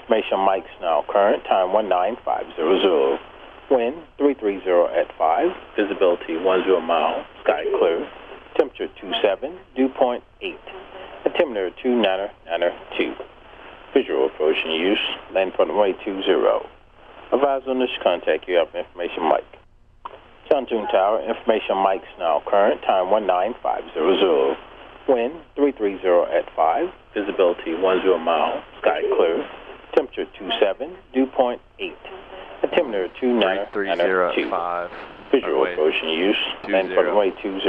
Information Mike's now current, time 19500. Wind 330 at 5, visibility 10 mile, sky clear, temperature 27, dew point 8, altimeter 2992. Visual approach in use, land front runway 20. Advise on this contact you have Information Mike. Pontoon Tower, Information Mike's now current, time 19500. Wind 330 at 5, visibility 10 mile, sky clear, temperature 27, dew point 8, altimeter 2992. Visual approach in use, land front runway 20.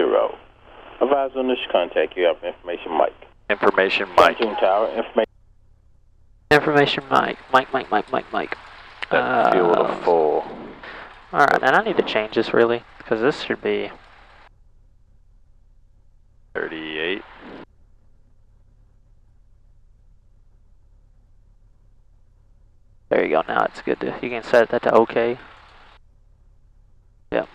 Advise on this contact you have Information Mike. Information Mike. Pontoon Tower, Information Mike. Mike. That feel a little full. Alright, and I need to change this really, because this should be 38. There you go, now it's good to, you can set that to OK. Yep.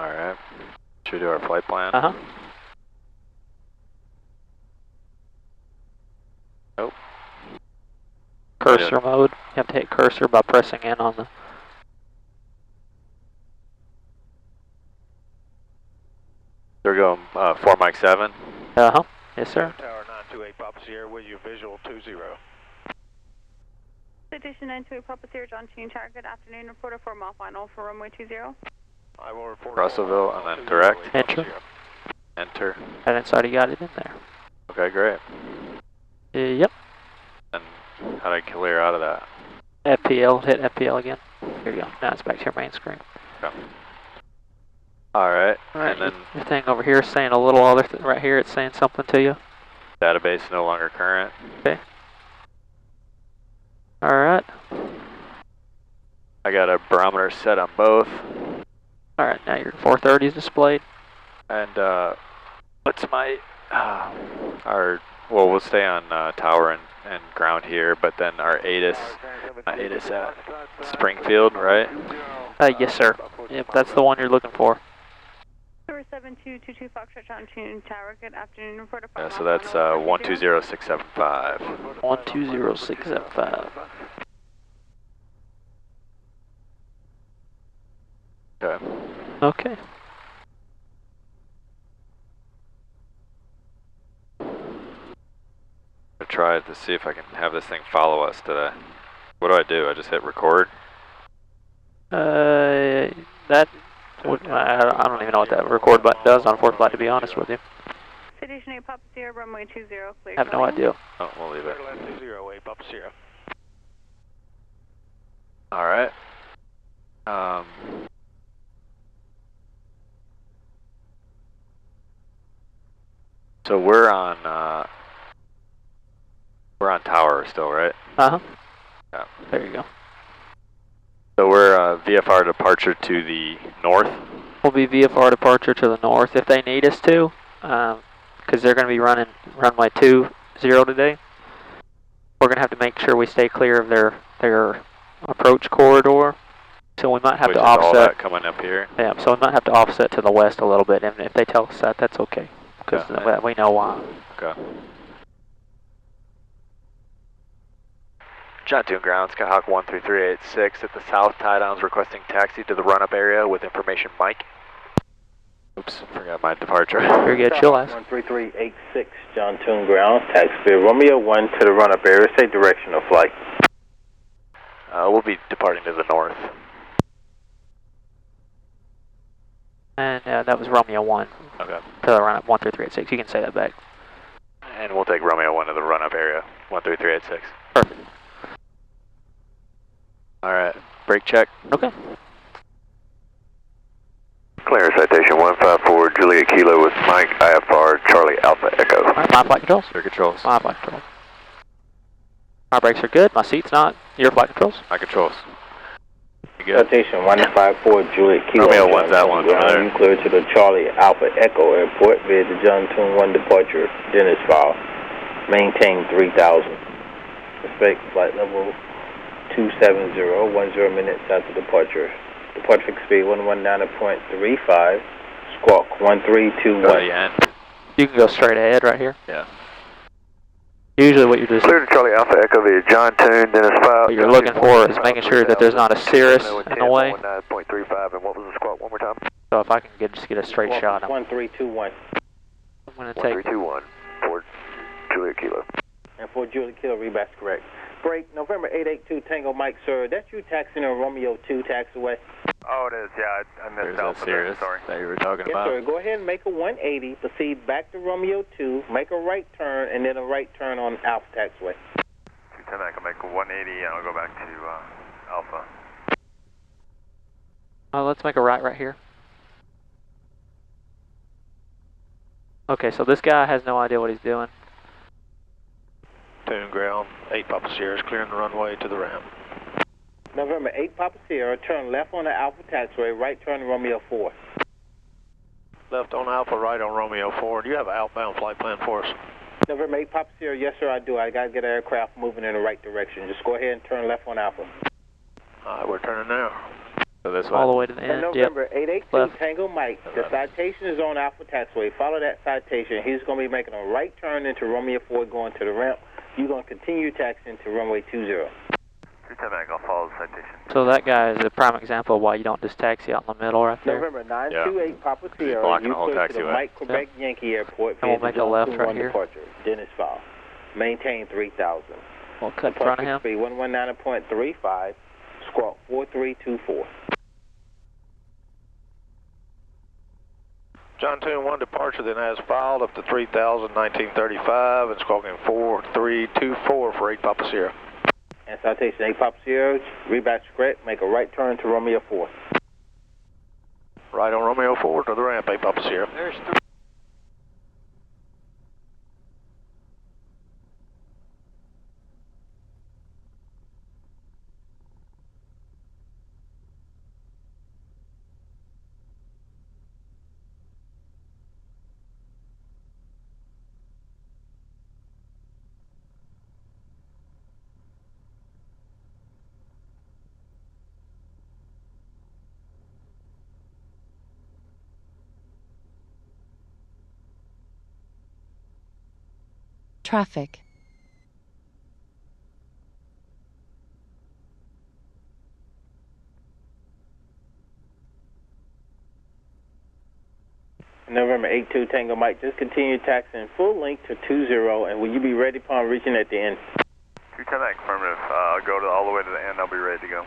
Alright. Should we do our flight plan? Uh-huh. Nope. Cursor mode. You have to hit cursor by pressing in on the... We're going 4 Mike 7. Uh-huh. Yes, sir. Tower 928 Papa Sierra with you, visual 20. Citation 928 Papa Sierra, John Tune Tower, good afternoon. Reporter for mile final for runway 20. I will report Russellville and then direct. Enter. Enter. And it's already got it in there. Okay, great. Yep. And how do I clear out of that? FPL, hit FPL again. Here you go. Now it's back to your main screen. Okay. Alright, Alright, and then your thing over here is saying a little other thing. Right here it's saying something to you. database no longer current. Okay. Alright. I got a barometer set on both. Alright, now your 430 is displayed. And what's my we'll stay on tower and ground here, but then our ATIS at Springfield, right? Yes, sir. Yep, that's the one you're looking for. 7222 Foxtrot John Tune Tower, good afternoon. Reporter for Yeah, so that's 120675. 120675. Okay. Okay. I tried to see if I can have this thing follow us today. What do? I just hit record? I don't even know what that record button does on 4th flight, to be honest with you. Citation 8 Papa Sierra, runway 20, clear. I have no idea. Oh, we'll leave it. 20 Papa Sierra. Alright. So we're on tower still, right? Uh-huh. Yeah. There you go. So we're VFR departure to the north. We'll be VFR departure to the north if they need us to, because they're going to be running runway 20 today. We're going to have to make sure we stay clear of their approach corridor. So we might have to offset. All that coming up here. Yeah, so we might have to offset to the west a little bit, and if they tell us that, that's okay, because we know why. Okay. John Tune ground, Skyhawk 13386 at the south tie downs requesting taxi to the run-up area with information Mike. Oops, forgot my departure. Very good, chill ass. 13386 John Tune ground, taxi Romeo 1 to the run-up area, say direction of flight. We'll be departing to the north. And that was Romeo 1 Okay. to the run-up 13386. You can say that back. And we'll take Romeo 1 to the run-up area, 13386. Perfect. Alright, brake check. Okay. Clear citation 154 Juliet Kilo with Mike IFR Charlie Alpha Echo. Alright, my flight controls. Your controls. My flight controls. My brakes are good, my seat's not. Your flight controls. My controls. You good? Citation 154 Juliet Kilo. Romeo 1's that one. Ground, you clear to the Charlie Alpha Echo Airport via the John Tune 1 departure, Dennis file. Maintain 3000. Respect flight level 270, 10 minutes after departure. Departure speed 119.35, squawk 1321. End. You can go straight ahead right here. Yeah. Usually what you're just Clear to Charlie Alpha Echo via John Toon, Dennis 5. what you're looking for is making sure that there's not a cirrus in the way. 19.35, and what was the squawk one more time? So if I can just get a straight shot, I'm 1321. going to take 1321 for Juliet Kilo. And for Juliet Kilo, rebat's correct. Break, November 882 Tango Mike, sir. That's you taxiing on Romeo 2 taxiway? Oh, it is, yeah. I missed There's Alpha that there, Cirrus sorry. that you were talking Yes, about. sir. Go ahead and make a 180, proceed back to Romeo 2, make a right turn, and then a right turn on Alpha taxiway. 210, I can make a 180, and I'll go back to Alpha. Oh, let's make a right here. Okay, so this guy has no idea what he's doing. Tune ground, 8 Papa Sierra is clearing the runway to the ramp. November 8 Papa Sierra, turn left on the Alpha taxiway, right turn to Romeo 4. Left on Alpha, right on Romeo 4. Do you have an outbound flight plan for us? November 8 Papa Sierra, yes sir, I do. I got to get an aircraft moving in the right direction. Just go ahead and turn left on Alpha. Alright, we're turning now. So this All the way. way to the And end. Yep. November 882 Left. Tango Mike, the citation is on Alpha taxiway. Follow that citation. He's going to be making a right turn into Romeo 4 going to the ramp. You're going to continue taxiing to runway 20. 210, I'll follow the citation. So that guy is a prime example of why you don't just taxi out in the middle right there. November 928 Papa He's Sierra, blocking you the whole clear to the taxiway. Mike Quebec Yankee Airport. And we'll via make the a left Zone right 21 here. Departure. Dennis Fowl. Maintain 3000. We'll cut in front of him. Speed 119.35, squawk 4324. John Tune 1 departure then has filed up to 3000, 1935, and squawking 4324 for 8 Papa Sierra. And citation 8 Papa Sierra, rebatch correct, make a right turn to Romeo 4. Right on Romeo 4 to the ramp, 8 Papa Sierra. There's Traffic. November 82 Tango Mike, just continue taxiing full length to 20, and will you be ready upon reaching at the end? 210, affirmative. I'll go all the way to the end. I'll be ready to go.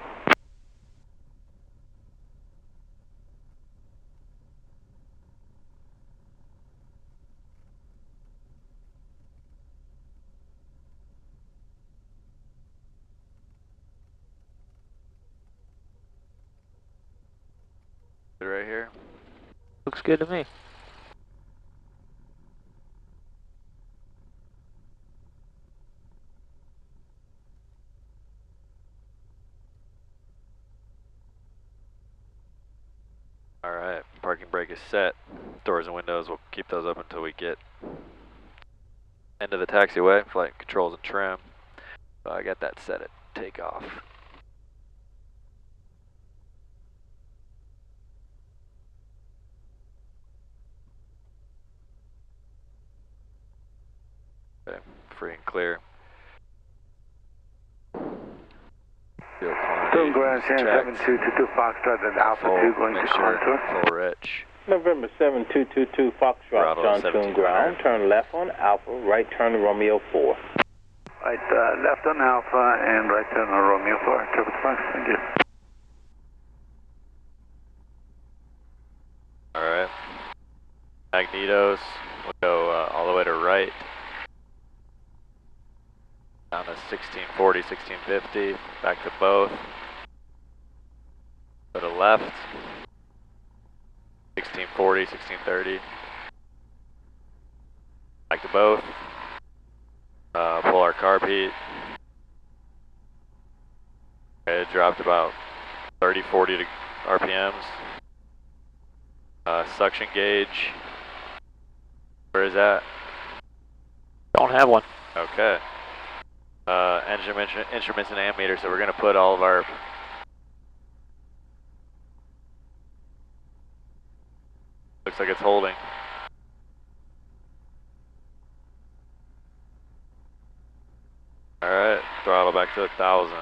Right here. looks good to me. Alright, parking brake is set. Doors and windows, we'll keep those up until we get end of the taxiway, flight controls and trim. So I got that set at takeoff. Okay, free and clear. Fuel quantity, Ground checked. 7222 Foxtrot and Alpha Full, 2 going make to sure, contour. full rich. November 7222 Foxtrot, Throttle John 1700. Tune ground, turn left on Alpha, right turn to Romeo 4. Right, left on Alpha and right turn on Romeo 4. Triple Fox, thank you. Alright. Magnetos, we'll go all the way to right. Down to 1640, 1650, back to both. Go to left. 1640, 1630. Back to both. Pull our carb heat. Okay, it dropped about 30, 40 RPMs. Suction gauge. Where is that? Don't have one. Okay. Instruments and ammeter, so we're going to put all of our looks like it's holding. Throttle back to 1,000.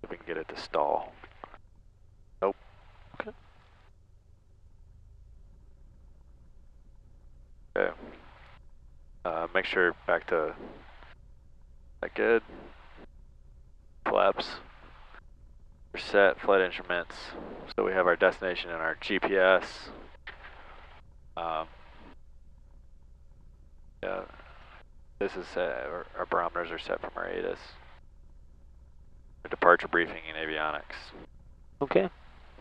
If we can get it to stall. Nope. Okay. Okay. Make sure back to that good. Flaps. We're set, flight instruments. So we have our destination and our GPS. Yeah, this is set, our barometers are set from our ATIS. Our departure briefing in avionics. Okay.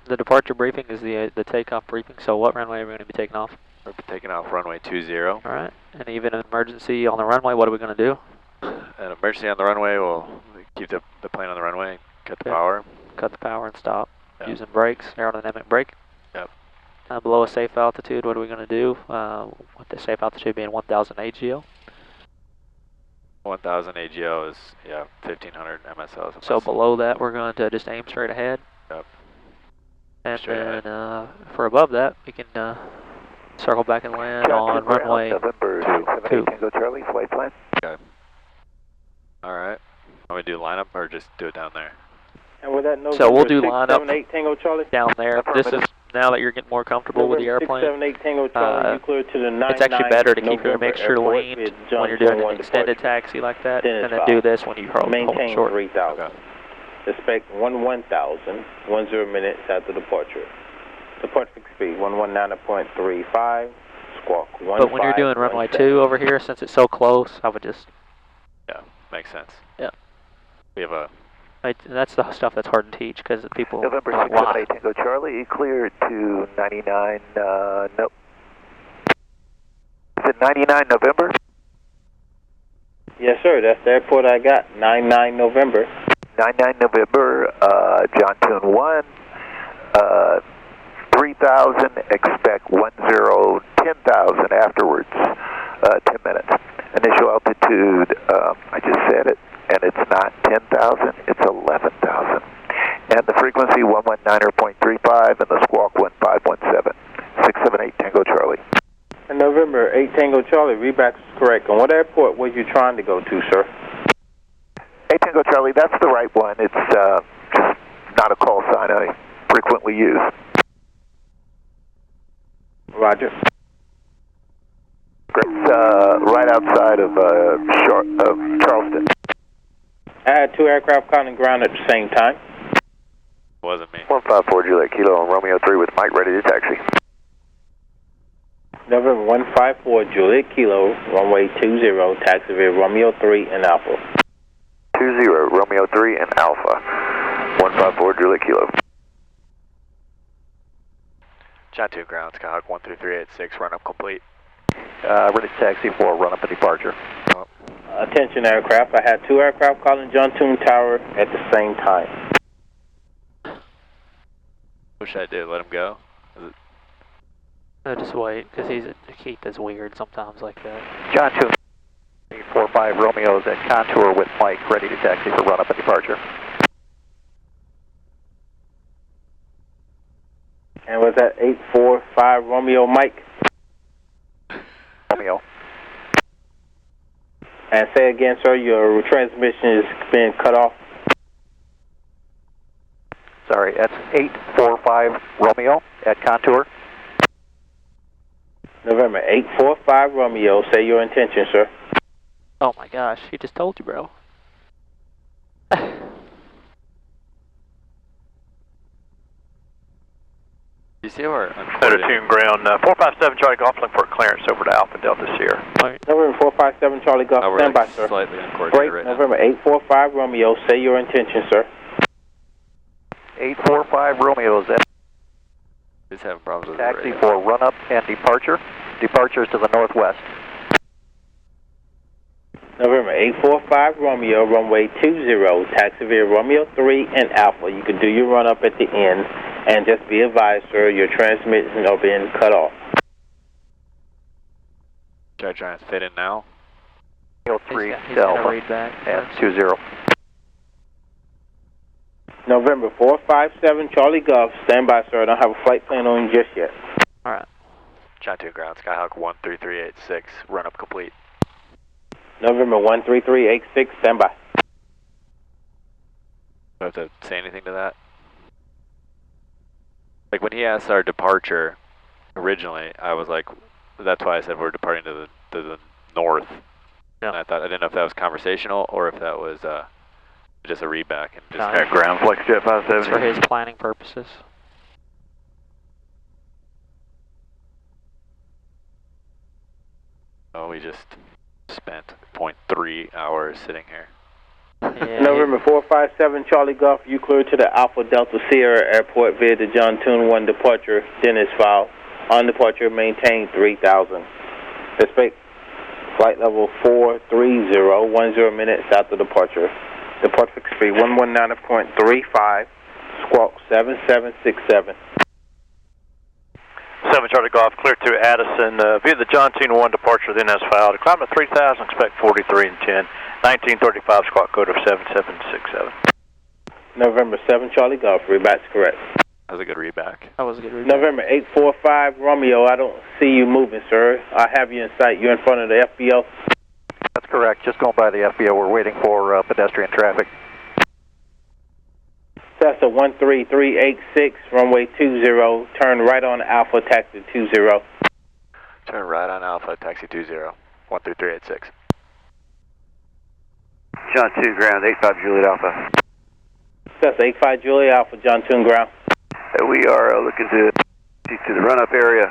The departure briefing is the takeoff briefing. So what runway are we going to be taking off? We're taking off runway 20. All right. And even an emergency on the runway, what are we going to do? An emergency on the runway, we'll keep the plane on the runway, cut the power. Cut the power and stop. Yep. Using brakes, aerodynamic brake. Yep. Below a safe altitude, what are we going to do? With the safe altitude being 1,000 AGL. 1,000 AGO is, yeah, 1,500 MSL. So below that, we're going to just aim straight ahead. Yep. And Straight then for above that, we can circle back and land on runway November 2. Tango Charlie, flight plan. Okay. Alright. Want me to do lineup or just do it down there? And with that So we'll do 678 Tango Charlie. down there. This is now that you're getting more comfortable with the airplane. 678 Tango Charlie, you clear to the 99 It's actually better to keep your November mixture Airport lean with when you're doing an Johnson extended departure. taxi like that, Then and it's then do this when you hold Maintain short. 3,000. Okay. Expect 1,000, 10 minutes after departure. Departure speed 119.35, squawk 15. But when you're doing runway 2 over here, since it's so close, I would just... Yeah, makes sense. Yeah. We have a... that's the stuff that's hard to teach, because people November are like, why? 678 Tango Charlie, clear to 99, nope. Is it 99 November? Yes, sir. That's the airport I got. 99 November. 99 November, John Tune 1, 3,000, expect 10,000 afterwards, 10 minutes. Initial altitude, I just said it, and it's not 10,000, it's 11,000. And the frequency 119.35 and the squawk 1517. 678 Tango Charlie. And November 8 Tango Charlie, readback is correct. And what airport were you trying to go to, sir? 8 Tango Charlie, that's the right one. It's just not a call sign I frequently use. Roger. It's right outside of Charleston. I had 2 aircraft calling ground at the same time. Wasn't me. 154 Juliet Kilo on Romeo 3 with Mike ready to taxi. November 154 Juliet Kilo, runway 20, taxi via Romeo 3 and Alpha. 20 Romeo 3 and Alpha. 154 Juliet Kilo. John 2 ground, Skyhawk 13386, run up complete. Ready to taxi for run up and departure. Attention aircraft, I had 2 aircraft calling John Tune Tower at the same time. What should I do? Let him go? Just wait, because Keith is weird sometimes like that. John 2, 45 Romeo's at contour with Mike ready to taxi for run up and departure. And was that 845 Romeo Mike? Romeo. And say again, sir, your transmission is being cut off. Sorry, that's 845 Romeo at contour. November 845 Romeo, say your intention, sir. Oh my gosh, he just told you, bro. You see our Center Tune ground, 457 Charlie Golf, looking for clearance over to Alpha Delta Sierra. November 457 Charlie Golf, we're stand by, like sir. slightly uncoordinated Break, right now. November 845 Romeo, say your intention, sir. 845 Romeo's at Just having problems with taxi the radio. for run up and departure. Departures to the northwest. November 845 Romeo, runway 20, taxi via Romeo 3 and Alpha. You can do your run up at the end, and just be advised, sir, your transmission are being cut off. Should I try and fit in now? Romeo 3 He's to gonna Alpha read back. and 20. November 457 Charlie Golf, stand by, sir. I don't have a flight plan on just yet. Alright. John 2 ground, Skyhawk 13386, run up complete. November 13386, stand by. Do I have to say anything to that? Like when he asked our departure, originally, I was like, that's why I said we're departing to the north. Yeah. And I didn't know if that was conversational or if that was just a read back. And just No, ground flex jet 570. it's for his planning purposes. Oh, we just spent 0.3 hours sitting here. Yeah, November 457 Charlie Golf, you clear to the Alpha Delta Sierra Airport via the John Tune 1 departure, Dennis file. On departure, maintain 3000. Expect flight level 430, 10 minutes after departure. Depart fixed speed 119.35, squawk 7767. 7 Charlie Golf, clear to Addison via the John Tune 1 departure, then as filed. Climb to 3000, expect 43 and 10. 1935, squawk code of 7767. November 7 Charlie Golf, rebat's correct. That was a good read back. that was a good read. November 845 Romeo, I don't see you moving, sir. I have you in sight. You're in front of the FBO. That's correct. Just going by the FBO. We're waiting for pedestrian traffic. Cessna 13386, runway 20, turn right on Alpha, taxi 20. Turn right on Alpha, taxi 20, 13386. John 2 ground, 85 Juliet Alpha. Cessna 85 Juliet Alpha, John Tune ground. We are looking to the run-up area.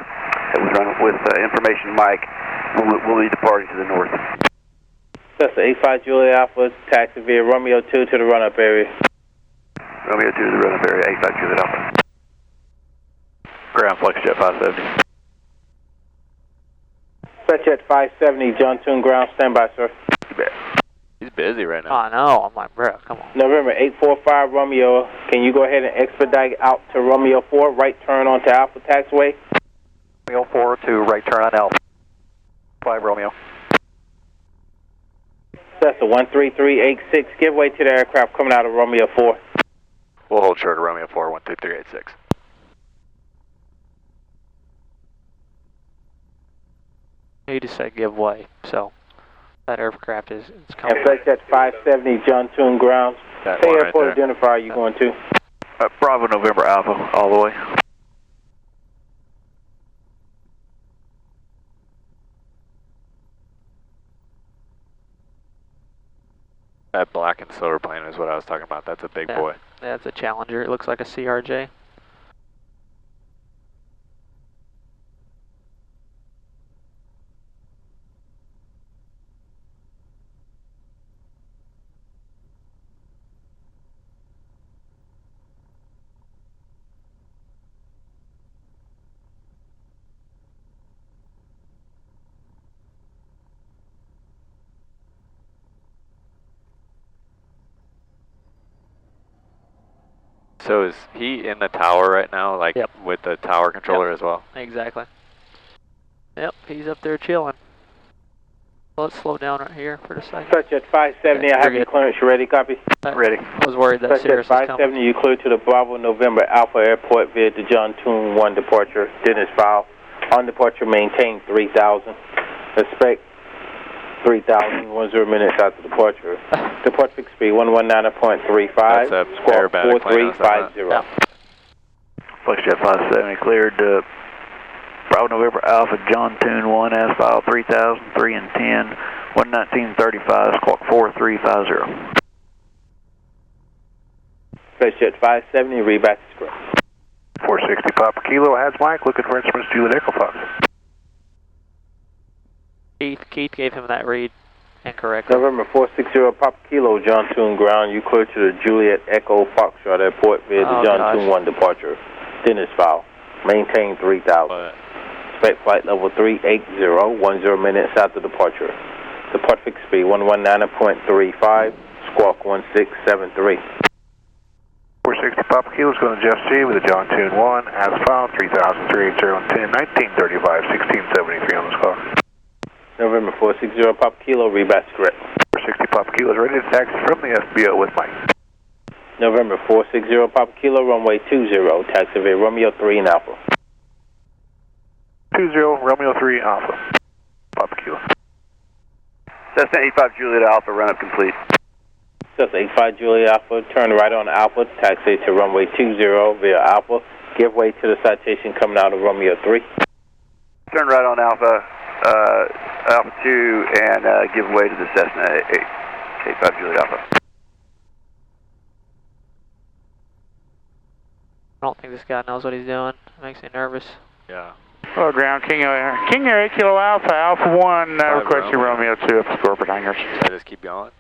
We run up with information Mike. We'll be departing to the north. Cessna 85 Juliet Alpha, taxi via Romeo 2 to the run-up area. Romeo 2 to the run-up area, 85 Juliet Alpha. Ground flex jet 570. Fetch 570, John Tune ground, stand by, sir. He's busy right Oh, now. I know. I'm like, bro, come on. November 845 Romeo, can you go ahead and expedite out to Romeo 4, right turn onto Alpha Taxiway? Romeo 4 to right turn on Alpha. 5 Romeo. That's a 13386, give way to the aircraft coming out of Romeo 4. We'll hold short of Romeo 4, 13386. He just said give way, so that aircraft is coming. And fetch 570, John Tune ground. That Say one right airport there. identifier you going to. Bravo November Alpha, all the way. That black and silver plane is what I was talking about. That's a big Yeah. boy. That's a Challenger. It looks like a CRJ. So is he in the tower right now, like Yep. with the tower controller Yep. as well? Exactly. Yep, he's up there chilling. Let's slow down right here for a second. Fetch 570, Okay, I have you're your good. clearance, you ready, copy? Ready. I was worried that Fetch Cirrus was coming. 570, you clear to the Bravo November Alpha Airport via the John Tune 1 departure, Dennis file. On departure, maintain 3000. Expect 3000, 10 minutes after departure. Depart fixed speed 119.35, That's a squawk aerobatic plane, I was talking 4350. Yeah. Flex jet 570 cleared to Bravo November Alpha, John Tune 1, asphalt 3000, 3 and 10, 11935, squawk 4350. Fetch jet 570, reback to script. 460 Papa Kilo, has Mike, looking for instruments Juliet Echo Fox. Keith gave him that read incorrectly. November 460 Papa Kilo, John Tune ground, you clear to the Juliet Echo Foxtrot Airport via the Oh, John gosh. Tune 1 departure, Dennis file. Maintain 3000. But Expect flight level 380, 10 minutes after departure. Depart fixed speed 119.35, squawk 1673. 460 Papa Kilo is going to Jeff C with a John Tune 1, asphalt 3000, 380 and 10, 1935, 1673 on this car. November 460 Papa Kilo, rebatch correct. 460 Papa Kilo is ready to taxi from the FBO with Mike. November 460 Papa Kilo, runway 20, taxi via Romeo 3 and Alpha. 20 Romeo 3 Alpha. Papa Kilo. Cessna 85 Juliet Alpha, run up complete. Cessna 85 Juliet Alpha, turn right on Alpha, taxi to runway 20 via Alpha. Give way to the citation coming out of Romeo 3. Turn right on Alpha, Alpha 2, and give way to the Cessna 85 Juliet Alpha. I don't think this guy knows what he's doing. It makes me nervous. Yeah. Hello, ground, King Air 8 Kilo Alpha, Alpha 1, requesting Romeo 2 up to corporate hangars. Should I just keep going?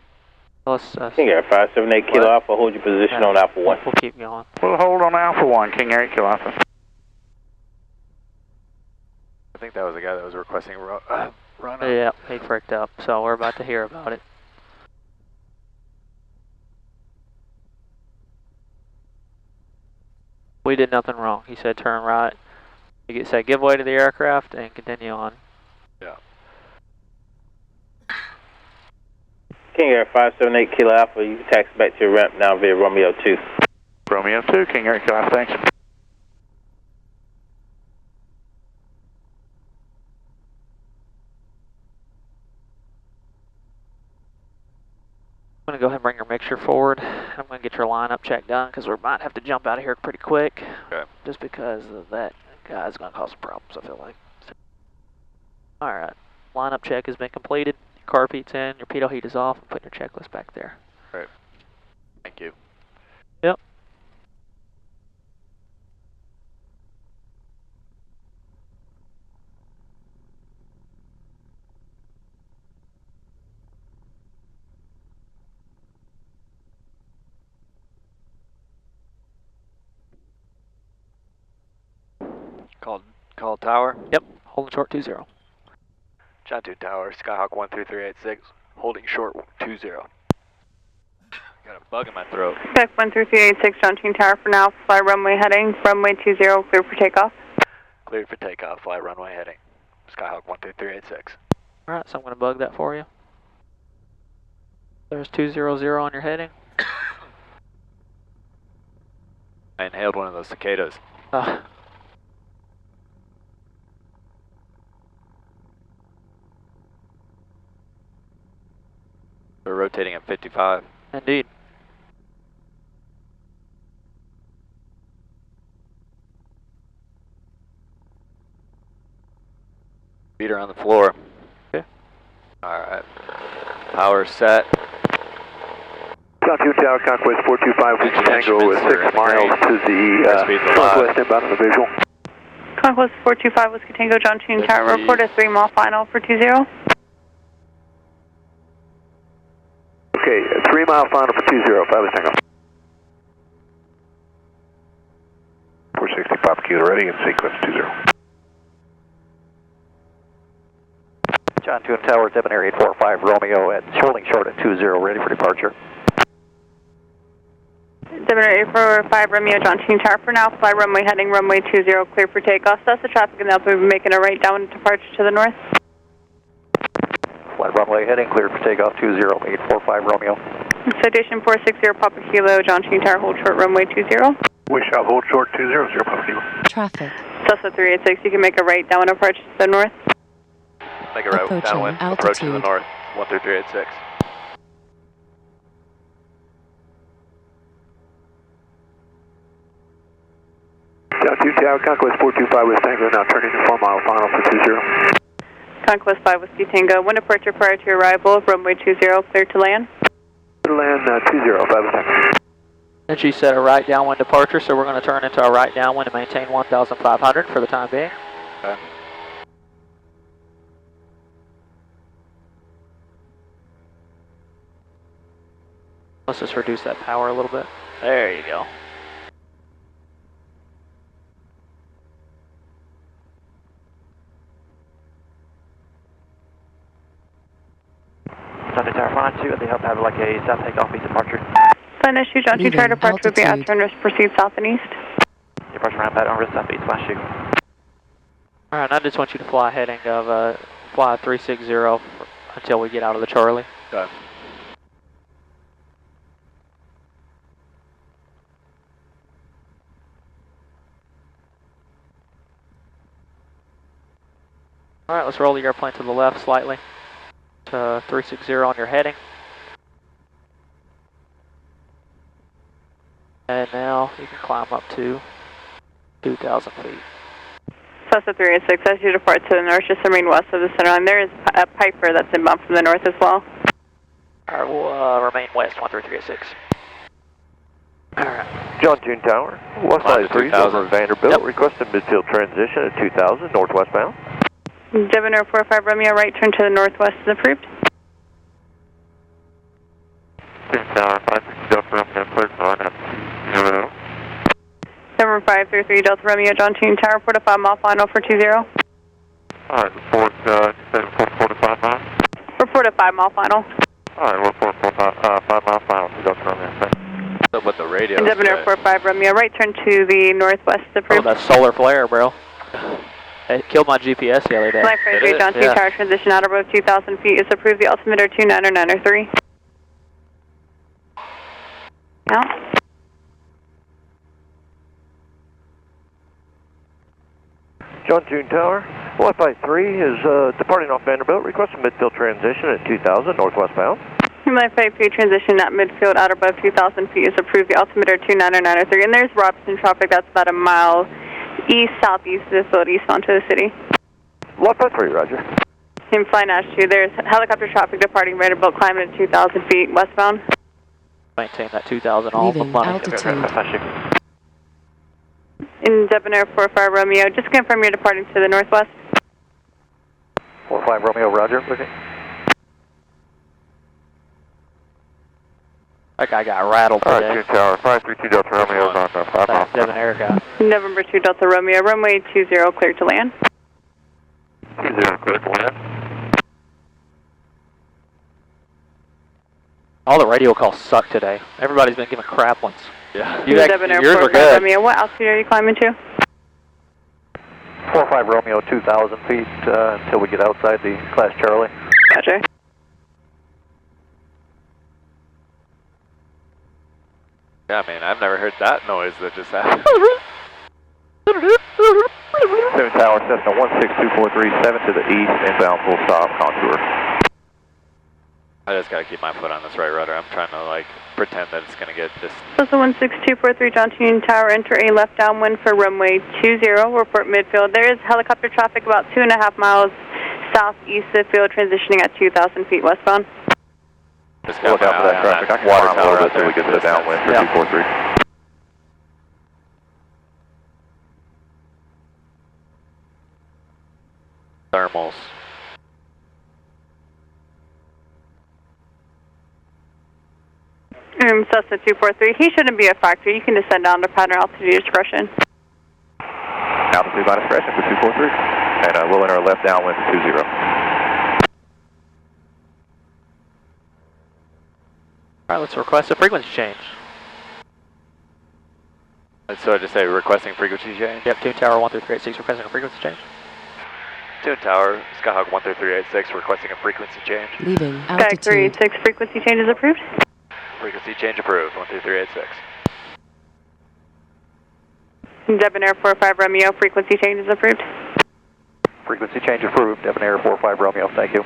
King Air 578 Kilo Alpha, hold your position on Alpha 1. We'll keep going. We'll hold on Alpha 1, King Air 8 Kilo Alpha. I think that was the guy that was requesting run up. Yeah, he fricked up, so we're about to hear about it. We did nothing wrong. He said turn right. He said give way to the aircraft and continue on. Yeah. King Air 578 Kilo Alpha, you can taxi back to your ramp now via Romeo 2. Romeo 2, King Air 8 Kilo Alpha, thanks. I'm going to go ahead and bring your mixture forward. I'm going to get your lineup check done because we might have to jump out of here pretty quick. Okay. Just because of that guy's going to cause some problems, I feel like. Alright, lineup check has been completed. Your carb heat's in, your pitot heat is off. I'm putting your checklist back there. Alright. Thank you. Yep. Call tower. Yep, holding short 20. John 2 Tower, Skyhawk 13386, holding short 20. Got a bug in my throat. Spec 13386, John 2 Tower for now. Fly runway heading, runway 20, clear for takeoff. Cleared for takeoff, fly runway heading. Skyhawk 13386. Alright, so I'm going to bug that for you. There's 200 on your heading. I inhaled one of those cicadas. We're rotating at 55. Indeed. Feet are on the floor. Okay. Alright. Power set. John 2 Tower, Conquest 425, we Tango with 6 miles to the northwest inbound on the visual. Conquest 425, Whiskey Tango, John 2 Tower, report a 3-mile final for 20. Okay, 3-mile final for 20, 5 Tango. 460 Papa Kilo ready and sequence 20. John 2 Tower, Devon Air 845 Romeo at holding short at 20, ready for departure. Devon Air 845 Romeo, John 2 Tower for now. Fly runway heading, runway 20, clear for takeoff. That's the traffic and they'll be making a right down departure to the north. Flight runway heading, clear for takeoff 20, 845 Romeo. Citation 460 Papa Kilo, John 2 Tower, hold short runway 20. We shall hold short 20, 0 Papa Kilo. Traffic. Cessna 386, you can make a right down approach to the north. Make a right Approaching downwind, approach to the altitude. north, 13386. John 2 Tower, Conquest 425 with Tango, now turning to 4-mile final for 20. Conquest 5 Whiskey Tango, one departure prior to your arrival, runway 20, clear to land. Land 20, 5 Tango. And she said a right downwind departure, so we're going to turn into a right downwind and maintain 1,500 for the time being. Okay. Let's just reduce that power a little bit. There you go. John 2 Tower, flying 2 at the hub, have like a south takeoff, east departure. Flight issue, John 2 Tower, departure would be Altitude. after and proceed south and east. Departure ramp pad on risk southeast, flash 2. Alright, I just want you to fly heading of fly 360 until we get out of the Charlie. Okay. Alright, let's roll the airplane to the left slightly. To 360 on your heading. And now you can climb up to 2,000 feet. Cessna 386, as you depart to the north, just remain west of the center line. There is a Piper that's inbound from the north as well. Alright, we'll remain west, 13386. Alright. John June Tower, west side 3 over Vanderbilt, Yep. requesting midfield transition at 2000, northwest bound. Devon 45 Romeo, right turn to the northwest is approved. Tower, 5 Delta Romeo, cleared on at 7 533 Delta Romeo, John June Tower, 4 to 5 mile final for 20. Alright, report 4 miles. Report to 5 mile final. Alright, report 5 miles final to Delta Romeo, thanks. So, but the radio. Devon 45 Romeo, right turn to the northwest is Oh, approved. that's solar flare, bro. It killed my GPS the other day. Flight 53 John June Tower, transition out above 2,000 feet is approved. The altimeter 29903. Now. John June Tower, Wi-Fi 3 is departing off Vanderbilt, requesting midfield transition at 2000, northwest bound. Flight 53 transition at midfield out above 2,000 feet is approved. The altimeter 29903. And there's Robinson traffic that's about a mile east-southeast of the field, eastbound to the city. Wi-Fi 3, roger. In Flight Nash 2, there's helicopter traffic departing Vanderbilt, climbing at 2,000 feet westbound. Maintain that 2,000 all for money. Altitude. In Debonair 45 Romeo, just confirm you're departing to the northwest. 45 Romeo, roger. Looking. That guy got rattled today. Alright, June Tower, 532 Delta Romeo is on 5 miles. Debonair guy. November 2 Delta Romeo, runway 20 cleared to land. 20 cleared to land. All the radio calls suck today. Everybody's been giving crap ones. Yeah. Debonair Yours are 45 good. Romeo, what altitude are you climbing to? 45 Romeo, 2,000 feet until we get outside the Class Charlie. Gotcha. Yeah, I mean, I've never heard that noise that just happened. 7 Tower, Cessna 16247 to the east, inbound full stop, contour. I just gotta keep my foot on this right rudder. I'm trying to, like, pretend that it's gonna get this. Cessna 16243 John Union Tower, enter a left downwind for runway 20, report midfield. There is helicopter traffic about 2.5 miles southeast of the field, transitioning at 2,000 feet westbound. Just Look out for that traffic. I can water a little bit so we get to the downwind for 243. Thermals. Cessna 243, he shouldn't be a factor. You can descend down to pattern altitude discretion. Altitude by discretion for 243. And we'll enter a left downwind for 20. Alright, let's request a frequency change. So I just say requesting frequency change? Yep, Tune Tower 13386 requesting a frequency change. Tune Tower, Skyhawk 13386 requesting a frequency change. Leaving Skyhawk altitude. 386, frequency change is approved. Frequency change approved, 13386. Debonair 45 Romeo, frequency change is approved. Frequency change approved. Debonair 45 Romeo, thank you.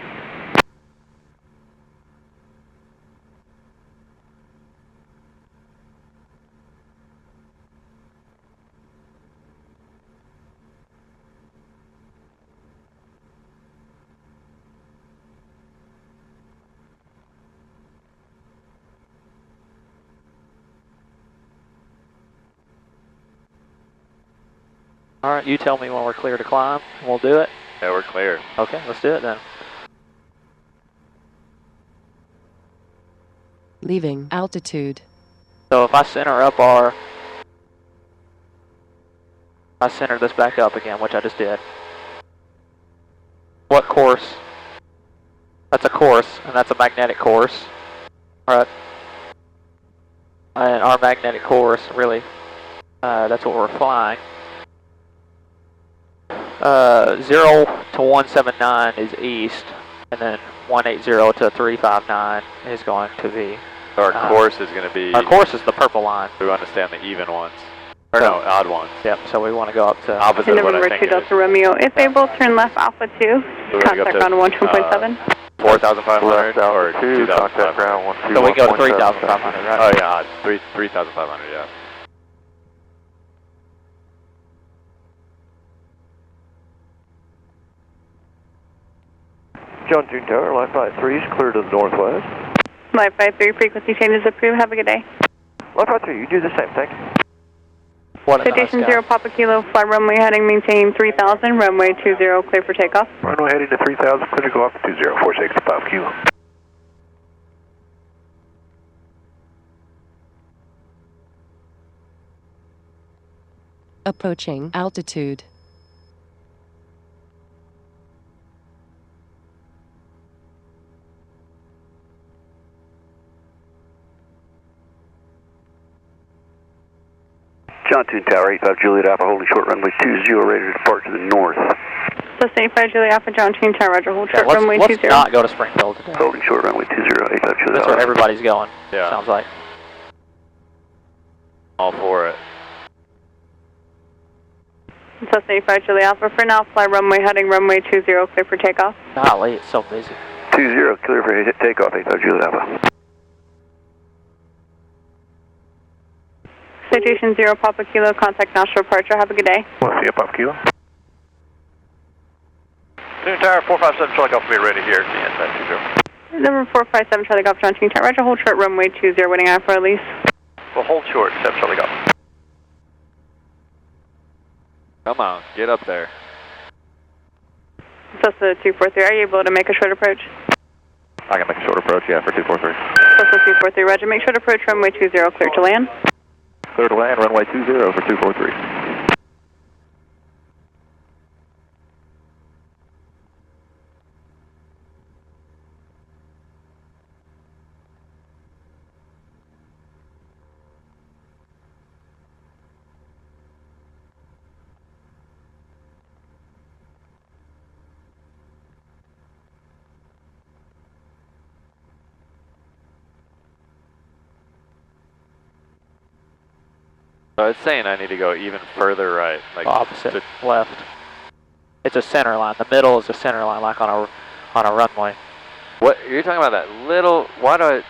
Alright, you tell me when we're clear to climb, and we'll do it. Yeah, we're clear. Okay, let's do it then. Leaving altitude. So if I center up our... I center this back up again, which I just did. What course? That's a course, and that's a magnetic course. Alright. And our magnetic course, really, that's what we're flying. 0 to 179 is east, and then 180 to 359 is going to be. So our course is going to be. Our course is the purple line. We understand the even ones. Or no, odd ones. Yep, so we want to go up to Opposite of what I November think 2 it is. Delta Romeo. If able, turn left Alpha 2. We're gonna go Contact up to, ground 12.7. 4,500 or 2, 2,500? contact ground 12. So we go to 3,500, right? Oh yeah, 3,500, yeah. John June Tower, Life Flight 3 is clear to the northwest. Life 53, frequency changes approved. Have a good day. Life Flight 3, you do the same, thank you. What a nice Citation guy. 0 Papa Kilo, fly runway heading maintain 3000, runway 20, clear for takeoff. Runway heading to 3000, clear to go off to 20, 465 Kilo. Approaching altitude. John Tune Tower, 85 Juliet Alpha, holding short runway 20, ready to depart to the north. Cessna 85 Juliet Alpha, John Tune Tower, Roger, hold short runway let's 20. not go to Springfield today. Holding short runway 20, 85 Juliet That's Alpha. where everybody's going, Yeah. sounds like. All for it. Cessna 85 Juliet Alpha, for now, fly runway heading runway 20, clear for takeoff. Golly, it's so busy. 20, clear for takeoff, 85 Juliet Alpha. Citation 0 Papa Kilo, contact Nashville departure. Have a good day. We'll see you, Papa Kilo. Tune Tower 457, Charlie Golf, be ready here. Yeah, 20. Number 457 Charlie Golf, John Tune Tower, Roger, hold short runway 20, waiting out for release. We'll hold short, 7 Charlie Golf. Come on, get up there. Cessna 243, are you able to make a short approach? I can make a short approach, yeah, for 243. Cessna 243, Roger, make short approach runway 20, clear to land. Clear to land, runway 20 for 243. So it's saying I need to go even further right. Like Opposite, left. It's a center line. The middle is a center line, like on a runway. What, you're talking about that little, why do I?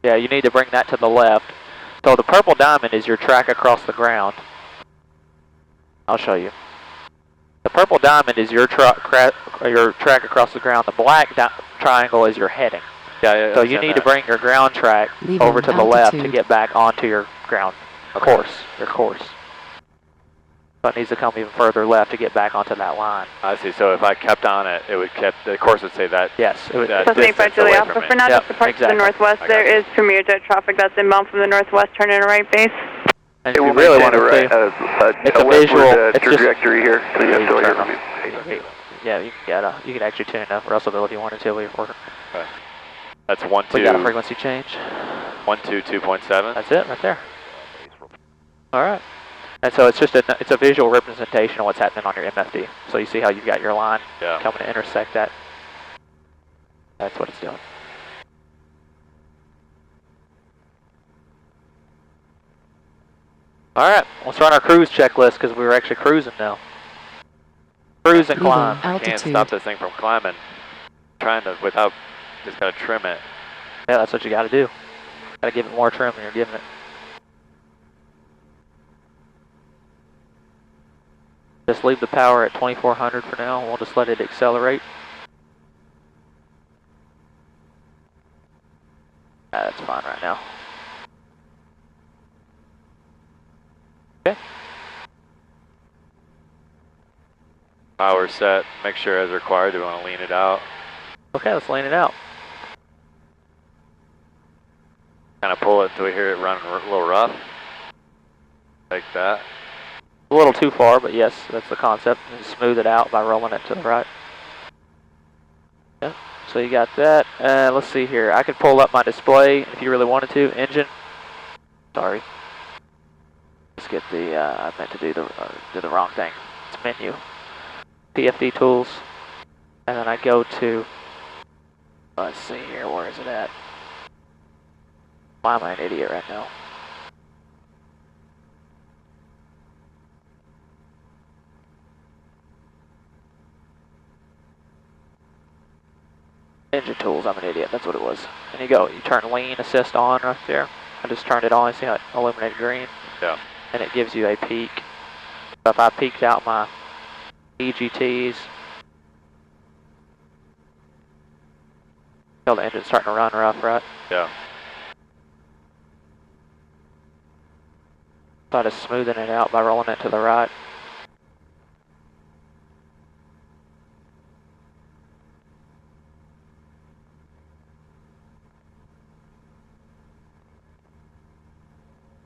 Yeah, you need to bring that to the left. So the purple diamond is your track across the ground. I'll show you. The purple diamond is your track across the ground. The black triangle is your heading. Yeah, so you need to bring your ground track Leaving over to the left to altitude. get back onto your ground course, your course. So it needs to come even further left to get back onto that line. I see, so if I kept on it, it would the course would say that. Yes, it would. That Cessna 85 Juliet Alpha, for now, Yep, just depart exactly. to the northwest. There is Premier jet traffic that's inbound from the northwest, turn in a right base. And if It you will really want maintain to see, it's a westward, visual. It's just trajectory here, so you have to turn hear me. yeah, you can actually tune enough Russellville if you wanted to. Okay. That's 1, 2. We got a frequency change. 1, 2, 2.7. That's it, right there. All right. And so it's just it's a visual representation of what's happening on your MFD. So you see how you've got your line coming to intersect that. That's what it's doing. All right, let's run our cruise checklist because we were actually cruising now. Cruise and climb. I can't stop this thing from climbing. Trying to, without, just gotta trim it. Yeah, that's what you gotta do. Gotta give it more trim than you're giving it. Just leave the power at 2400 for now. We'll just let it accelerate. That's fine right now. Okay. Power set, make sure as required, do we want to lean it out? Okay, let's lean it out. Kind of pull it until we hear it run a little rough. Like that. A little too far, but yes, that's the concept. And smooth it out by rolling it to the right. Yeah, so you got that. Let's see here. I could pull up my display if you really wanted to. Engine. Sorry. Let's get the, I meant to do the wrong thing. It's menu. PFD tools. And then I go to, let's see here, where is it at? Why am I an idiot right now? engine tools, I'm an idiot, that's what it was. And you turn lean assist on right there. I just turned it on, see how it illuminated green? Yeah. And it gives you a peak. So if I peeked out my EGTs, feel the engine's starting to run rough, right? Yeah. So I just smoothing it out by rolling it to the right.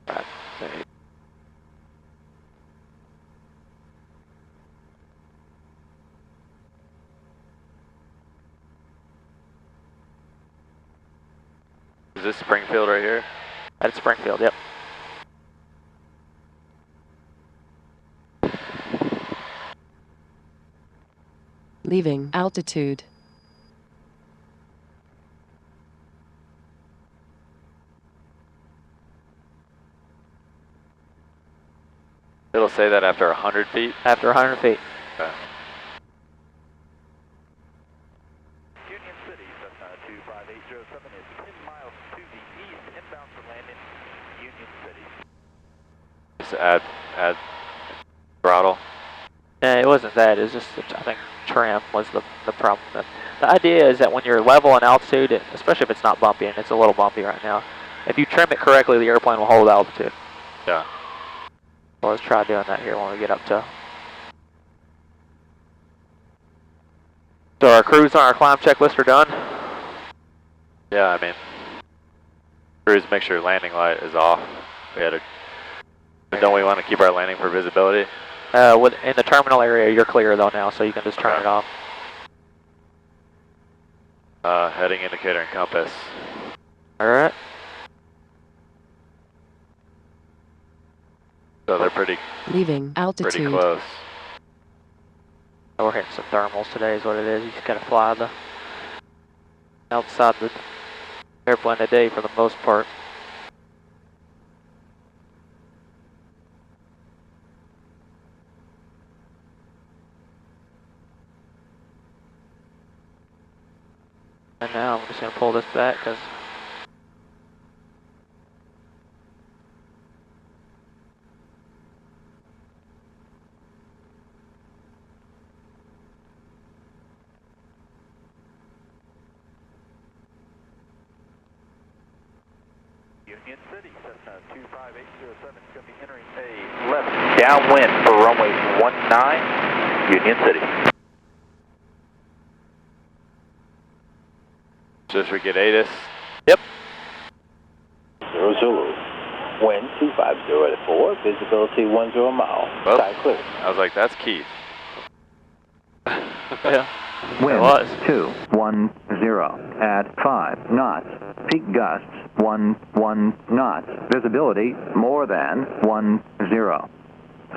Right, there you go. Is this Springfield right here? That's Springfield, yep. Leaving altitude. It'll say that after 100 feet? After 100 feet. Okay. Union City, Cessna 25807 is 10 miles to the east, inbound for landing, Union City. Just add throttle. It wasn't that, it was just, I think, trim was the problem. The idea is that when you're level in altitude, especially if it's not bumpy, and it's a little bumpy right now, if you trim it correctly, the airplane will hold altitude. Yeah. So let's try doing that here when we get up to. So our crews on our climb checklist are done? Yeah, I mean, cruise, make sure landing light is off. Don't we want to keep our landing for visibility? In the terminal area, you're clear though now, so you can just turn it off. Heading indicator and compass. Alright. So they're pretty Altitude. close. We're hitting some thermals today is what it is. You just gotta fly the outside the airplane today for the most part. And now I'm just going to pull this back because Union City, Cessna 25807 is going to be entering a left downwind for runway 19, Union City. Just we get ATIS. Yep. 0 Zulu. Wind 250 at 4, visibility 10 mile. Oh. Sky clear. I was like, that's Keith. Yeah. Wind It was. 210 at 5 knots. Peak gusts 11 knots. Visibility more than 10.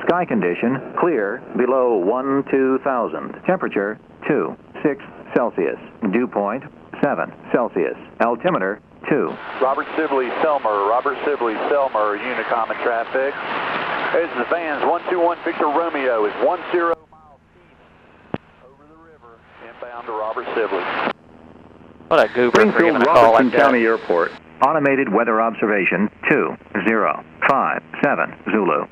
Sky condition clear below 12,000. Temperature 26 Celsius. Dew point 7 Celsius. Altimeter 2. Robert Sibley, Selmer, Unicom and traffic. This is the Vans 121 Victor Romeo is 10 miles east over the river, inbound to Robert Sibley. What a goober for giving Springfield a call Robertson like that. County Airport. Automated weather observation 2057 Zulu.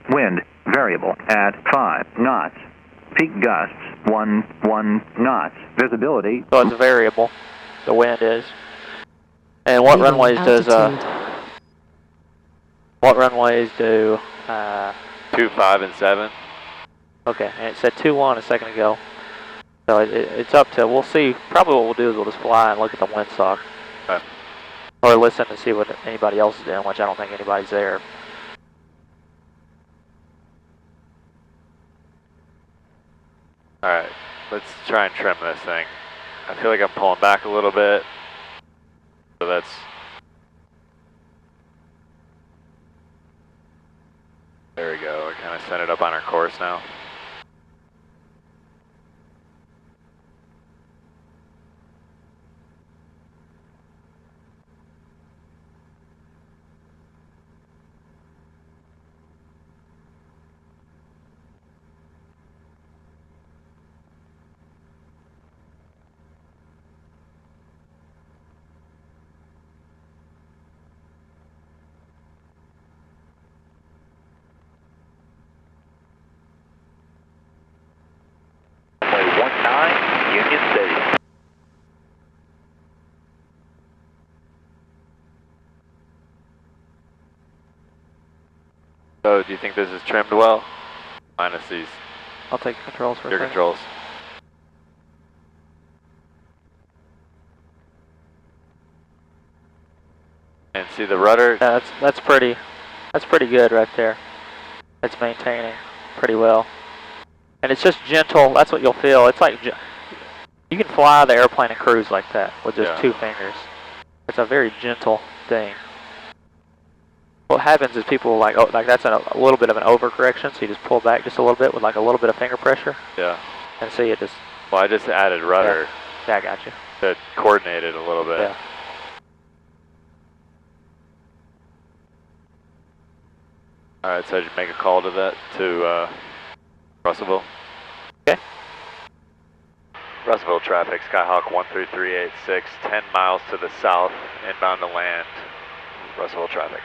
Wind variable at 5 knots. Peak gusts 11 knots. Visibility. So it's a variable. The wind is. And what Leaving runways does altitude. what runways do 2, 5, and 7. okay, and it said 2-1 a second ago. So it's up to, we'll see, probably what we'll do is we'll just fly and look at the windsock. Okay. Or listen to see what anybody else is doing, which I don't think anybody's there. Alright, let's try and trim this thing. I feel like I'm pulling back a little bit. So that's... There we go, we're kind of set it up on our course now. So, do you think this is trimmed well? Minus these. I'll take controls for a Your second. controls. And see the rudder? Yeah, that's pretty good right there. It's maintaining pretty well. And it's just gentle, that's what you'll feel. It's like, you can fly the airplane and cruise like that with just 2 fingers. It's a very gentle thing. What happens is people like, oh, like that's a little bit of an overcorrection, so you just pull back just a little bit with like a little bit of finger pressure. Yeah. And see it just. Well, I just added rudder. Yeah, I got you. To coordinate it a little bit. Yeah. Alright, so I just make a call to that, to Russellville. Okay. Russellville traffic, Skyhawk 13386, 10 miles to the south, inbound to land. Russellville traffic.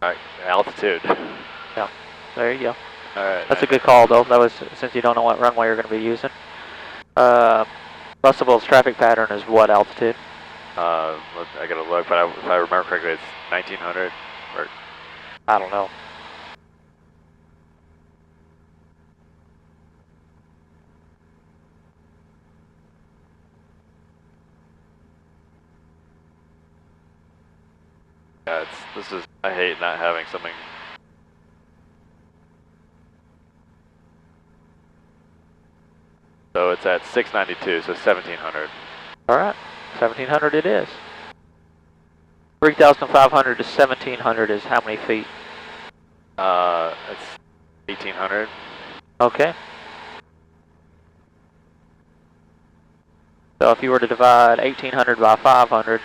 Alright, altitude. Yeah, there you go. Alright. That's a good call though. That was, since you don't know what runway you're going to be using. Russellville's traffic pattern is what altitude? I gotta look, but if I remember correctly, it's 1900. Or I don't know. yeah, I hate not having something. So it's at 692, so 1700. Alright, 1700 it is. 3,500 to 1,700 is how many feet? It's 1800. Okay. So if you were to divide 1,800 by 500.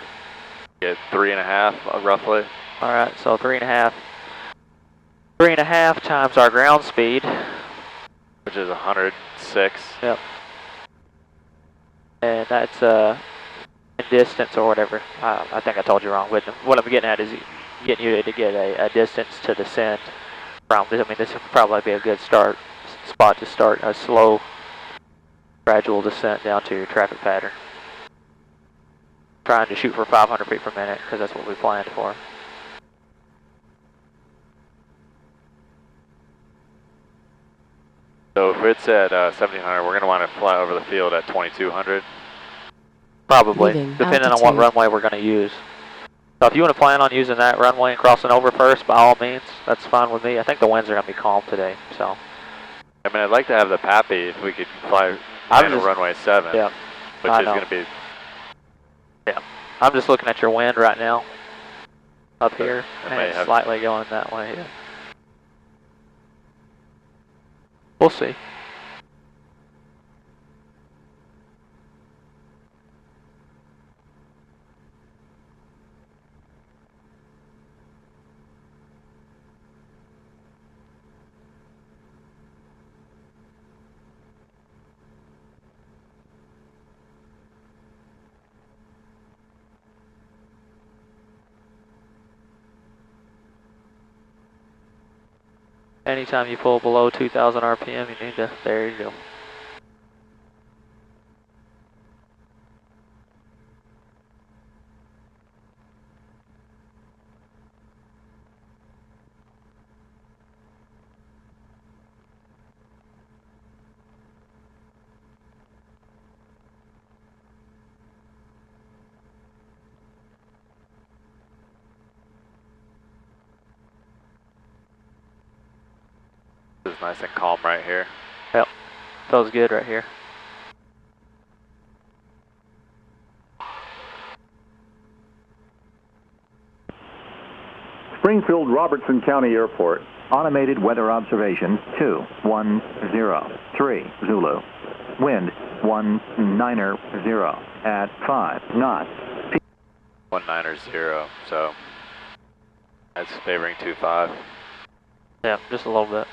Get 3.5 roughly. Alright, so 3.5. 3.5 times our ground speed. Which is 106. Yep. And that's in distance or whatever. I think I told you wrong. What I'm getting at is getting you to get a distance to descend from. I mean, this would probably be a good spot to start a slow, gradual descent down to your traffic pattern. Trying to shoot for 500 feet per minute because that's what we planned for. So if it's at 1700, we're going to want to fly over the field at 2200. Probably, Leaving depending on altitude. what runway we're going to use. So if you want to plan on using that runway and crossing over first, by all means, that's fine with me. I think the winds are going to be calm today, so. I mean, I'd like to have the Pappy if we could fly on runway 7, yeah, which is going to be. Yeah, I'm just looking at your wind right now, up here, and it's slightly going that way. Yeah. We'll see. Anytime you pull below 2,000 RPM, you need to, there you go. This is nice and calm right here. Yep, feels good right here. Springfield Robertson County Airport. Automated weather observation 2103 Zulu. Wind 190 at 5 knots. 190, so that's favoring 25. Yeah, just a little bit.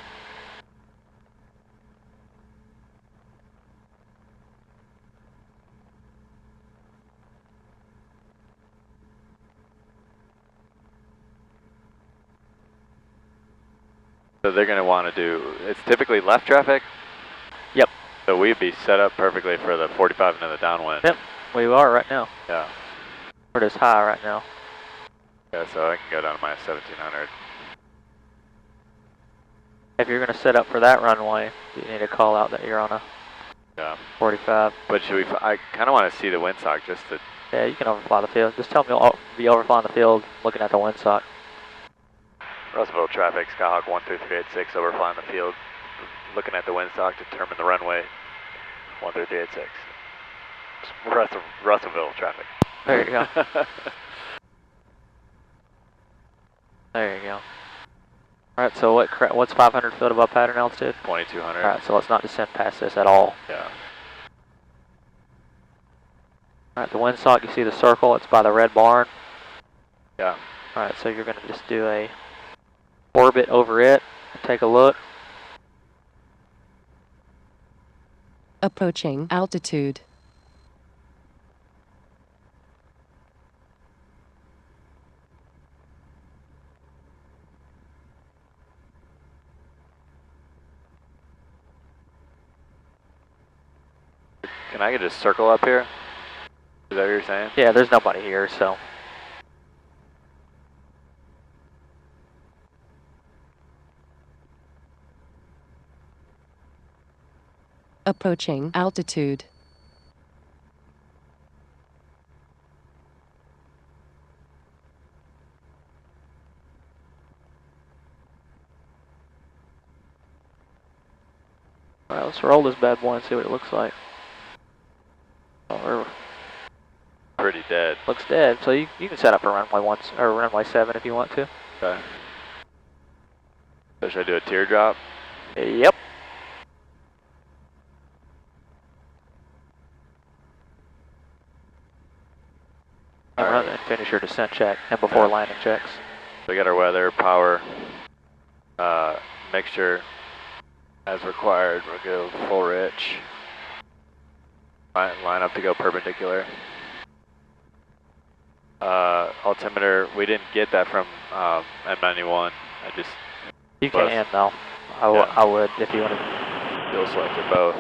So they're going to want to do, it's typically left traffic? Yep. So we'd be set up perfectly for the 45 into the downwind. Yep, we are right now. Yeah. We're just high right now. Yeah, so I can go down to minus 1700. If you're going to set up for that runway, you need to call out that you're on a 45. But should we? I kind of want to see the windsock just to. Yeah, you can overfly the field. Just tell me you'll be overflying the field, looking at the windsock. Russellville traffic, Skyhawk 13386, overflying the field, looking at the windsock to determine the runway. 13386. Russellville traffic. There you go. There you go. Alright, so what's 500 foot above pattern altitude? 2200. Alright, so let's not descend past this at all. Yeah. Alright, the windsock, you see the circle, it's by the red barn. Yeah. Alright, so you're going to just do a orbit over it, take a look. Approaching altitude. Can I just circle up here? Is that what you're saying? Yeah, there's nobody here, so. Approaching altitude. Alright, let's roll this bad boy and see what it looks like. Oh, pretty dead. Looks dead, so you can set up for runway 1 or runway 7 if you want to. Okay. So should I do a teardrop? Yep. Run and finish your descent check and before landing checks. So we got our weather, power, mixture as required. We'll go full rich. Line up to go perpendicular. Altimeter, we didn't get that from M91. I just. You can though. I would if you wanted. Fuel selector both.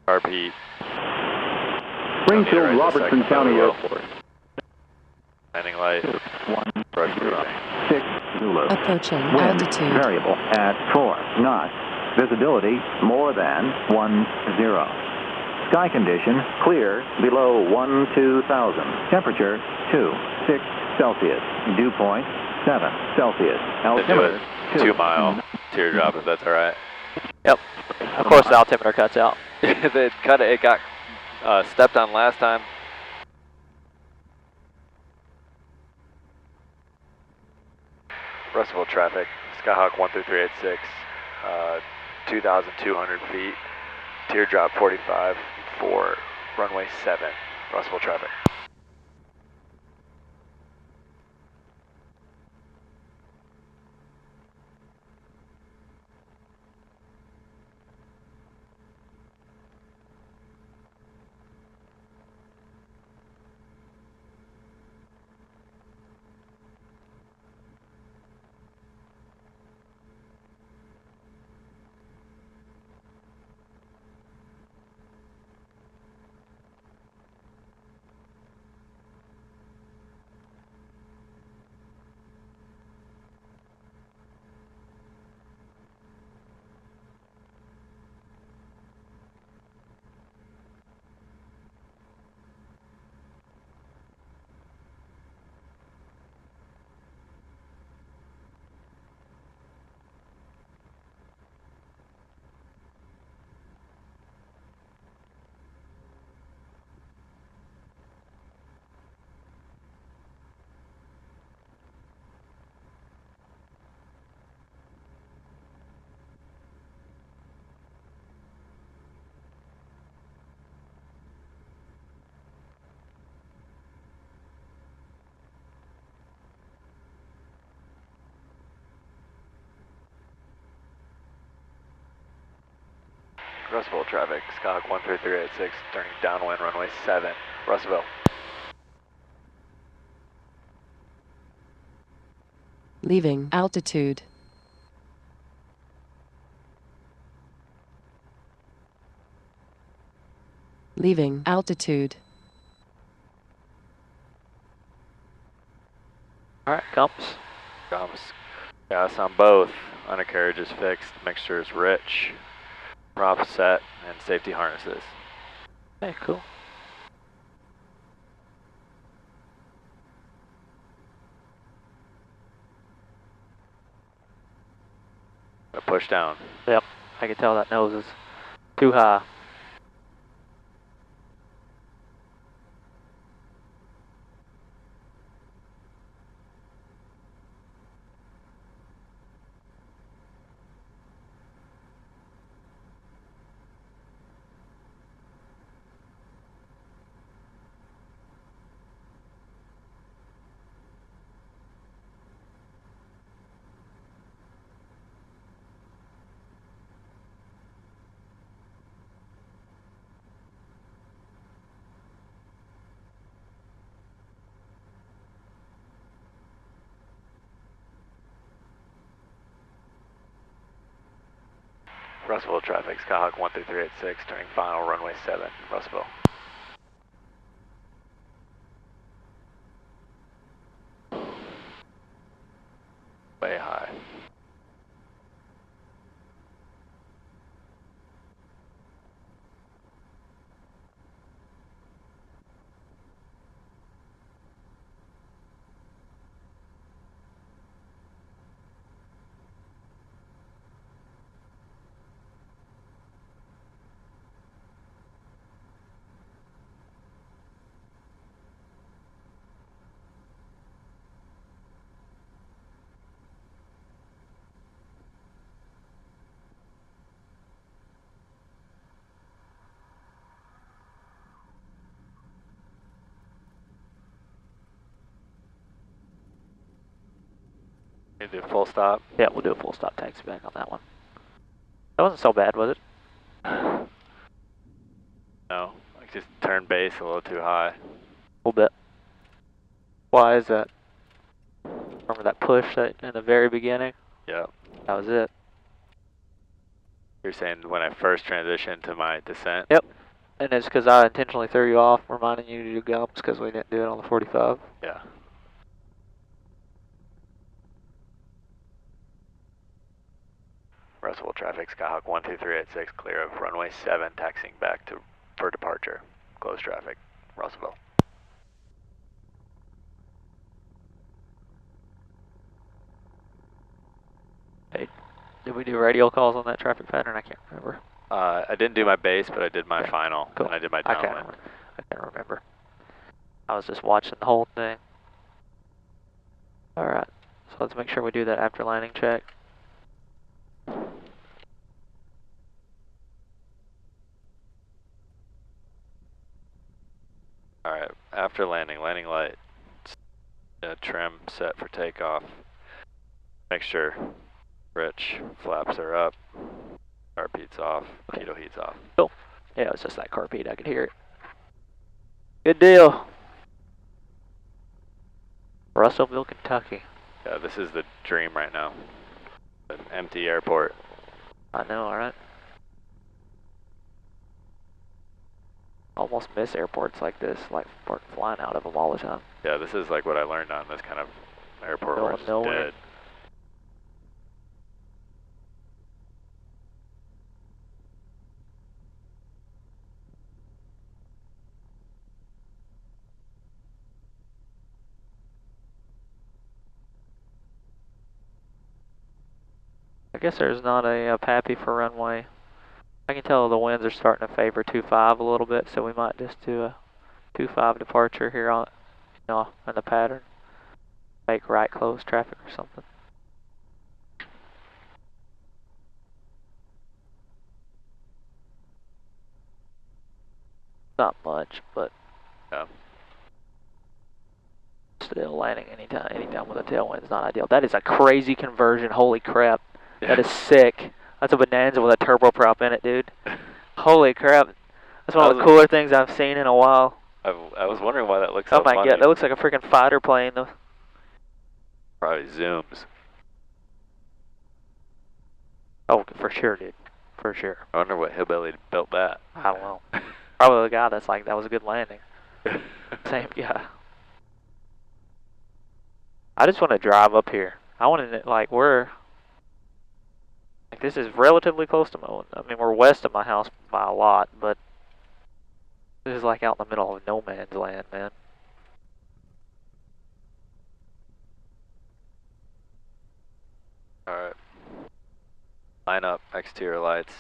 Carb heat. Springfield, Robertson County Airport. Landing light. 1 brush briefing. 6 Zulu. Approaching Wind altitude. variable at 4 knots. Visibility more than 10. Sky condition clear below 12,000. Temperature 26 Celsius. Dew point 7 Celsius. Altimeter 2 mile teardrop if that's alright. Yep. Of course the altimeter cuts out. It got stepped on last time. Russellville traffic, Skyhawk 13386, 2,200 feet, teardrop 45 for runway 7, Russellville traffic. Russellville traffic, Skyhawk 13386, turning downwind, runway 7, Russellville. Leaving altitude. Leaving altitude. Alright, comps. Comps. Gas on both. undercarriage is fixed, mixture is rich, prop set, and safety harnesses. Okay, cool. Push down. Yep, I can tell that nose is too high. Russellville traffic, Skyhawk 13386, turning final, runway 7, Russellville. Way high. You do full stop? Yeah, we'll do a full stop taxi back on that one. That wasn't so bad, was it? No, like just turn base a little too high. A little bit. Why is that? Remember that push that in the very beginning? Yeah. That was it. You're saying when I first transitioned to my descent? Yep. And it's because I intentionally threw you off, reminding you to do gumps because we didn't do it on the 45. Yeah. Russellville traffic, Skyhawk 12386, clear of runway 7, taxiing back to for departure. Close traffic, Russellville. Hey, did we do radio calls on that traffic pattern? I can't remember. I didn't do my base, but I did my final, Cool. and I did my I downwind. can't remember. I was just watching the whole thing. Alright, so let's make sure we do that after landing check. Alright, after landing light, trim set for takeoff. Make sure rich, flaps are up, carb heat's off, pitot heat's off. Cool. Yeah, it was just that carb heat, I could hear it. Good deal. Russellville, Kentucky. Yeah, this is the dream right now. An empty airport. I know, alright. Almost miss airports like this, like flying out of them all the time. Yeah, this is like what I learned on this kind of airport where it's nowhere. dead. I guess there's not a pappy for runway. I can tell the winds are starting to favor 2-5 a little bit, so we might just do a 2-5 departure here on, in the pattern. Make right close traffic or something. Not much, but yeah. Still landing anytime with a tailwind is not ideal. That is a crazy conversion. Holy crap! Yeah. That is sick. That's a Bonanza with a turboprop in it, dude. Holy crap! That's one of the cooler things I've seen in a while. I was wondering why that looks so funny. Oh my god, that looks like a freaking fighter plane though. Probably zooms. Oh, for sure, dude. For sure. I wonder what hillbilly built that. I don't know. Probably the guy that's like, that was a good landing. Same guy. I just want to drive up here. I want to, like, Like, this is relatively close to my, I mean, we're west of my house by a lot, but this is like out in the middle of no man's land, man. Alright. Line up exterior lights.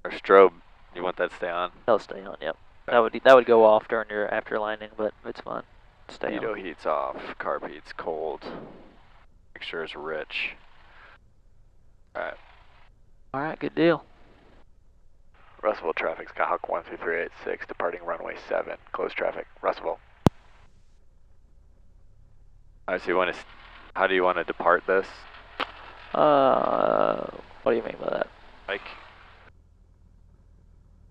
Or strobe, you want that to stay on? That'll stay on, yep. That would go off during your after landing, but it's fine. Stay Veto on. heat's off, carb heat's cold. Make sure it's rich. Alright. Alright, good deal. Russellville traffic, Skyhawk 12386, departing runway 7, close traffic, Russellville. Alright, so you want to, how do you want to depart this? What do you mean by that? Like,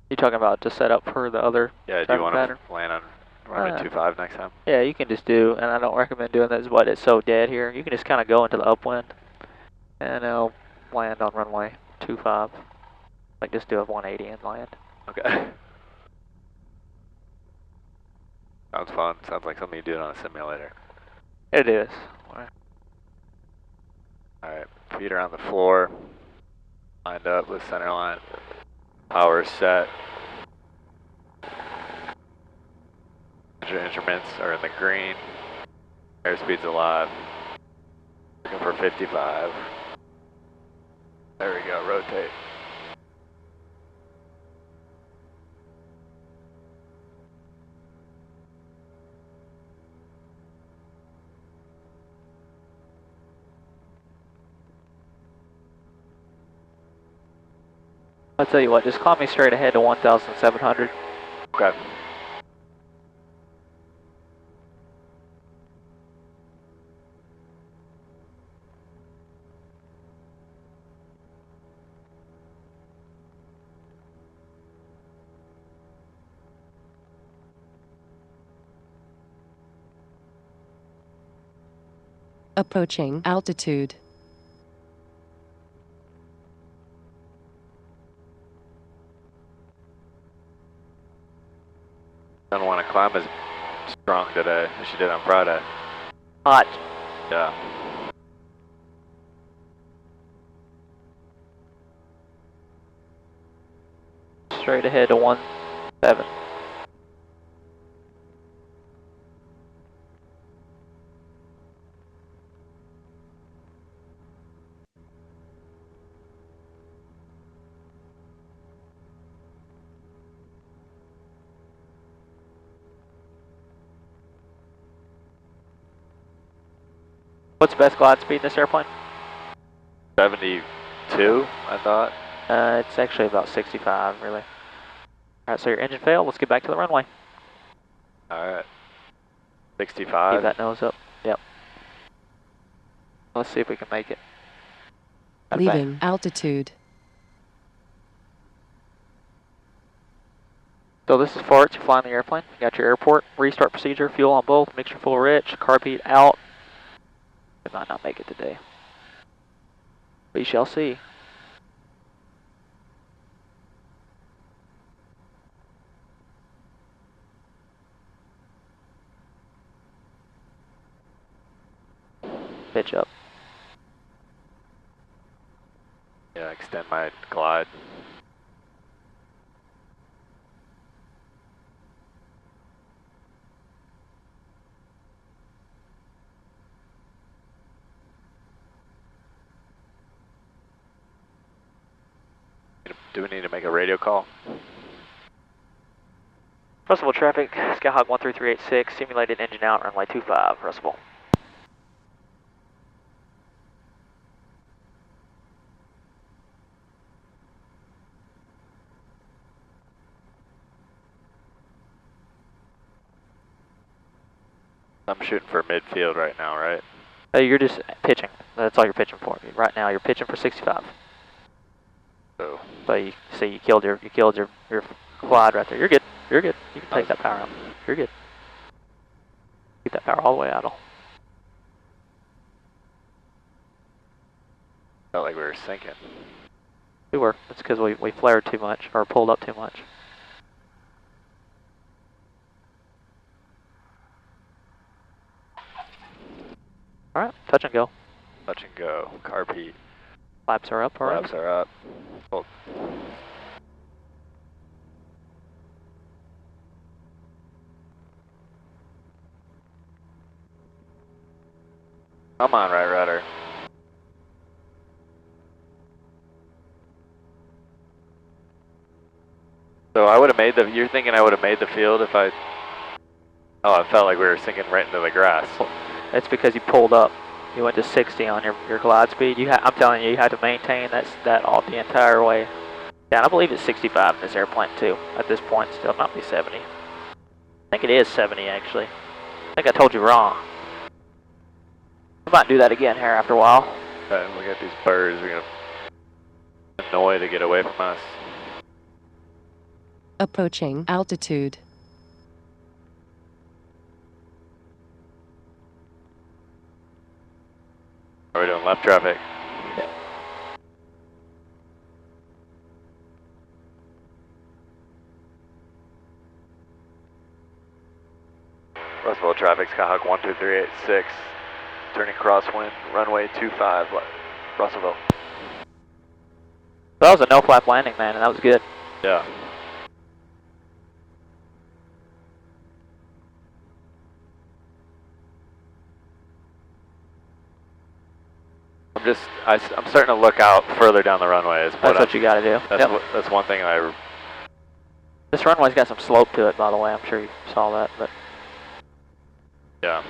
You talking about to set up for the other yeah, do you want pattern? to land on runway 25 next time? Yeah, you can just do, and I don't recommend doing this, but it's so dead here. You can just kind of go into the upwind, and it'll land on runway 25. Like, just do a 180 and land. Okay. Sounds fun. Sounds like something you do on a simulator. It is. Alright, feet are on the floor. Lined up with center line. Power set. Instruments are in the green. Airspeed's alive. Looking for 55. There we go, rotate. I'll tell you what, just call me straight ahead to 1,700. Okay. Approaching altitude. Don't want to climb as strong today as she did on Friday. Hot. Yeah. Straight ahead to 17. What's the best glide speed in this airplane? 72, I thought. It's actually about 65, really. Alright, so your engine failed. Let's get back to the runway. Alright. 65. Keep that nose up. Yep. Let's see if we can make it. Got it back. Leaving altitude. So this is farts. You're flying the airplane. You got your airport. Restart procedure. Fuel on both. Mixture full rich. Carb heat out. We might not make it today. We shall see. Pitch up. Yeah, extend my glide. Do we need to make a radio call? Russellville traffic, Skyhawk 13386, simulated engine out, runway 25, Russellville. I'm shooting for midfield right now, right? You're just pitching. That's all you're pitching for. Right now, you're pitching for 65. So You killed your glide right there. You're good. You're good. You can take that power out. You're good. Keep that power all the way idle. felt like we were sinking. We were. It's because we flared too much or pulled up too much. All right, touch and go. Touch and go. Carb heat. Flaps are up, alright. Flaps are up. Hold. Come on, right rudder. So I would have made the, you're thinking I would have made the field if I, oh, it felt like we were sinking right into the grass. It's because you pulled up. You went to 60 on your glide speed. I'm telling you, you had to maintain that all the entire way. Yeah, and I believe it's 65 in this airplane too. At this point, still not be 70. I think it is 70 actually. I think I told you wrong. We might do that again here after a while. And we got these birds. We're gonna annoy to get away from us. Approaching altitude. Are we doing left traffic? Russellville traffic, Skyhawk 12386, turning crosswind, runway 25, Russellville. That was a no flap landing, man, and that was good. Yeah. I'm starting to look out further down the runway. That's what you got to do. That's one thing This runway's got some slope to it, by the way. I'm sure you saw that, but yeah.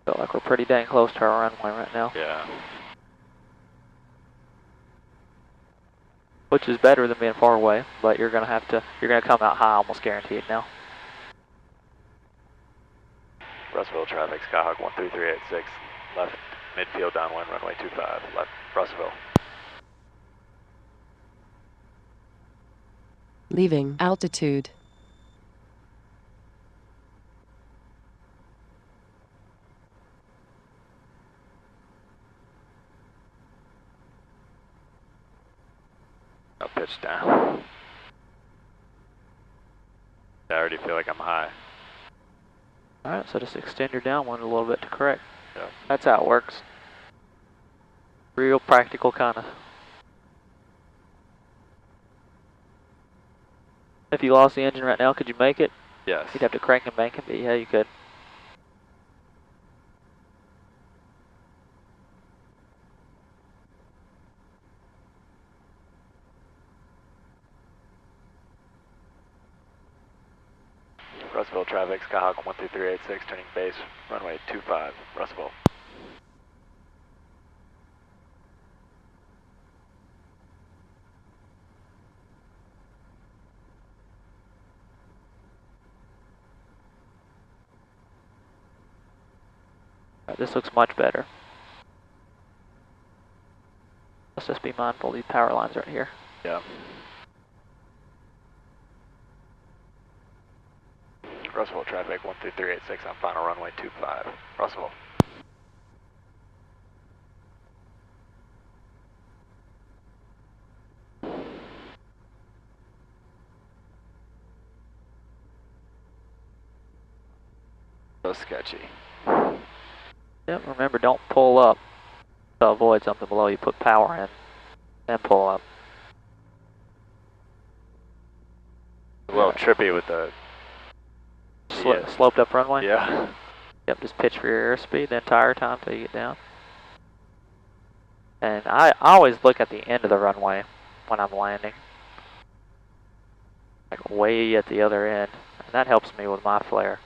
feel like we're pretty dang close to our runway right now. Yeah. Which is better than being far away, but you're gonna come out high, almost guaranteed now. Russellville traffic, Skyhawk 13386, left midfield downwind, runway 25, left Russellville. Leaving altitude. I'll pitch down. I already feel like I'm high. Alright, so just extend your downwind a little bit to correct. Yeah. That's how it works. Real practical kind of. If you lost the engine right now, could you make it? Yes. You'd have to crank and bank it, but yeah, you could. Russellville traffic, Skyhawk 12386, turning base, runway 25, Russellville. Right, this looks much better. Let's just be mindful of these power lines right here. Yeah. Russellville traffic 12386 on final runway 25, Russellville. So sketchy. Yep, remember, don't pull up to avoid something below you. Put power in, then pull up. A little trippy with the sloped up runway? Yeah. Yep, just pitch for your airspeed the entire time till you get down. And I always look at the end of the runway when I'm landing. Like way at the other end. And that helps me with my flare.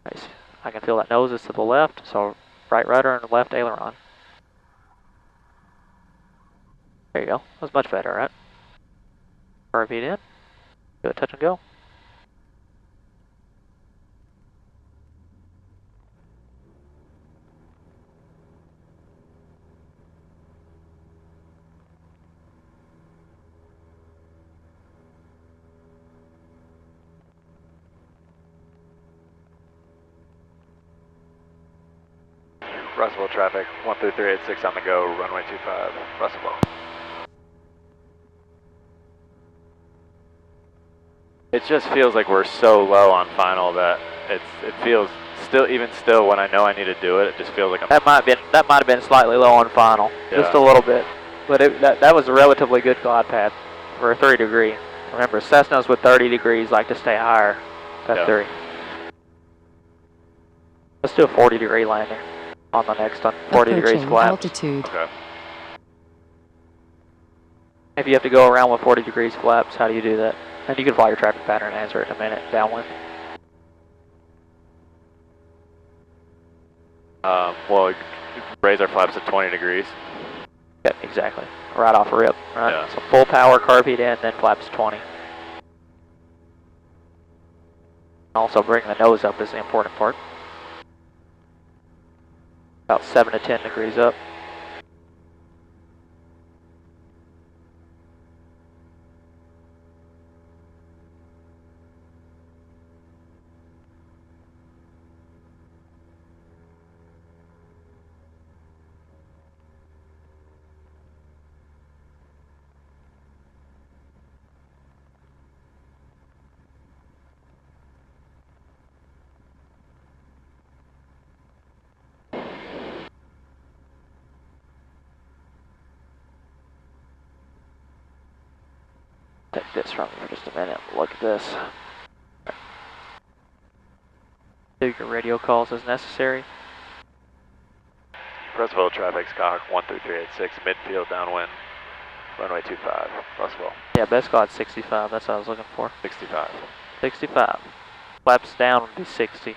Nice. I can feel that nose is to the left, so right rudder and left aileron. There you go. That was much better, right? RV in. Do a touch and go. Russellville traffic, 13386 on the go, runway 25, Russellville. It just feels like we're so low on final that it feels even still when I know I need to do it, it just feels like I'm... That might have been slightly low on final, Yeah. just a little bit. But that was a relatively good glide path for a 30 degree. Remember, Cessnas with 30 degrees like to stay higher. That's 3. Let's do a 40 degree landing on the next one. 40 degrees Approaching flaps. altitude. Okay. If you have to go around with 40 degrees flaps, how do you do that? And you can fly your traffic pattern and answer it in a minute, downwind. Well, raise our flaps to 20 degrees. Yep, exactly. Right off rip, right? Yeah. So full power, carb heat in, then flaps 20. Also bring the nose up is the important part. About 7 to 10 degrees up. Take this from you for just a minute. Look at this. Do your radio calls as necessary. Russellville traffic, Skyhawk 13386, midfield downwind, runway 25, Russellville. Yeah, best glide 65. That's what I was looking for. 65. 65. Flaps down would be 60.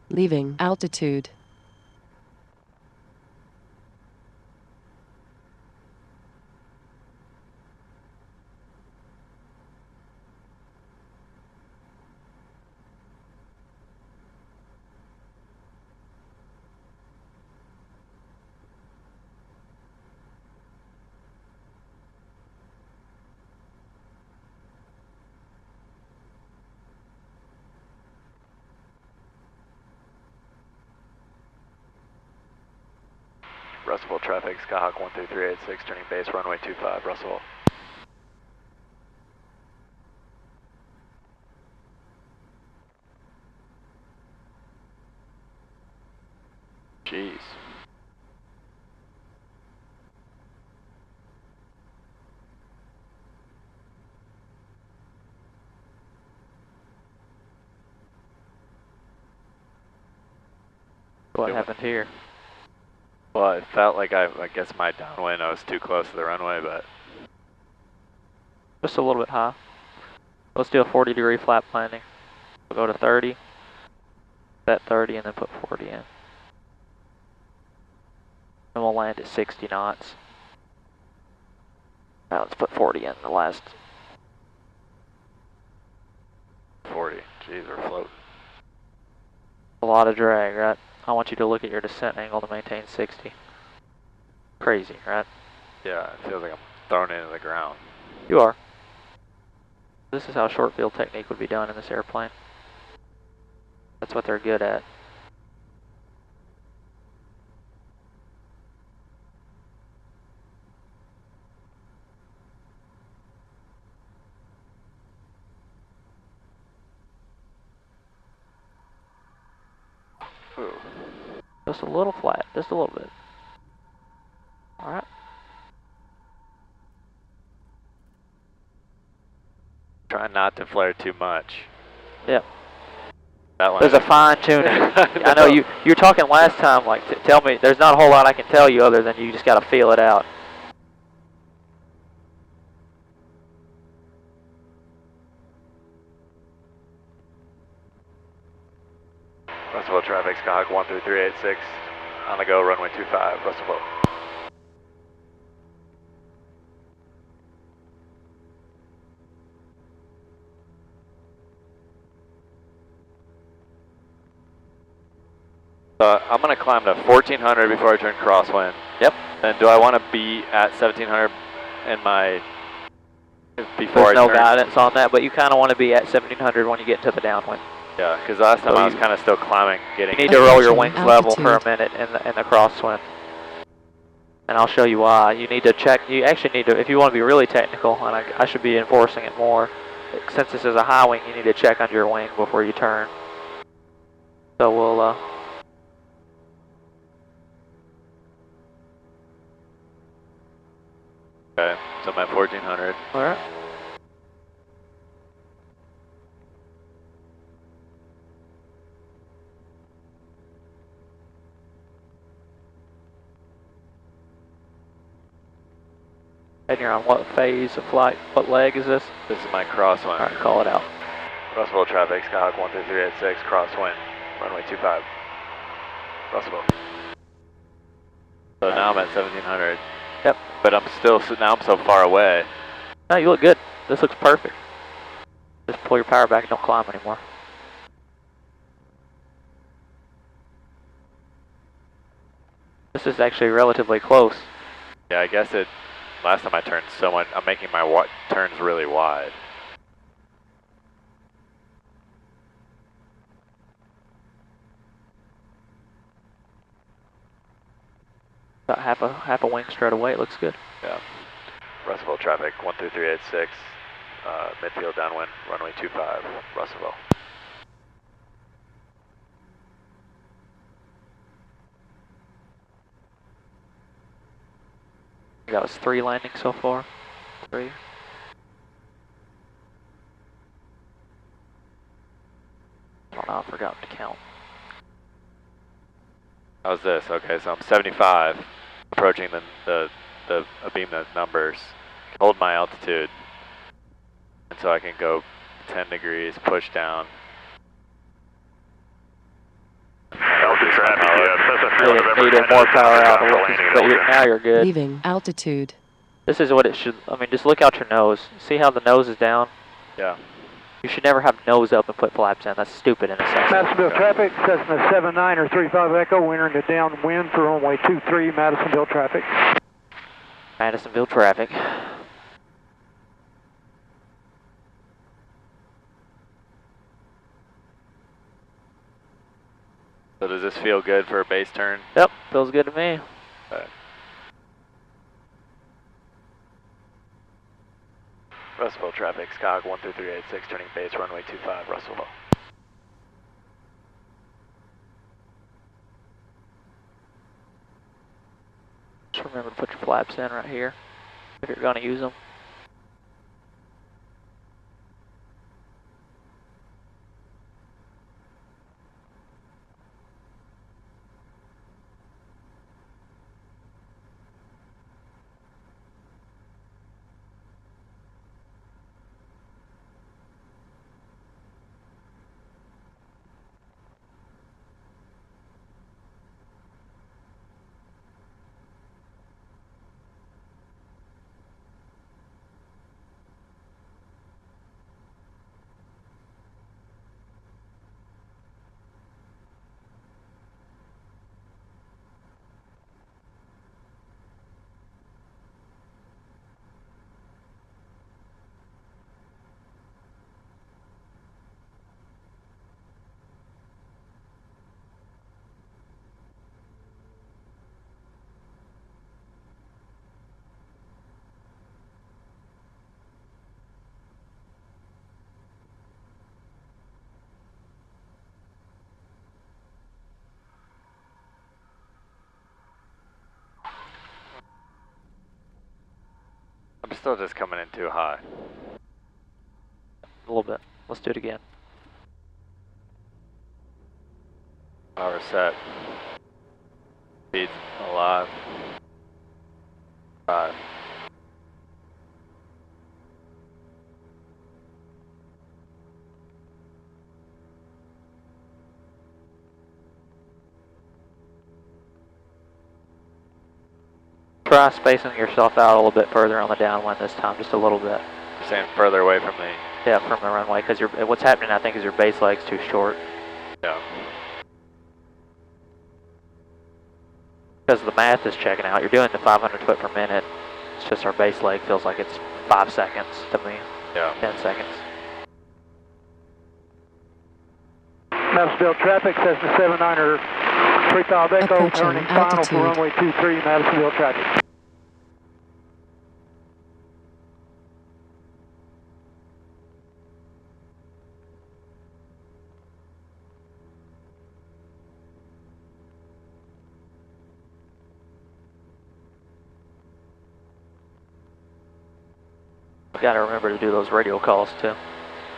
Leaving altitude. Russellville traffic, Skyhawk 13386, turning base, runway 25, Russellville. Jeez. What happened here? Well, it felt like I guess my downwind, I was too close to the runway, but... Just a little bit high. Let's do a 40 degree flap landing. We'll go to 30, set 30, and then put 40 in. And we'll land at 60 knots. Now let's put 40 in the last. 40, jeez, we're floating. A lot of drag, right? I want you to look at your descent angle to maintain 60. Crazy, right? Yeah, it feels like I'm thrown into the ground. You are. This is how short field technique would be done in this airplane. That's what they're good at. Ooh. Just a little flat, just a little bit. Alright. Try not to flare too much. Yep. That one. There's a fine tuning. I know you were talking last time, like, tell me, there's not a whole lot I can tell you other than you just got to feel it out. Russellville traffic, Skyhawk 13386, on the go, runway 25, Russellville. So I'm going to climb to 1400 before I turn crosswind. Yep. And do I want to be at 1700 in my... before There's I no turn? guidance on that, but you kind of want to be at 1700 when you get to the downwind. Yeah, because last time I was kind of still climbing, getting... You need to roll your wings Altitude. level for a minute in the crosswind. And I'll show you why. You need to check, you actually need to, if you want to be really technical, and I should be enforcing it more, since this is a high wing, you need to check under your wing before you turn. So we'll, Okay, so I'm at 1400. alright. And you're on what phase of flight? What leg is this? This is my crosswind. Alright, call it out. Russellville traffic, Skyhawk 13386, crosswind, runway 25. Russellville. So now I'm at 1700. Yep. But I'm still, now I'm so far away. No, you look good. This looks perfect. Just pull your power back and don't climb anymore. This is actually relatively close. Yeah, I guess it, last time I turned so much, I'm making my turns really wide. About half a wing straight away, it looks good. Yeah. Russellville traffic, 13386, midfield downwind, runway 25, Russellville. That was 3 landings so far. 3. Oh no, I forgot to count. How's this? Okay, so I'm 75, approaching the beam the numbers, hold my altitude, and so I can go 10 degrees, push down. Altitude traffic, Needed more power out, but now you're good. Leaving altitude. This is what it should, I mean, just look out your nose. See how the nose is down? Yeah. You should never have nose up and put flaps in. That's stupid in a Cessna. Madisonville traffic, Cessna 7935 Echo, we're entering the downwind for runway 23, Madisonville traffic. Madisonville traffic. So does this feel good for a base turn? Yep, feels good to me. Okay. Russellville traffic, Skyhawk 13386, turning base, runway 25, Russellville. Just remember to put your flaps in right here if you're going to use them. I'm still just coming in too high. A little bit. Let's do it again. Power set. Speed alive. 5. Try spacing yourself out a little bit further on the downwind this time, just a little bit. You're saying further away from the... Yeah, from the runway, because what's happening, I think, is your base leg's too short. Yeah. because the math is checking out. You're doing the 500 foot per minute. It's just our base leg feels like it's 5 seconds to me. Yeah. 10 seconds. Nashville traffic, Cessna 79er 35 Echo, Approaching turning final altitude. for runway 23, Nashville traffic. Got to remember to do those radio calls too.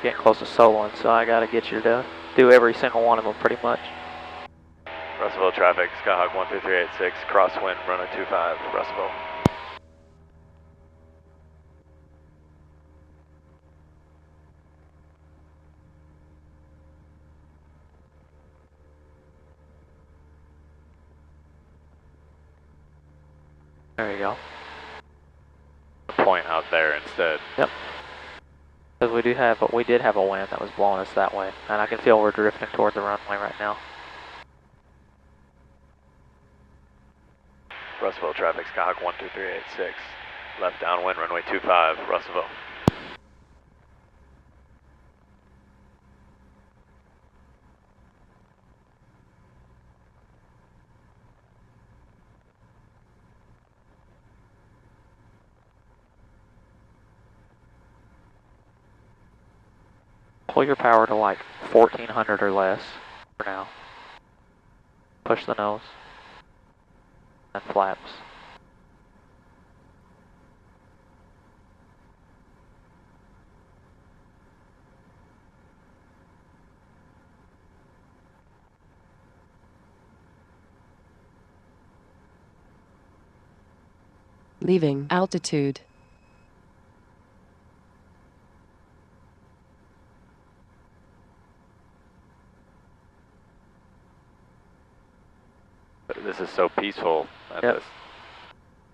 Getting close to soloing, so I got to get you to do every single one of them pretty much. Russellville traffic, Skyhawk 13386, crosswind, runway 25, Russellville. There you go. Point out there instead. Yep. Because we did have a wind that was blowing us that way, and I can feel we're drifting toward the runway right now. Russellville traffic, Skyhawk 12386, left downwind, runway 25, Russellville. Pull your power to like 1400 or less for now. Push the nose and flaps. Leaving altitude. This is so peaceful at Yep. this.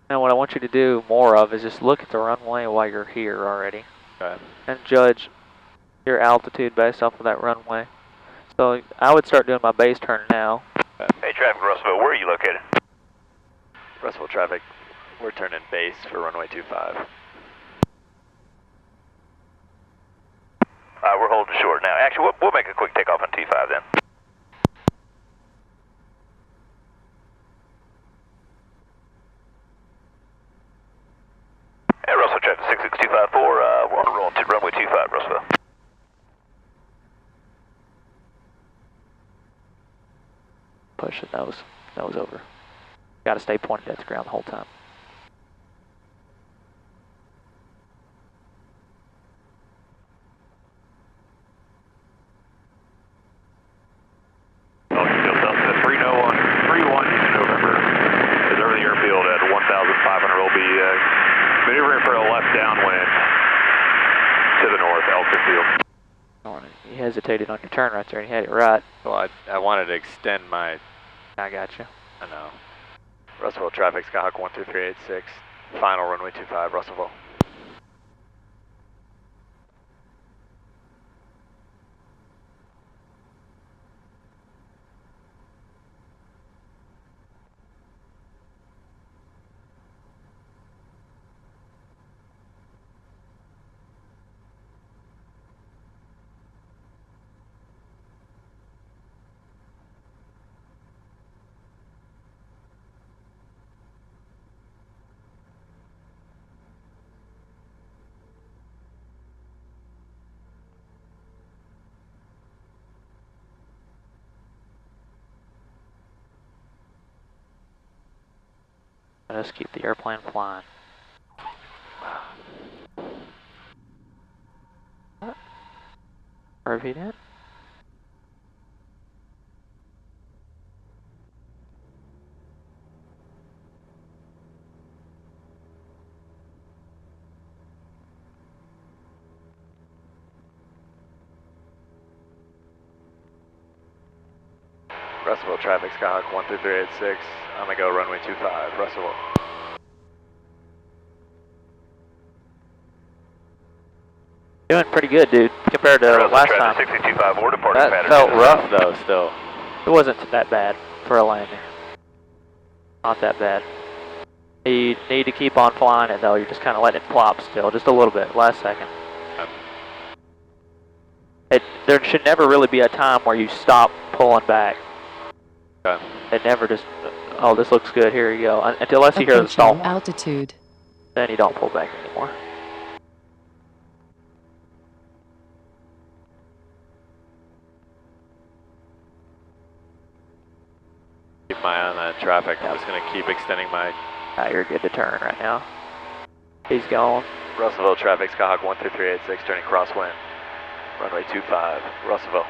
Now what I want you to do more of is just look at the runway while you're here already. Okay. And judge your altitude based off of that runway. So I would start doing my base turn now. Hey, traffic, Russellville, where are you located? Russellville traffic, we're turning base for runway 25. We're holding short now. Actually, we'll make a quick takeoff on T5 then. Hey, Russell traffic 66254, we're on roll to runway 25, Russellville. Push the nose over. Gotta stay pointed at the ground the whole time. Maneuvering for a left downwind to the north, Elton Field. You hesitated on your turn right there and you had it right. Well, I wanted to extend my... I got you. I know. Russellville traffic, Skyhawk 12386, final runway 25, Russellville. Let us keep the airplane flying. Repeat it. Russellville traffic, Skyhawk 12386, I'm gonna go runway 25, Russellville. Doing pretty good, dude, compared to last time. 6254, departing That pattern. felt rough, Though, still. It wasn't that bad for a landing. Not that bad. You need to keep on flying it though. You're just kind of letting it plop still, just a little bit. Last second. There should never really be a time where you stop pulling back. Okay. It never just. Oh, this looks good. Here you go. Unless you hear the stall. Altitude. Then you don't pull back anymore. Keep my eye on that traffic. I'm just going to keep extending my... You're good to turn right now. He's gone. Russellville traffic, Skyhawk 13386, turning crosswind. Runway 25, Russellville.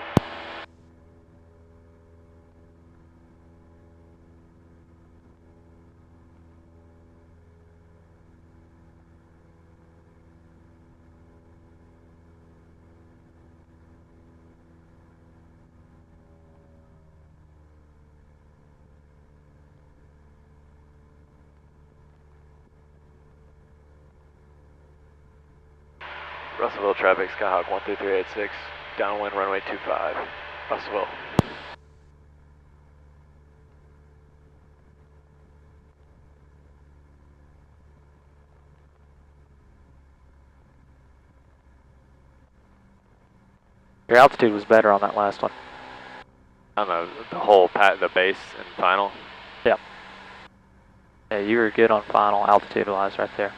Russellville traffic, Skyhawk 13386, downwind runway 25, Russellville. Your altitude was better on that last one. I don't know, the whole the base and final. Yep. Yeah, you were good on final altitude-wise right there.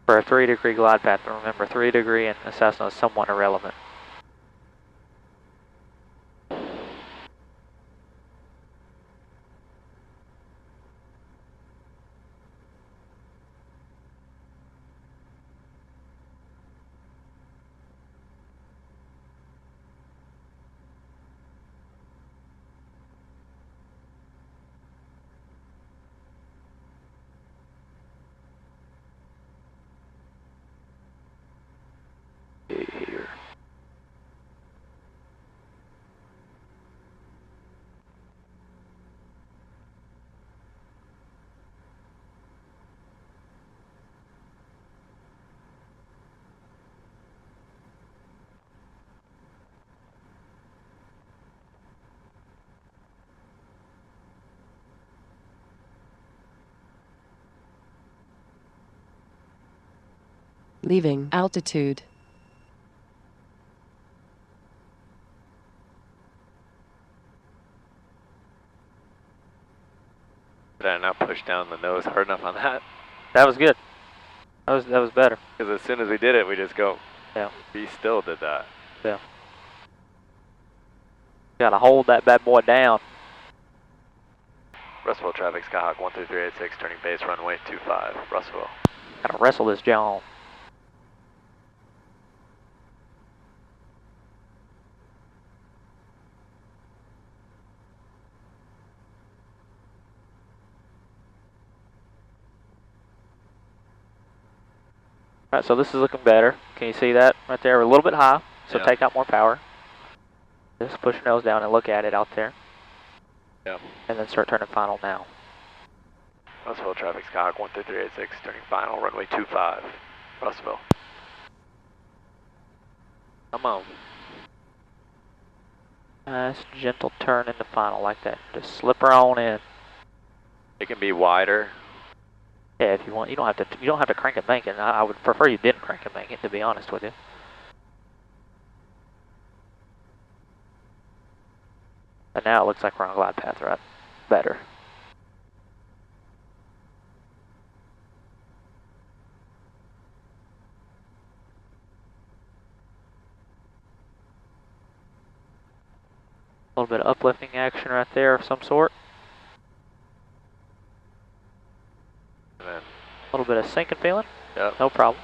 For a 3-degree glide path, but remember 3-degree in the Cessna is somewhat irrelevant. Here. Leaving altitude. Did I not push down the nose hard enough on that? That was good. That was better. Because as soon as we did it, we just go, yeah. Be still did that. Yeah. Gotta hold that bad boy down. Russellville traffic, Skyhawk 13386, turning base runway 25, Russellville. Gotta wrestle this John. Alright, so this is looking better. Can you see that right there? We're a little bit high, so take out more power. Just push your nose down and look at it out there. Yeah. And then start turning final now. Russellville traffic, Skyhawk 13386, turning final, runway 25, Russellville. Come on. Nice gentle turn into final like that. Just slip her on in. It can be wider. Yeah, if you want. You don't have to crank and bank it. I would prefer you didn't crank and bank it, to be honest with you. But now it looks like we're on a glide path, right? Better. A little bit of uplifting action right there of some sort. And then a little bit of sinking feeling. Yep. No problem.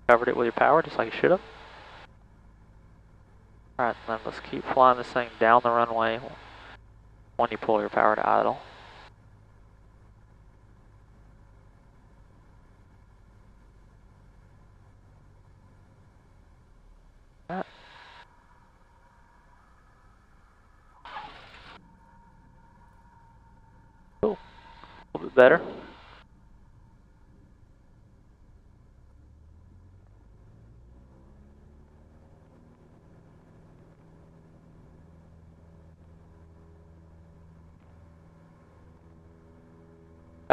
Covered it with your power just like you should have. Alright, then let's keep flying this thing down the runway when you pull your power to idle. Alright. Cool. A little bit better.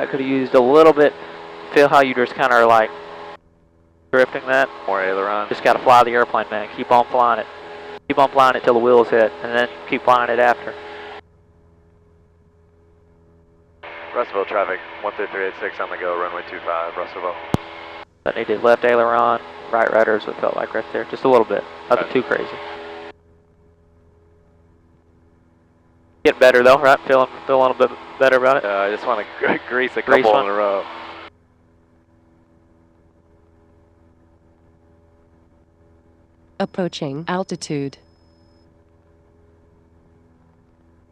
I could have used a little bit. Feel how you just kind of are like drifting that? More aileron. Just got to fly the airplane, man. Keep on flying it. Keep on flying it till the wheels hit, and then keep flying it after. Russellville traffic, 13386 on the go, runway 25, Russellville. But they did left aileron, right rudder is what it felt like right there. Just a little bit. Nothing too crazy. Getting better though, right? Feeling a little bit better about it? I just want to grease a couple in a row. Approaching altitude.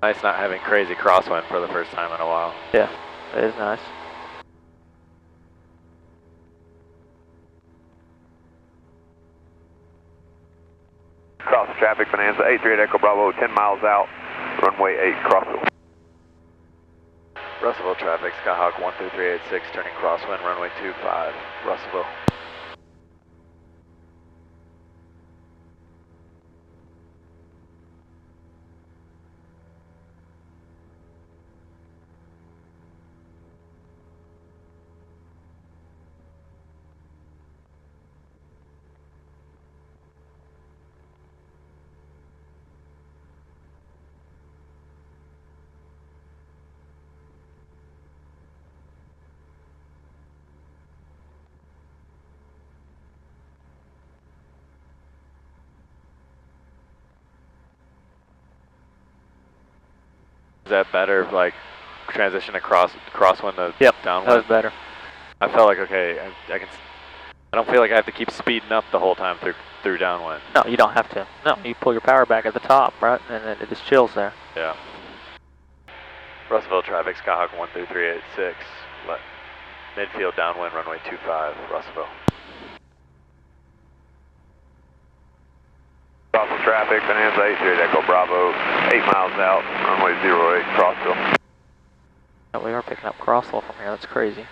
Nice not having crazy crosswind for the first time in a while. Yeah, it is nice. Cross traffic, Bonanza 838 Echo Bravo, 10 miles out, runway 8, Crossville. Russellville traffic, Skyhawk 13386, turning crosswind, runway 25, Russellville. Is that better, like transition across crosswind to downwind? That was better. I felt like, okay, I don't feel like I have to keep speeding up the whole time through downwind. No, you don't have to. No, you pull your power back at the top, right? And it just chills there. Yeah. Russellville traffic, Skyhawk 13386, midfield downwind, runway 25, Russellville. Crossville traffic, Bonanza 838 Echo Bravo, 8 miles out, runway 08, Crossville. Oh, we are picking up Crossville from here, that's crazy.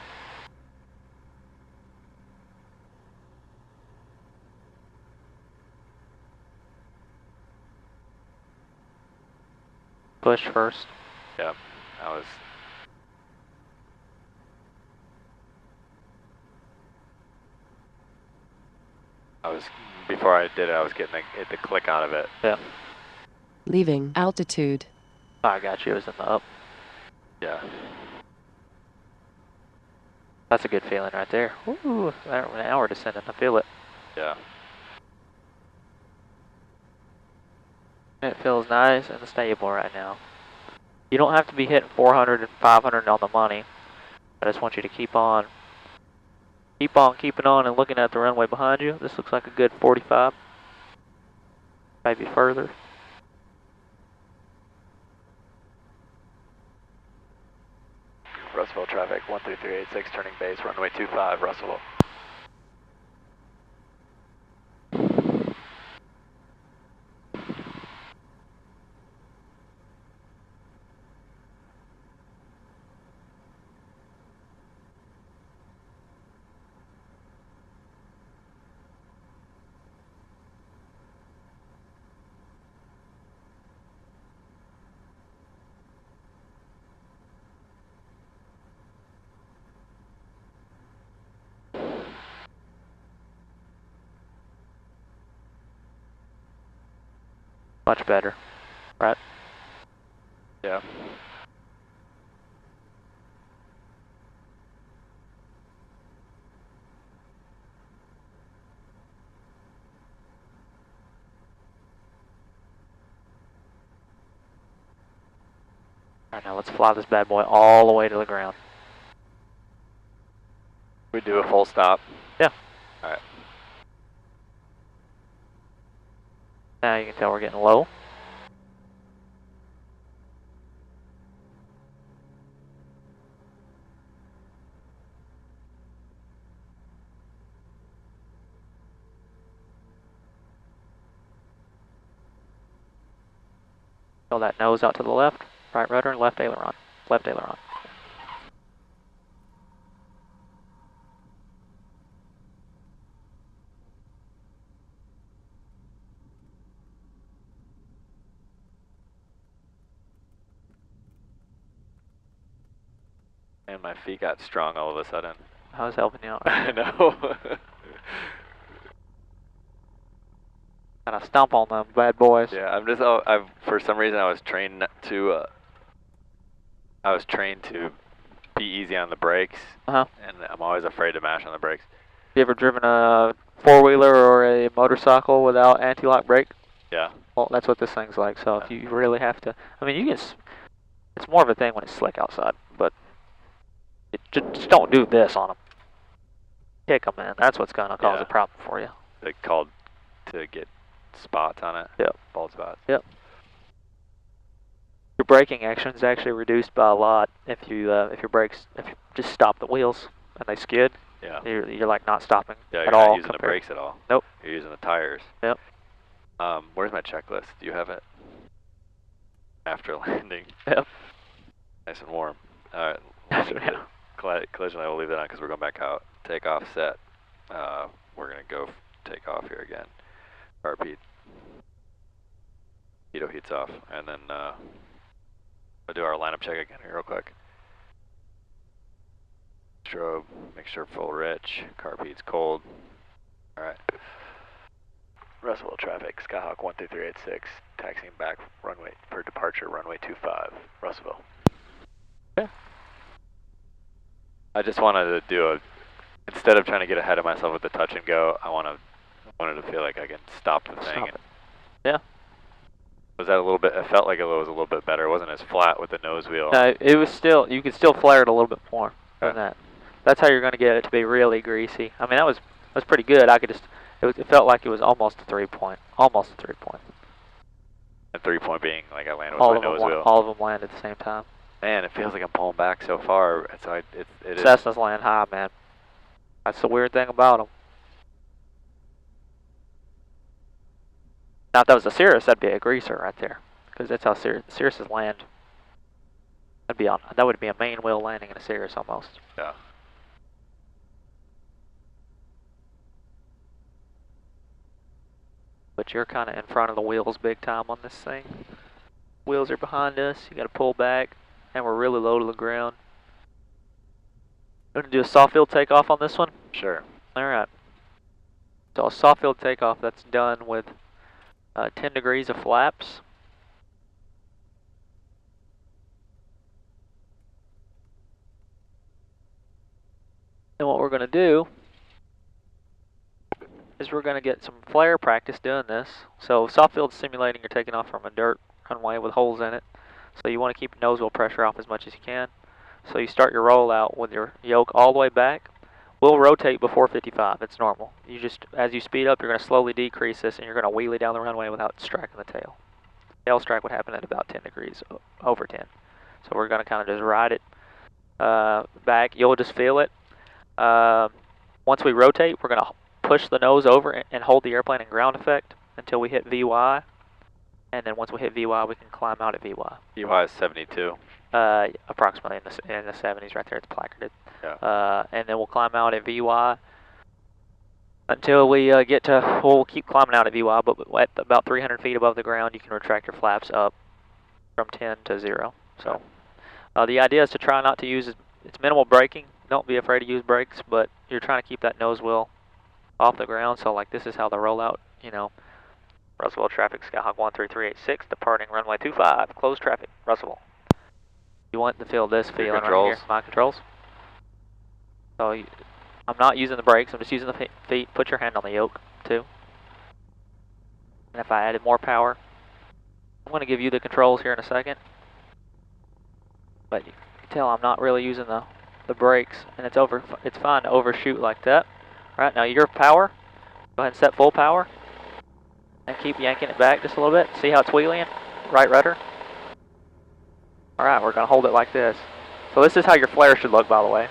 Push first. Yep, before I did it, I was getting the click out of it. Yeah. Leaving altitude. I got you, it was in the up. Yeah. That's a good feeling right there. Ooh, now we're descending, I feel it. Yeah. It feels nice and stable right now. You don't have to be hitting 400 and 500 on the money. I just want you to keep on keeping on and looking at the runway behind you. This looks like a good 45. Maybe further. Russellville traffic, 13386, turning base, runway 25, Russellville. Much better, right? Yeah. Alright, now let's fly this bad boy all the way to the ground. We do a full stop? Yeah. Alright. Now you can tell we're getting low. Feel that nose out to the left, right rudder, left aileron, left aileron. And my feet got strong all of a sudden. I was helping you out. I know. Kind of stomp on them bad boys. Yeah, I'm just. For some reason, I was trained to. I was trained to be easy on the brakes. Uh-huh. And I'm always afraid to mash on the brakes. You ever driven a four-wheeler or a motorcycle without anti-lock brake? Yeah. Well, that's what this thing's like. So if you really have to, I mean, it's more of a thing when it's slick outside, but just don't do this on them. Kick them in. That's what's going to cause a problem for you. They called to get spots on it. Yep. Bald spots. Yep. Your braking action is actually reduced by a lot if you just stop the wheels and they skid. Yeah. You're like not stopping yeah, at you're all. not using the brakes at all. Nope. You're using the tires. Yep. Where's my checklist? Do you have it? After landing. Yep. Nice and warm. All right. Collision light, we'll leave that on because we're going back out. Takeoff set. We're going to go take off here again. RP. Pitot heats off. And then we'll do our lineup check again here real quick. Strobe, make sure full rich. Carb heat's cold. All right. Russellville traffic, Skyhawk 13386, taxiing back runway for departure, runway 25, Russellville. Okay. I just wanted to do instead of trying to get ahead of myself with the touch and go, I wanted to feel like I can stop the thing. Yeah. Was that a little bit, it felt like it was a little bit better. It wasn't as flat with the nose wheel. No, it was still, you could still flare it a little bit more than that. That's how you're going to get it to be really greasy. I mean, that was pretty good. It felt like it was almost a 3-point. Almost a 3-point. A 3-point being like I landed with my nose wheel. All of them landed at the same time. Man, it feels like I'm pulling back so far. Cessna's land high, man. That's the weird thing about them. Now, if that was a Cirrus, that'd be a greaser right there, because that's how Cirrus's land. That would be a main wheel landing in a Cirrus almost. Yeah. But you're kind of in front of the wheels big time on this thing. Wheels are behind us. You got to pull back, and we're really low to the ground. Going to do a soft field takeoff on this one? Sure. All right. So a soft field takeoff that's done with 10 degrees of flaps. And what we're going to do is we're going to get some flare practice doing this. So soft field simulating you're taking off from a dirt runway with holes in it. So you want to keep nose wheel pressure off as much as you can. So you start your rollout with your yoke all the way back. We'll rotate before 55. It's normal. You just, as you speed up, you're going to slowly decrease this, and you're going to wheelie down the runway without striking the tail. Tail strike would happen at about 10 degrees, over 10. So we're going to kind of just ride it back. You'll just feel it. Once we rotate, we're going to push the nose over and hold the airplane in ground effect until we hit VY. And then once we hit VY, we can climb out at VY. VY is 72. Approximately in the 70s, right there. It's placarded. Yeah. And then we'll climb out at VY until we get to. Well, we'll keep climbing out at VY, but at about 300 feet above the ground, you can retract your flaps up from 10 to 0. So the idea is to try not to use it's minimal braking. Don't be afraid to use brakes, but you're trying to keep that nose wheel off the ground. So like this is how the rollout, Russellville traffic, Skyhawk 13386, departing runway 25, closed traffic, Russellville. You want to feel this feeling right here, my controls. So I'm not using the brakes, I'm just using the feet. Put your hand on the yoke too. And if I added more power, I'm going to give you the controls here in a second. But you can tell I'm not really using the brakes, and it's fine to overshoot like that. All right, now your power, go ahead and set full power. And keep yanking it back just a little bit. See how it's wheeling? Right rudder. Alright, we're going to hold it like this. So this is how your flare should look, by the way.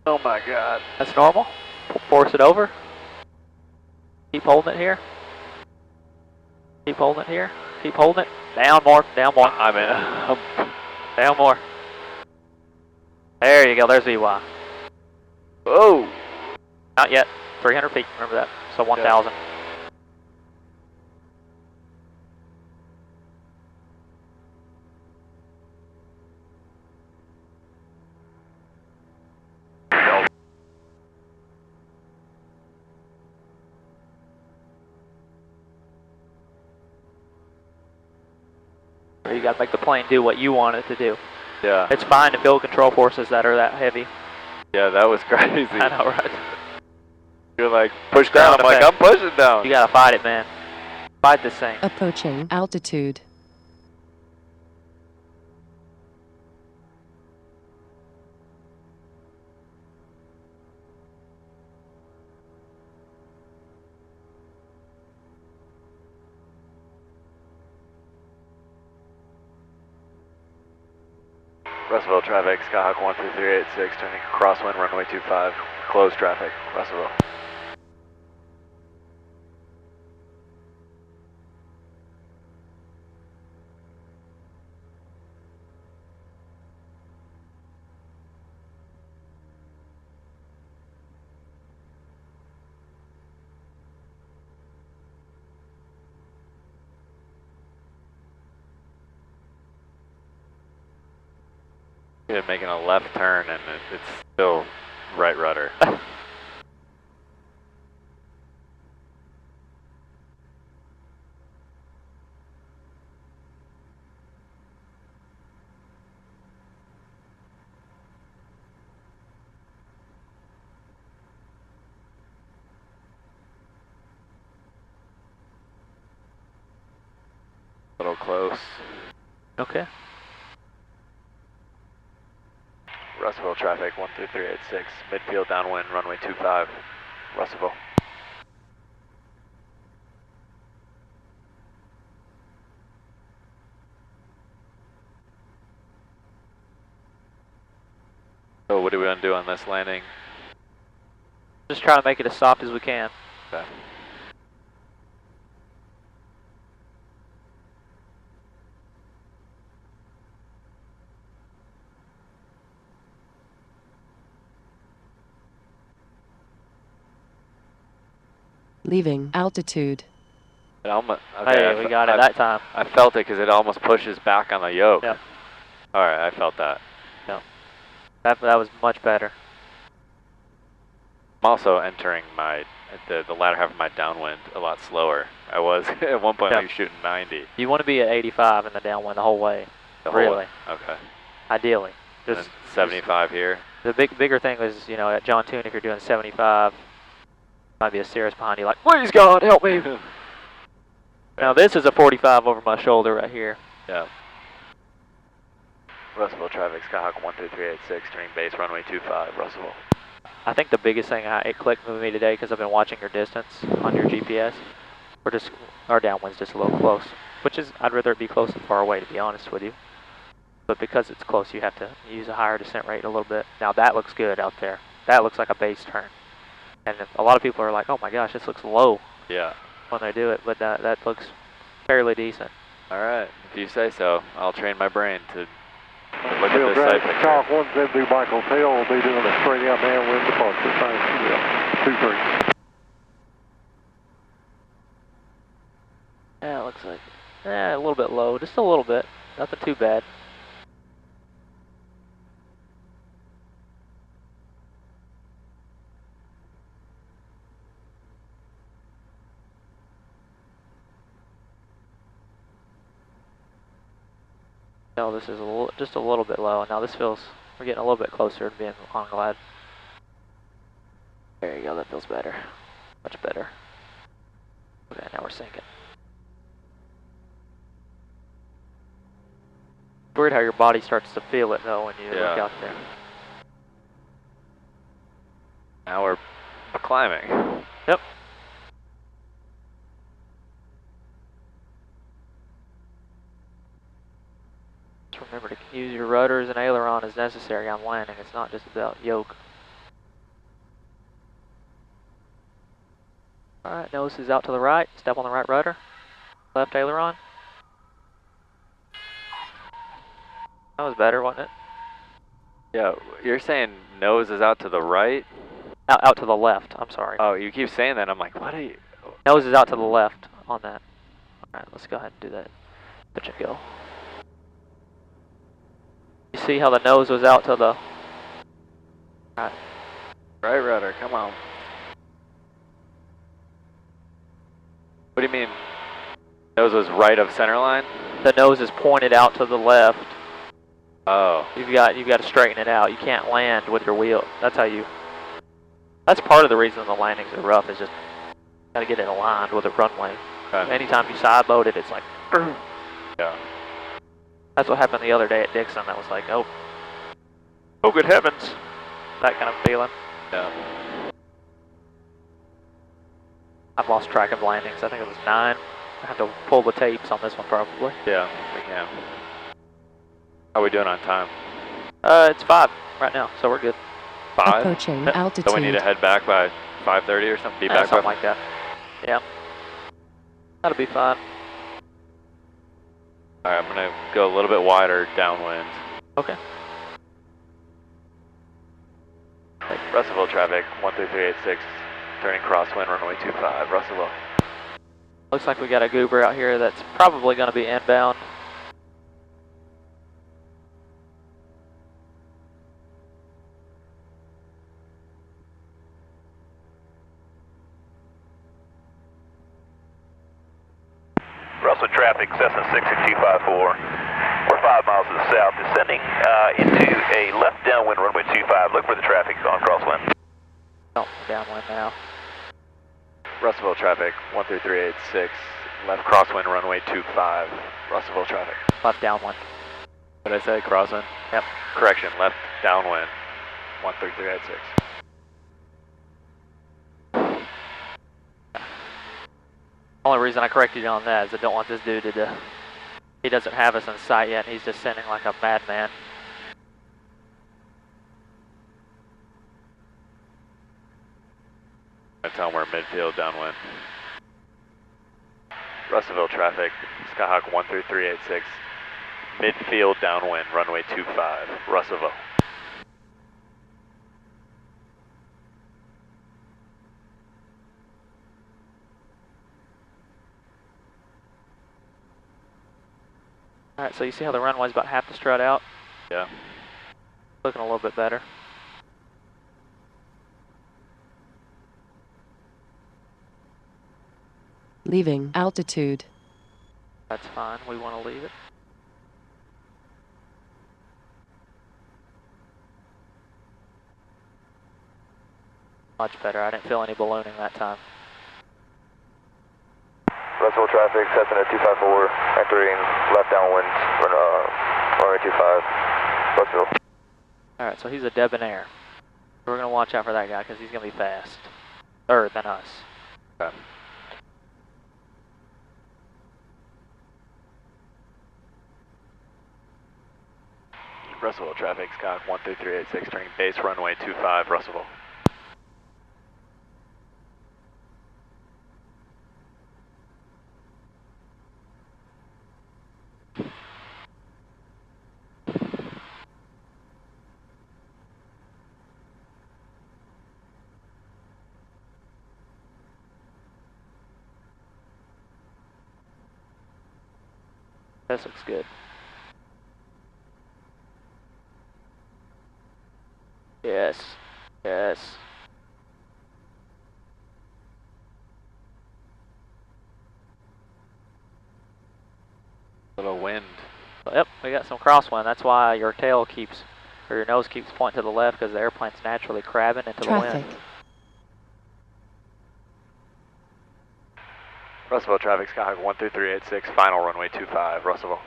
Oh my god. That's normal. Force it over. Keep holding it here. Keep holding it here. Keep holding it. Down more. Down more. Down more. There you go. There's VY. Whoa. Not yet. 300 feet. Remember that. So 1,000. You got to make the plane do what you want it to do. Yeah. It's fine to build control forces that are that heavy. Yeah, that was crazy. I know, right? You're like, push down. I'm like, I'm pushing down. You got to fight it, man. Fight this thing. Approaching altitude. Russellville traffic, Skyhawk 13386, turning crosswind, runway 25, closed traffic, Russellville. Making a left turn and it's still right rudder. A little close. Okay. Russellville traffic 13386, midfield downwind, runway 25, Russellville. So what are we going to do on this landing? Just try to make it as soft as we can. Okay. Leaving altitude. It almost, Hey, we got it that time. I felt it because it almost pushes back on the yoke. Yep. All right, I felt that. Yep. That was much better. I'm also entering the latter half of my downwind a lot slower. I was at one point like shooting 90. You want to be at 85 in the downwind the whole way. Really? Okay. Ideally. Just 75 here. The bigger thing is, you know, at John Tune, if you're doing 75, might be a Cirrus behind you like, please God, help me. Now this is a 45 over my shoulder right here. Yeah. Russellville traffic, Skyhawk 13386, turning base, runway 25, Russellville. I think the biggest thing it clicked with me today, because I've been watching your distance on your GPS, our downwind's just a little close, which is, I'd rather it be close than far away, to be honest with you. But because it's close, you have to use a higher descent rate a little bit. Now that looks good out there. That looks like a base turn. And a lot of people are like, oh my gosh, this looks low. Yeah. When they do it, but that looks fairly decent. All right, if you say so. I'll train my brain to look at this site picture. Chalk 170 Mike Hotel will be doing a straight out downwind departure. Thanks. Yeah. 23. Yeah, it looks like a little bit low, just a little bit. Nothing too bad. No, this is just a little bit low. Now this feels, we're getting a little bit closer to being on glide. There you go, that feels better. Much better. Okay, now we're sinking. It's weird how your body starts to feel it though when you look out there. Now we're climbing. Yep. Remember to use your rudders and aileron as necessary on landing. It's not just about yoke. Alright, nose is out to the right. Step on the right rudder. Left aileron. That was better, wasn't it? Yeah, you're saying nose is out to the right? Out to the left, I'm sorry. Oh, you keep saying that. I'm like, what are you? Nose is out to the left on that. Alright, let's go ahead and do that. Let you go. You see how the nose was out to the right. Right rudder, come on. What do you mean? Nose was right of center line? the nose is pointed out to the left. Oh. You've got to straighten it out. You can't land with your wheel. That's how you. That's part of the reason the landings are rough. Is just got to get it aligned with the runway. Okay. Anytime you side load it, it's like. Yeah. That's what happened the other day at Dixon. That was like, oh good heavens, that kind of feeling. Yeah. I've lost track of landings. I think it was 9. I have to pull the tapes on this one probably. Yeah, we can. How are we doing on time? It's 5 right now, so we're good. 5? Approaching altitude. So we need to head back by 5:30 or something? Be back something by like that. Yeah. That'll be fine. Alright, I'm going to go a little bit wider downwind. Okay. Russellville traffic, 13386, turning crosswind, runway 25, Russellville. Looks like we got a goober out here that's probably going to be inbound. Russell traffic, Cessna 66254. We're 5 miles to the south, descending into a left downwind runway 25. Look for the traffic on crosswind. Oh, downwind now. Russellville traffic, 13386, left crosswind, runway 25, Russellville traffic. Left downwind. What did I say? Crosswind? Yep. Correction, left downwind. 13386. Only reason I corrected you on that is I don't want this dude to. He doesn't have us in sight yet, and he's descending like a madman. I tell him we're midfield downwind. Russellville traffic, Skyhawk 13386, midfield downwind, runway 25, Russellville. Alright, so you see how the runway's about half the strut out? Yeah. Looking a little bit better. Leaving altitude. That's fine, we want to leave it. Much better, I didn't feel any ballooning that time. Russellville traffic, Cessna 254, entering left downwind, runway 25, Russellville. Alright, so he's a debonair. We're going to watch out for that guy because he's going to be faster than us. Okay. Russellville traffic, Skyhawk 13386, turning base runway 25, Russellville. This looks good. Yes. Yes. Little wind. Yep, we got some crosswind. That's why your tail keeps, or your nose keeps pointing to the left because the airplane's naturally crabbing into the wind. Russellville traffic, Skyhawk 13386, final runway 25, Russellville.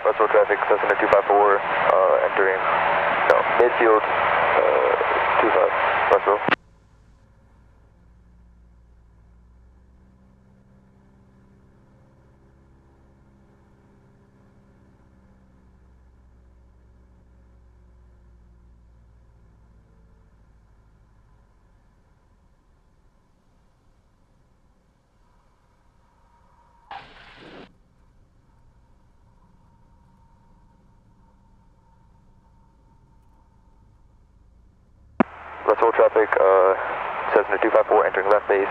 Russellville traffic, Cessna 254, entering midfield 25, Russellville. Russellville traffic, Cessna 254 entering left base,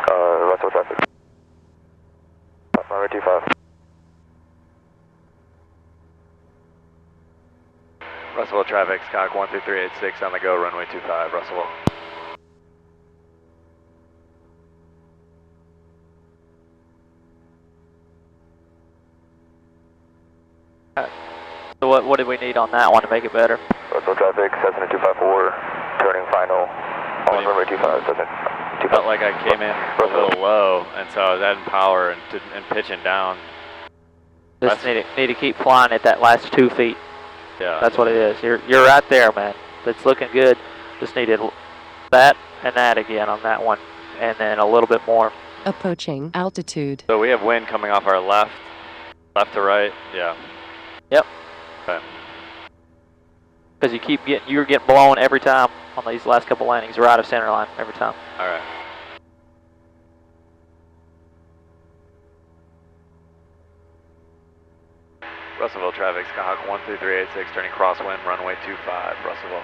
Russellville traffic. Runway 25. Russellville traffic, Skyhawk 13386 on the go, runway 25, Russellville. So what did we need on that one to make it better? Russell traffic, Cessna 254, turning final on runway 25, Cessna 254. Felt like I came in a little low, and so I was adding power and pitching down. Just need to keep flying at that last 2 feet. Yeah. That's what it is. You're right there, man. It's looking good. Just needed that and that again on that one, and then a little bit more. Approaching altitude. So we have wind coming off our left to right. Yeah. Yep. Okay. Because you're getting blown every time on these last couple landings, right of center line every time. All right. Russellville traffic, Skyhawk 13386, turning crosswind, runway 25, Russellville.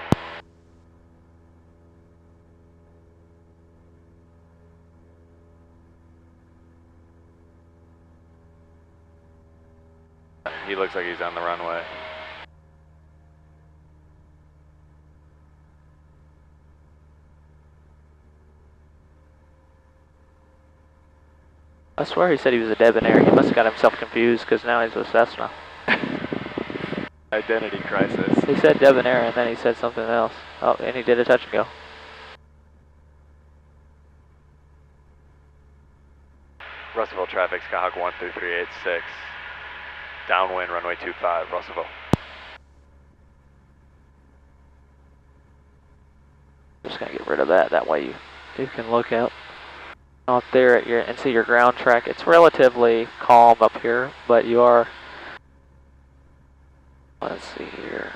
He looks like he's on the runway. I swear he said he was a debonair. He must have got himself confused because now he's with Cessna. Identity crisis. He said debonair and then he said something else. Oh, and he did a touch and go. Russellville traffic, Skyhawk 13386, downwind, runway 25, Russellville. Just gonna get rid of that. That way you can look out there at and see your ground track. It's relatively calm up here, but you are. Let's see here.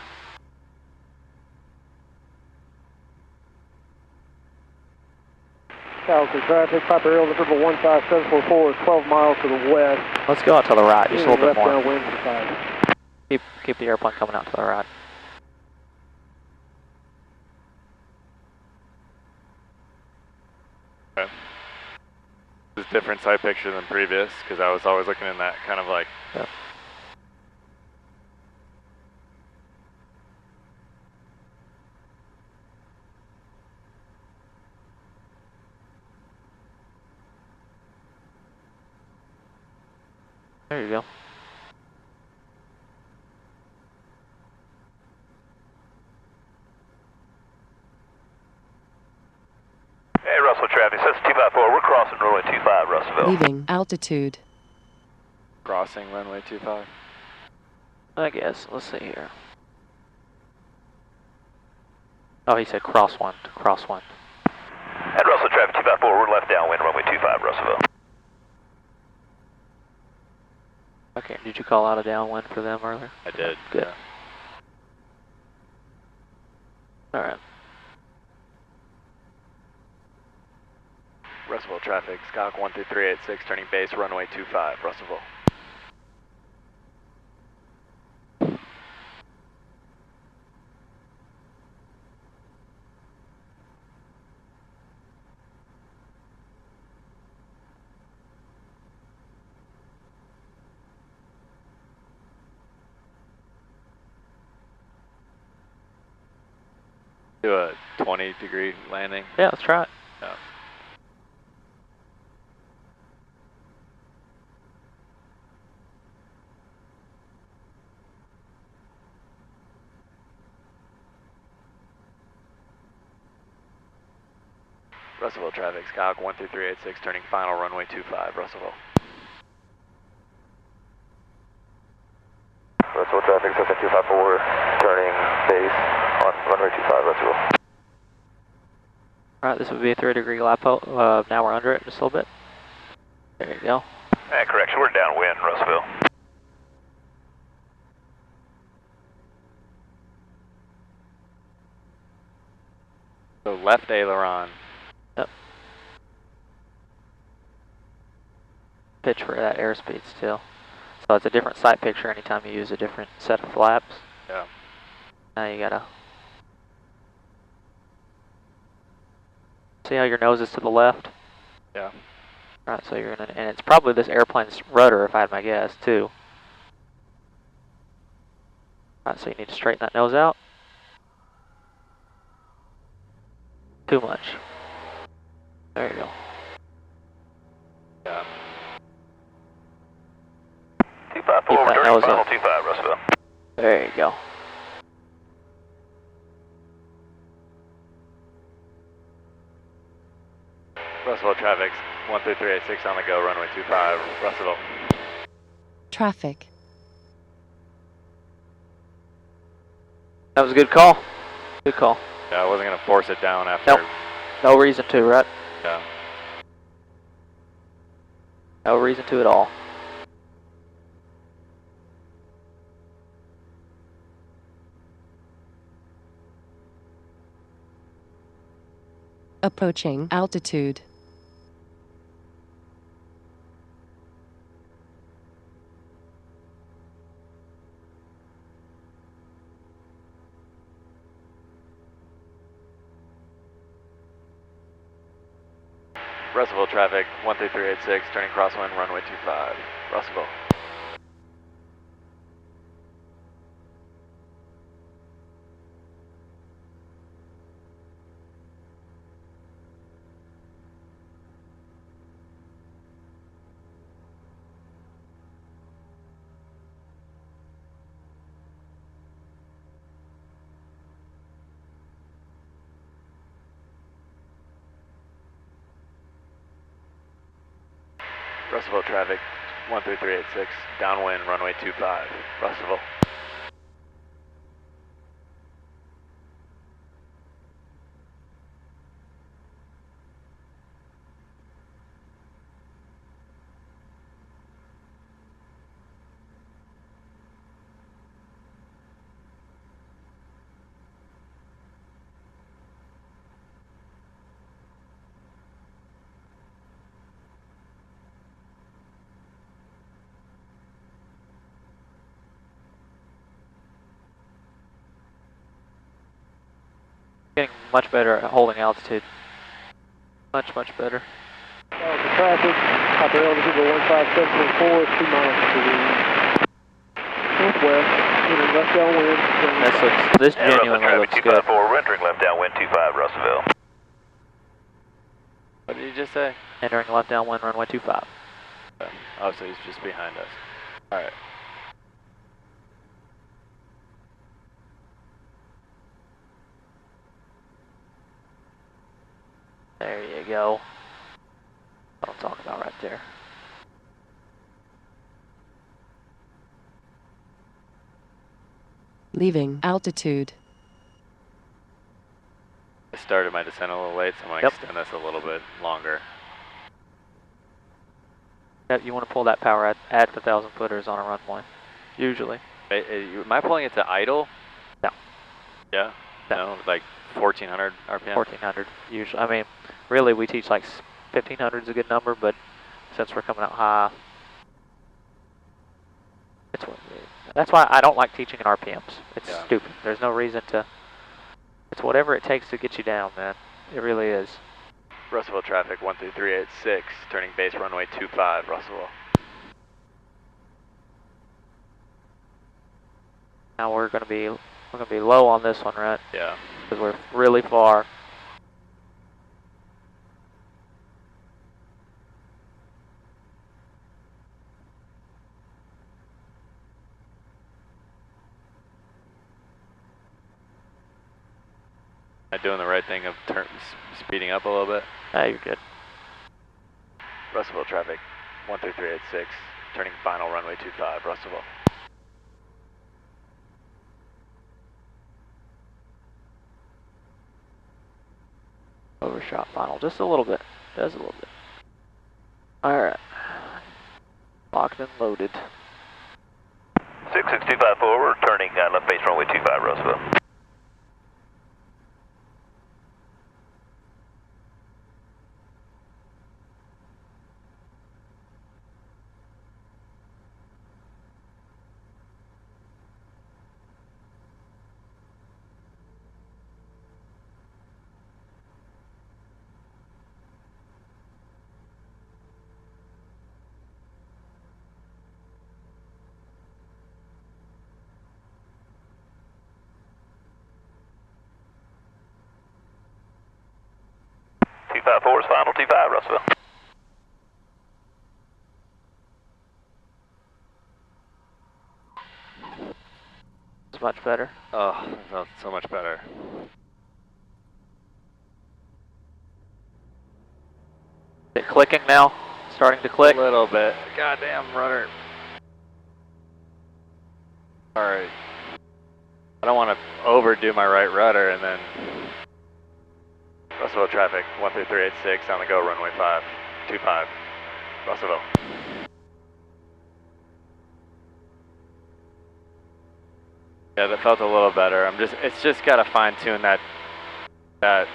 Calgary traffic, Piper Hill, Liverpool 15744 is 12 miles to the west. Let's go out to the right, just a little bit more. Downwind to 5. Keep the airplane coming out to the right. Okay. This is a different side picture than previous, because I was always looking in that kind of like... Yep. There you go. Hey, Russell traffic, Cessna 254, we're crossing runway 25, Russellville. Leaving altitude. Crossing runway 25. I guess. Let's see here. Oh, he said crosswind. Crosswind. And Russell traffic 254, we're left downwind, runway 25, Russellville. Okay, did you call out a downwind for them earlier? I did. Good. Yeah. All right. Russellville traffic, Skyhawk 13386, turning base, runway 25, Russellville. Do a 20-degree landing. Yeah, let's try it. Yeah. Russellville traffic, Skyhawk 13386, turning final, runway 25, Russellville. Russellville traffic, Cessna 254, turning base on runway 25, Russellville. Alright, this would be a 3-degree LiPo. Now we're under it just a little bit. There you go. Correction, we're downwind, Russellville. So left aileron. Yep. Pitch for that airspeed still. So it's a different sight picture anytime you use a different set of flaps. Yeah. Now you gotta see how your nose is to the left. Yeah. Right, so you're gonna, and it's probably this airplane's rudder, if I had my guess, too. Right, so you need to straighten that nose out. Too much. There you go. Yeah. 254, Keep that returning nose final up. 25, Russellville. There you go. Russellville traffic, 13386 on the go, runway 25, Russellville. Traffic. That was a good call. Good call. Yeah, I wasn't going to force it down after. Nope. No reason to, right? Yeah. No reason to at all. Approaching altitude. Russellville traffic, 13386, turning crosswind, runway 25, Russellville. Russellville traffic, 13386, downwind, runway 25, Russellville. Getting much better at holding altitude. Much better. The traffic, top of altitude 157.4, 2 miles to the northwest, entering left downwind. This genuinely looks good. 254, we're entering left downwind 25, Russellville. What did you just say? Entering left downwind, runway 25. Oh, so he's just behind us. Alright. There you go. What I'm talking about right there. Leaving altitude. I started my descent a little late, so I'm going to extend this a little bit longer. Yep, you want to pull that power at the 1,000 footers on a runway, usually. Am I pulling it to idle? No. Yeah? No, like 1400 RPM? 1400 usually. I mean, really we teach like 1500 is a good number, but since we're coming out high, that's why I don't like teaching in RPMs. It's stupid. There's no reason to. It's whatever it takes to get you down, man. It really is. Russellville traffic, 13386, turning base runway 25, Russellville. Now we're gonna be low on this one, right? Yeah. Because we're really far. Am I doing the right thing of speeding up a little bit? Ah, you're good. Russellville traffic, 13386, turning final runway 25, Russellville. Overshot final, just a little bit. Just a little bit. Alright. Locked and loaded. 66254, we're turning left base runway 25, Russellville. Four is final, 25, Russellville. much better. Oh, that felt so much better. Is it clicking now? Starting to click? A little bit. Goddamn rudder. Alright. I don't want to overdo my right rudder and then... Russellville traffic, 13386 on the go, runway 525, Russellville. Yeah, that felt a little better. It's just got to fine tune that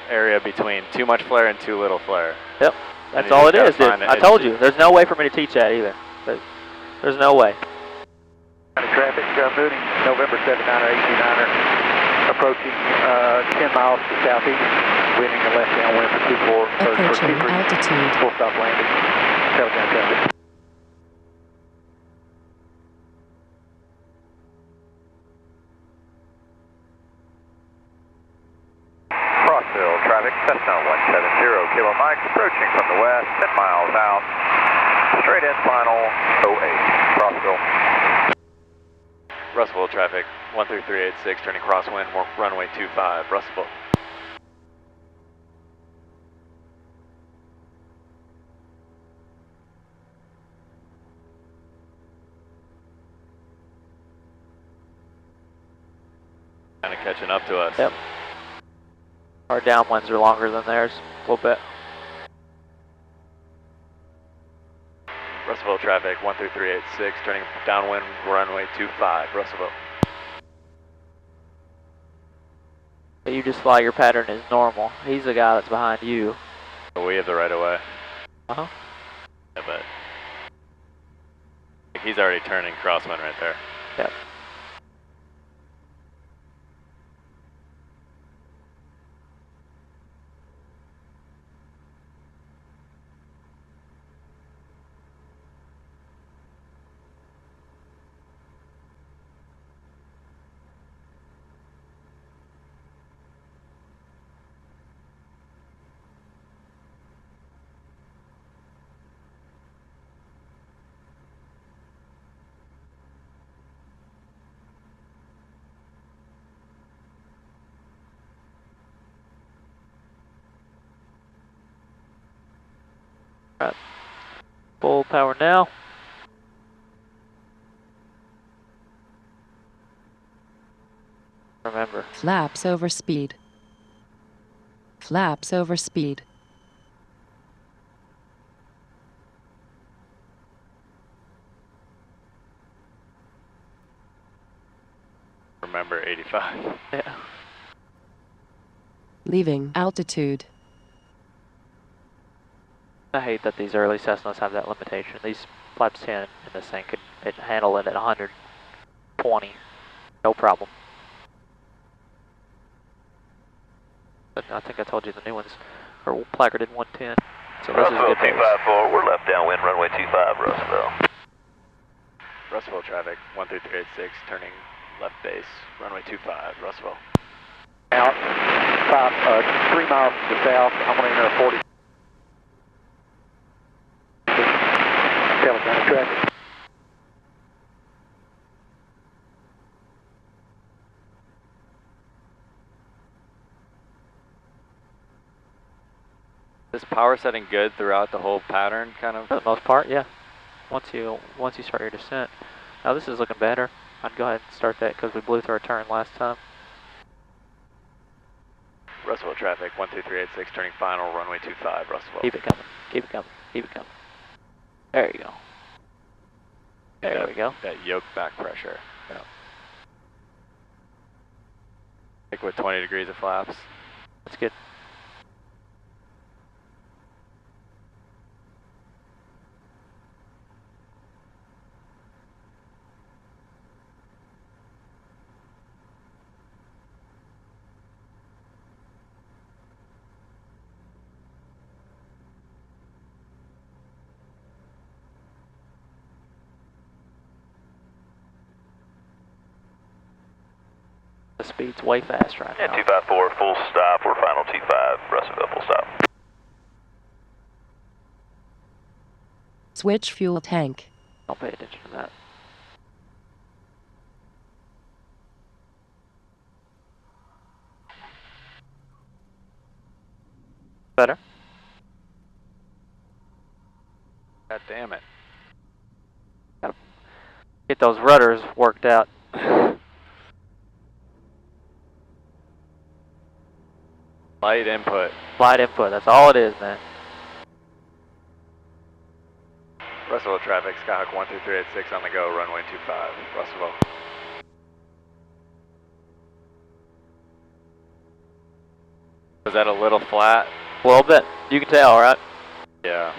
area between too much flare and too little flare. Yep, that's all it is, dude. I told you, there's no way for me to teach that either. There's no way. Traffic moving November 79er, 89er. Approaching 10 miles to southeast, winning a left downwind for 24. Approaching altitude. Full stop landing. Telegram traffic. Rossville traffic, Cessna 170, Kilo Mike, approaching from the west, 10 miles out. Straight in final 08, Rossville. Russellville traffic, 13386, turning crosswind, runway 25, Russellville. Kind of catching up to us. Yep. Our downwinds are longer than theirs, a little bit. Russellville traffic, 13386, turning downwind, runway 25, Russellville. You just fly your pattern as normal. He's the guy that's behind you. But we have the right of way. Uh-huh. Yeah, but he's already turning crosswind right there. Yep. Right. Full power now. Remember. Flaps over speed. Flaps over speed. Remember 85. Yeah. Leaving altitude. I hate that these early Cessnas have that limitation. These flaps 10 in this thing could handle it at 120, no problem. But I think I told you the new ones are placarded in 110. So this is a good pace. 254, we're left downwind, runway 25, Russellville. Russellville traffic, 13386, turning left base, runway 25, Russellville. Out, 3 miles to the south, I'm going to enter a 40. Telegram traffic. Is power setting good throughout the whole pattern, kind of? For the most part, yeah. Once you start your descent. Now this is looking better. I'd go ahead and start that because we blew through our turn last time. Russellville traffic, 13386, turning final, runway 25, Russellville. Keep it coming, keep it coming, keep it coming. There you go. There we go. That yoke back pressure. Yeah. Stick with 20 degrees of flaps. That's good. The speed's way fast right now. 254, full stop, we're final 25, Russellville, full stop. Switch fuel tank. Don't pay attention to that. Better. God damn it. Gotta get those rudders worked out. Light input. Light input, that's all it is, man. Russellville traffic, Skyhawk 12386 on the go, runway 25, Russellville. Was that a little flat? A little bit. You can tell, right? Yeah.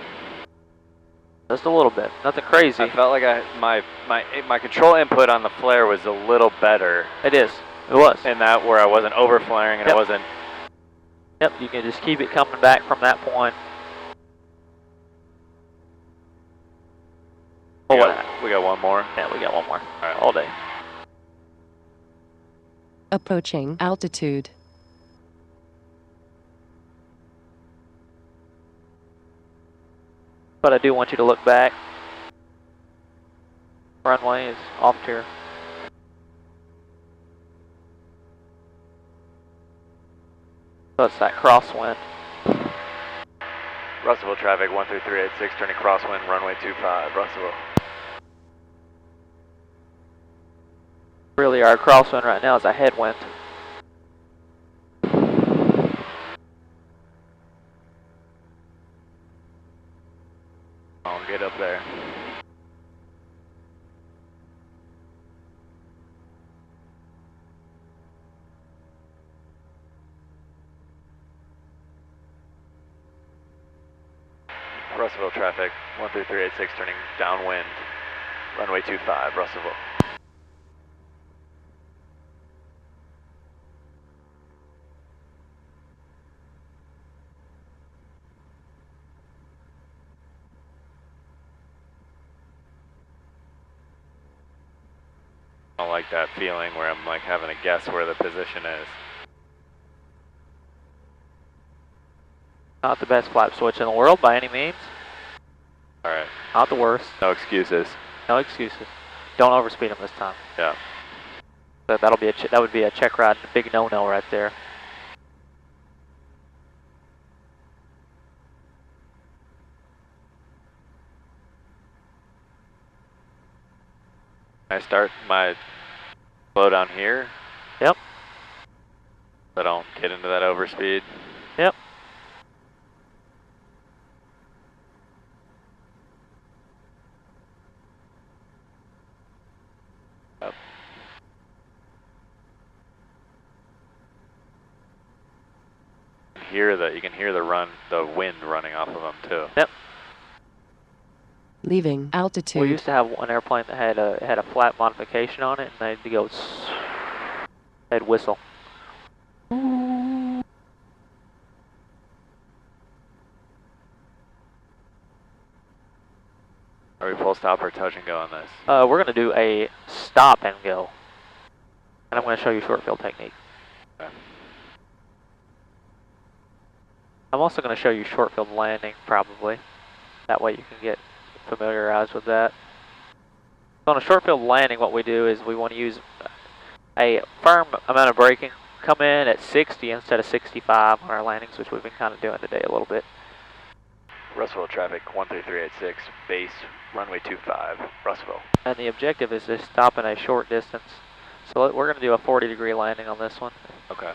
Just a little bit. Nothing crazy. I felt like my control input on the flare was a little better. It is. It was. In that where I wasn't over flaring and Yep. it wasn't. Yep, you can just keep it coming back from that point. We got one more? Yeah, we got one more. All right. All day. Approaching altitude. But I do want you to look back. Runway is off to your. So it's that crosswind. Russellville traffic 13386 turning crosswind runway 25, Russellville. Really, our crosswind right now is a headwind. I'll get up there. Russellville traffic 13386 turning downwind runway 25, Russellville. I don't like that feeling where I'm like having to guess where the position is. Not the best flap switch in the world by any means. Alright. Not the worst. No excuses. No excuses. Don't overspeed them this time. Yeah. That'll be that would be a check ride, a big no-no right there. I start my slow down here. Yep. So I don't get into that overspeed. Yep. Yep. You can hear the wind running off of them too. Yep. Leaving altitude. We used to have one airplane that had a flat modification on it, and they had to go. They'd whistle. Are we full stop or touch and go on this? We're gonna do a stop and go, and I'm gonna show you short field technique. Okay. I'm also gonna show you short field landing probably. That way you can get familiarized with that. So on a short field landing, what we do is we want to use a firm amount of braking. Come in at 60 instead of 65 on our landings, which we've been kind of doing today a little bit. Russellville traffic 13386 base runway 25, Russellville. And the objective is to stop in a short distance. So we're going to do a 40-degree landing on this one. Okay.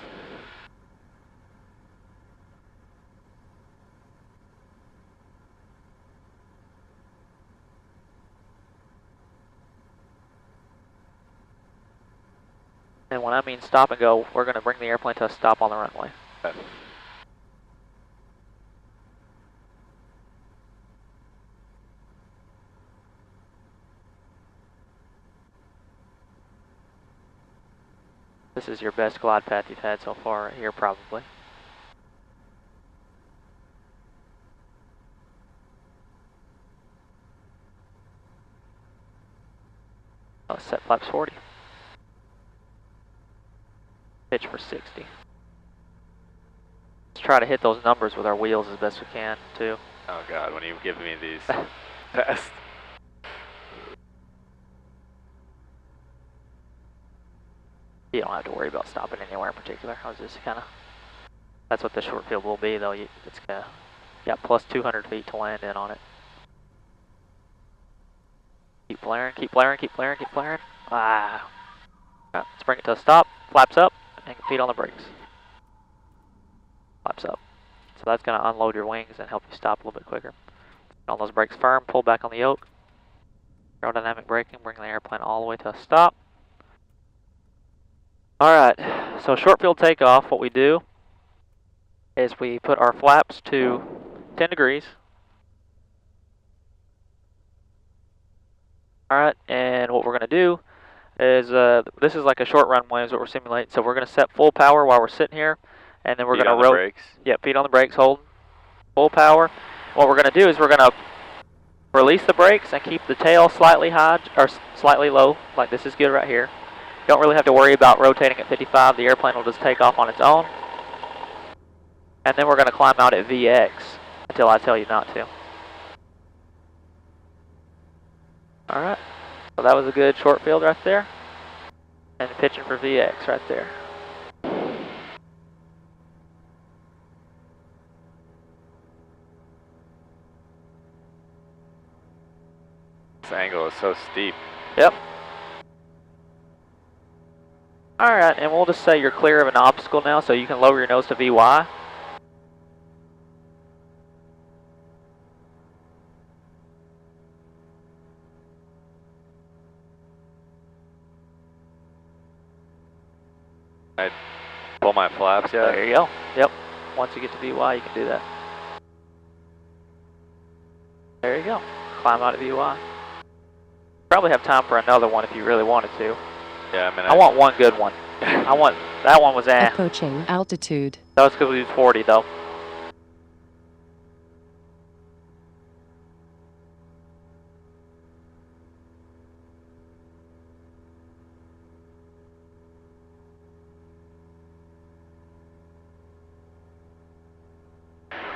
And when I mean stop and go, we're going to bring the airplane to a stop on the runway. Okay. This is your best glide path you've had so far right here, probably. Oh, set flaps 40. Pitch for 60. Let's try to hit those numbers with our wheels as best we can, too. Oh God, when you give me these tests. You don't have to worry about stopping anywhere in particular. I was just kind of That's what the short field will be, though. It's gonna, yeah, plus 200 feet to land in on it. Keep flaring, keep flaring, keep flaring, keep flaring. Ah. Right, let's bring it to a stop. Flaps up, and feet on the brakes. Flaps up. So that's gonna unload your wings and help you stop a little bit quicker. On those brakes firm, pull back on the yoke. Aerodynamic braking, bring the airplane all the way to a stop. Alright, so short field takeoff, what we do is we put our flaps to 10 degrees. Alright, and what we're going to do is, this is like a short runway is what we're simulating, so we're going to set full power while we're sitting here, and then we're going to rotate. Brakes. Yeah, feet on the brakes, hold full power. What we're going to do is we're going to release the brakes and keep the tail slightly high, or slightly low, like this is good right here. You don't really have to worry about rotating at 55, the airplane will just take off on its own. And then we're going to climb out at VX until I tell you not to. Alright, so that was a good short field right there. And pitching for VX right there. This angle is so steep. Yep. Alright, and we'll just say you're clear of an obstacle now, so you can lower your nose to VY. I pull my flaps yet? There you go. Yep. Once you get to VY, you can do that. There you go. Climb out at VY. Probably have time for another one if you really wanted to. Yeah, I mean, I want one good one. I want, that one was Approaching altitude. That was because we used 40 though.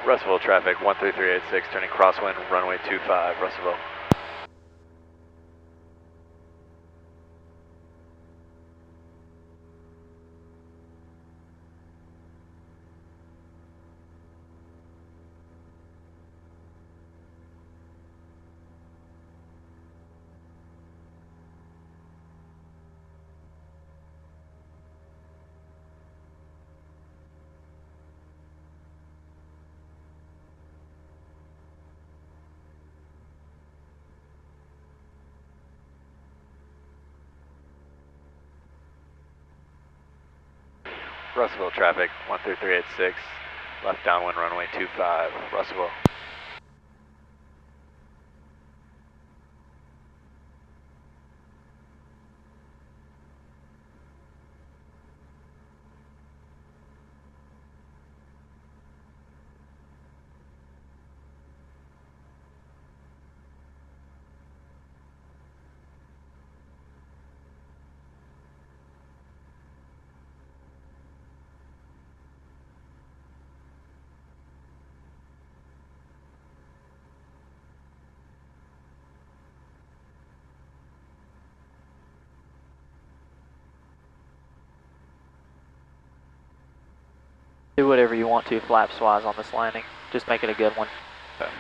Russellville traffic 13386 turning crosswind runway 25 Russellville. Russellville traffic 13386 left downwind runway 25 Russellville. Do whatever you want to flaps wise on this landing. Just make it a good one. Okay.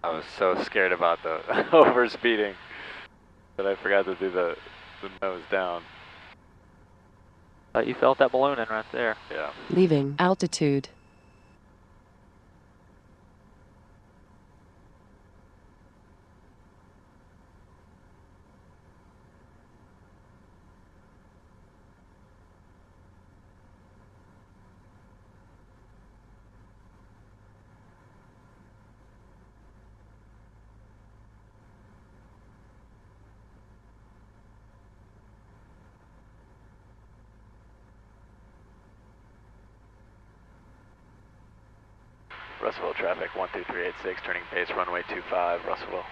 I was so scared about the overspeeding that I forgot to do the nose down. You felt that balloon in right there. Yeah. Leaving altitude. Russellville traffic 13386 turning pace runway 25 Russellville.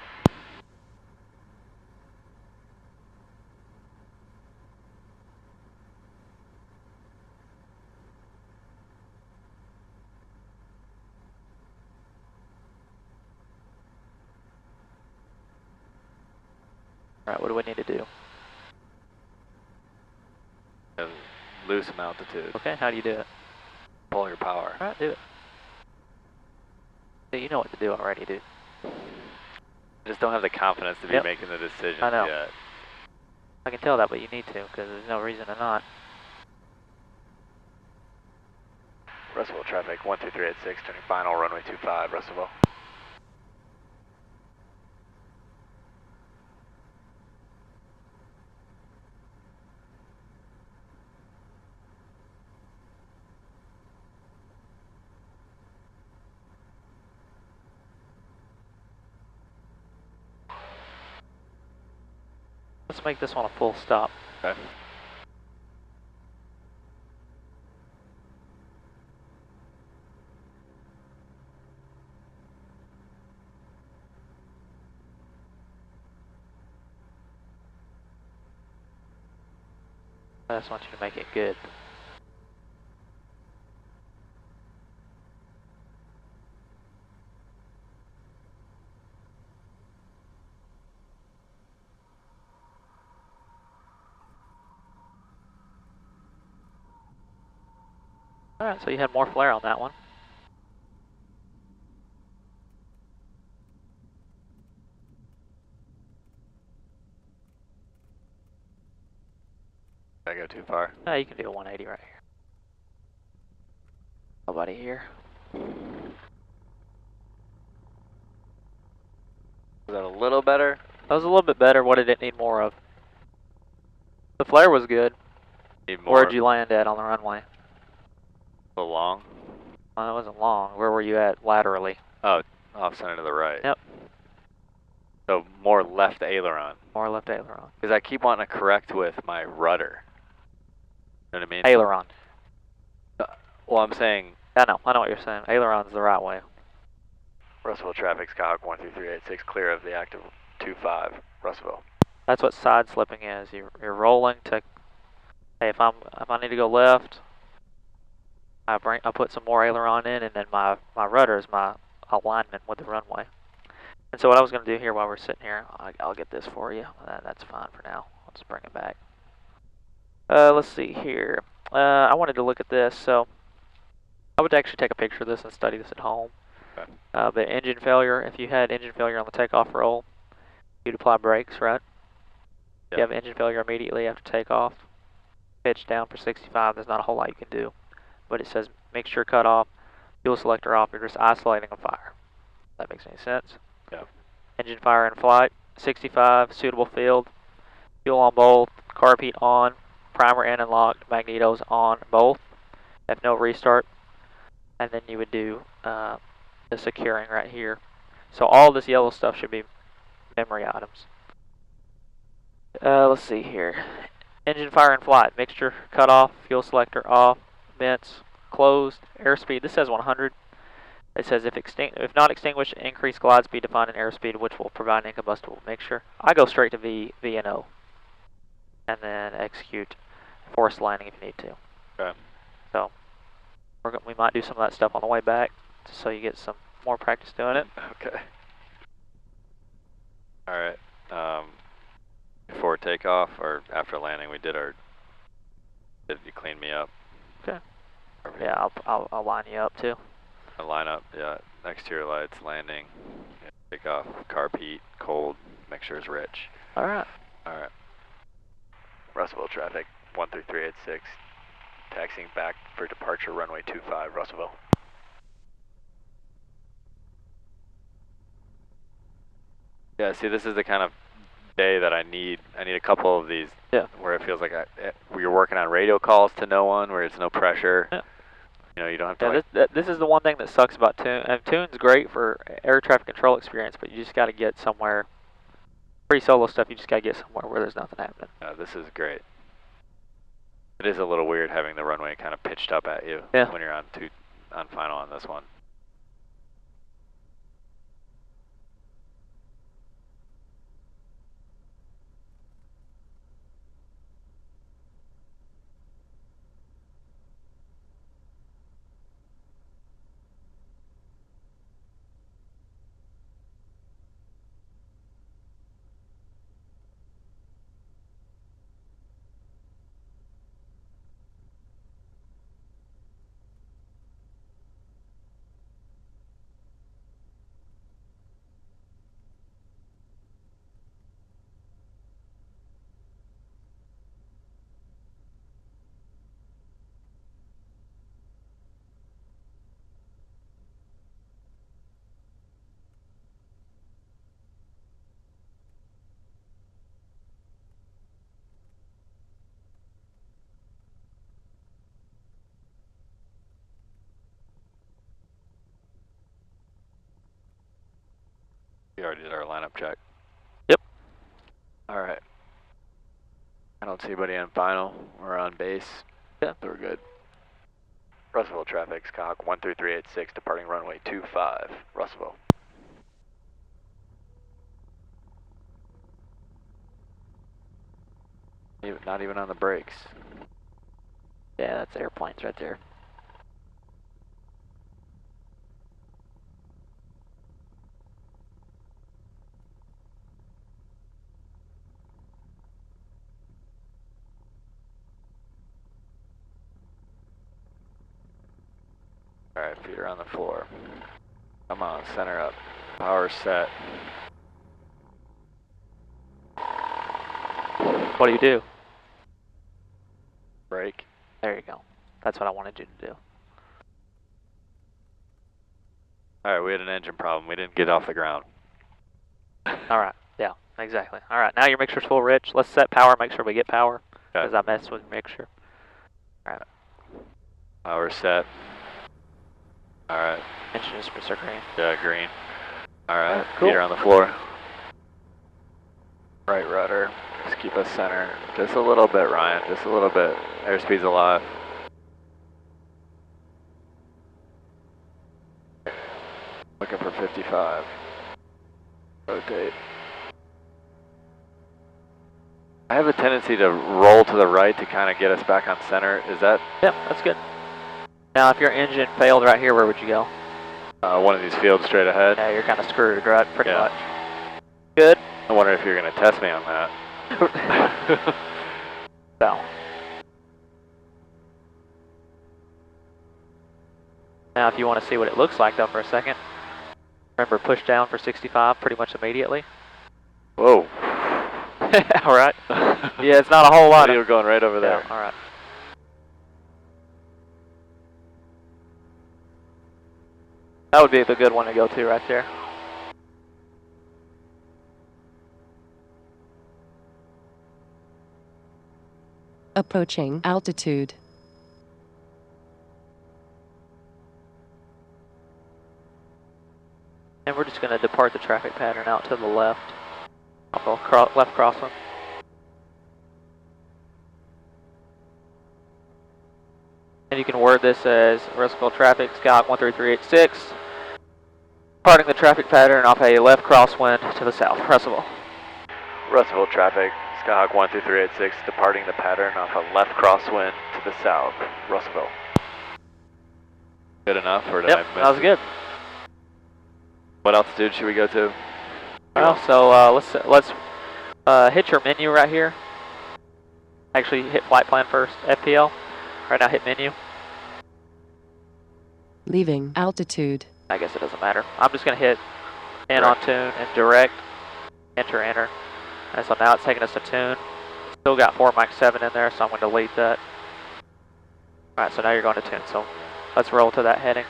Alright, what do we need to do? And lose some altitude. Okay, how do you do it? Pull your power. Alright, do it. So you know what to do already, dude. I just don't have the confidence to be making the decisions I know. yet. I can tell that, but you need to, because there's no reason to not. Russellville traffic 12386, turning final, runway 25, Russellville. Let's make this one a full stop. Okay. I just want you to make it good. Alright, so you had more flare on that one. Did I go too far? No, you can do a 180 right here. Nobody here. Was that a little better? That was a little bit better. What did it need more of? The flare was good. Need more. Where'd you land at on the runway? A little long? Well, it wasn't long. Where were you at laterally? Oh, off center to the right. Yep. So more left aileron. More left aileron. Because I keep wanting to correct with my rudder. You know what I mean? Aileron. Well, I'm saying... I know what you're saying. Aileron's the right way. Russellville traffic, Skyhawk 13386, clear of the active 25, Russellville. That's what side slipping is. You're rolling to... Hey, if I need to go left, I put some more aileron in, and then my rudder is my alignment with the runway. And so what I was going to do here while we're sitting here, I'll get this for you. That's fine for now. I'll just bring it back. Let's see here. I wanted to look at this, so I would actually take a picture of this and study this at home. Okay. But engine failure, if you had engine failure on the takeoff roll, you'd apply brakes, right? If you have engine failure immediately after takeoff, pitch down for 65, there's not a whole lot you can do. But it says mixture cut off, fuel selector off, you're just isolating a fire. If that makes any sense? Yeah. Engine fire in flight, 65, suitable field, fuel on both, carb heat on, primer in and locked, magnetos on both, if no restart, and then you would do the securing right here. So all this yellow stuff should be memory items. Let's see here. Engine fire in flight, mixture cut off, fuel selector off, vents closed, airspeed, this says 100. It says if not extinguished, increase glide speed defined in airspeed, which will provide an incombustible mixture. I go straight to V and O, and then execute forced landing if you need to. Okay. So we might do some of that stuff on the way back, just so you get some more practice doing it. Okay. All right. Before takeoff or after landing, did you clean me up? Okay. Yeah, I'll line you up too. I line up, yeah. Exterior lights, landing, takeoff, carb heat, cold, mixture is rich. All right. All right. Russellville traffic 13386, taxiing back for departure runway 25, Russellville. Yeah, see, this is the kind of day that I need a couple of these. Yeah. Where it feels like you're working on radio calls to no one, where it's no pressure. Yeah. You know, you don't have to. Yeah, this is the one thing that sucks about Tune. And Tune's great for air traffic control experience, but you just got to get somewhere. Free solo stuff, you just got to get somewhere where there's nothing happening. This is great. It is a little weird having the runway kind of pitched up at you when you're on final on this one. We already did our lineup check. Yep. All right. I don't see anybody on final or on base. Yeah. So we're good. Russellville traffic, Skyhawk 13386, departing runway 25, Russellville. Not even on the brakes. Yeah, that's airplanes right there. All right, feet are on the floor. Come on, center up. Power set. What do you do? Brake. There you go. That's what I wanted you to do. All right, we had an engine problem. We didn't get off the ground. All right. Yeah, exactly. All right, now your mixture's full, Rich. Let's set power, make sure we get power, because I messed with your mixture. All right. Power set. All right. Engine is Mr. Green. Yeah, green. All right, cool. feet are on the floor. Right rudder. Just keep us center. Just a little bit, Ryan. Just a little bit. Airspeed's alive. Looking for 55. Rotate. I have a tendency to roll to the right to kind of get us back on center. Is that? Yep, that's good. Now, if your engine failed right here, where would you go? One of these fields straight ahead? Yeah, you're kind of screwed, right? Pretty much. Good. I wonder if you're going to test me on that. So. Now, if you want to see what it looks like, though, for a second, remember push down for 65 pretty much immediately. Whoa. All right. Yeah, it's not a whole lot. You were going right over there. Yeah, all right. That would be the good one to go to right there. Approaching altitude. And we're just going to depart the traffic pattern out to the left. Off the left crosswind. And you can word this as Russellville traffic, Skyhawk 13386. Departing the traffic pattern off a left crosswind to the south, Russellville. Russellville traffic, Skyhawk 13386, departing the pattern off a left crosswind to the south, Russellville. Good enough, or did I miss it? That was good. What altitude should we go to? Well, so let's hit your menu right here. Actually, hit flight plan first, FPL. Right now, hit menu. Leaving altitude. I guess it doesn't matter. I'm just going to hit in on tune and direct, enter. And so now it's taking us to tune. Still got 4 Mach 7 in there, so I'm going to delete that. Alright, so now you're going to tune. So let's roll to that heading.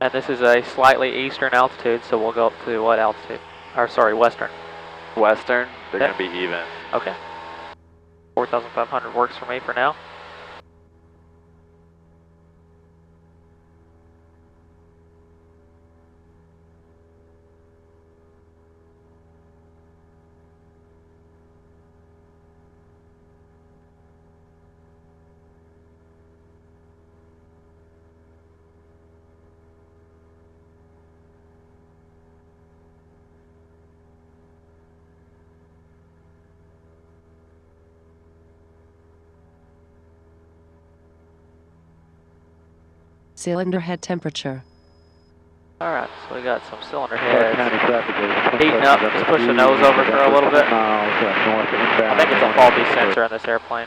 And this is a slightly eastern altitude, so we'll go up to what altitude? Or sorry, western. Western? They're going to be even. Okay. 4,500 works for me for now. Cylinder head temperature. Alright, so we got some cylinder heads heating up. Just push the nose over for a little bit. I think it's a faulty sensor in this airplane.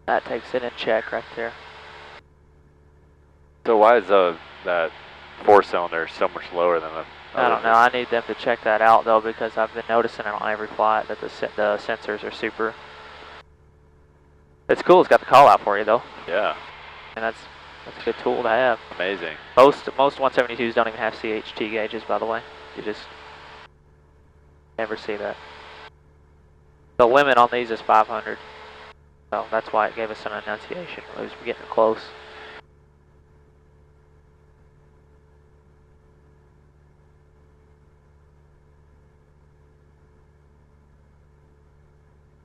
That takes it in check right there. So why is that 4-cylinder so much lower than the I don't know. I need them to check that out though, because I've been noticing it on every flight that the sensors are super. It's cool. It's got the call out for you though. Yeah. And that's That's a good tool to have. Amazing. Most 172s don't even have CHT gauges, by the way. You just never see that. The limit on these is 500. So that's why it gave us an annunciation. It was getting close.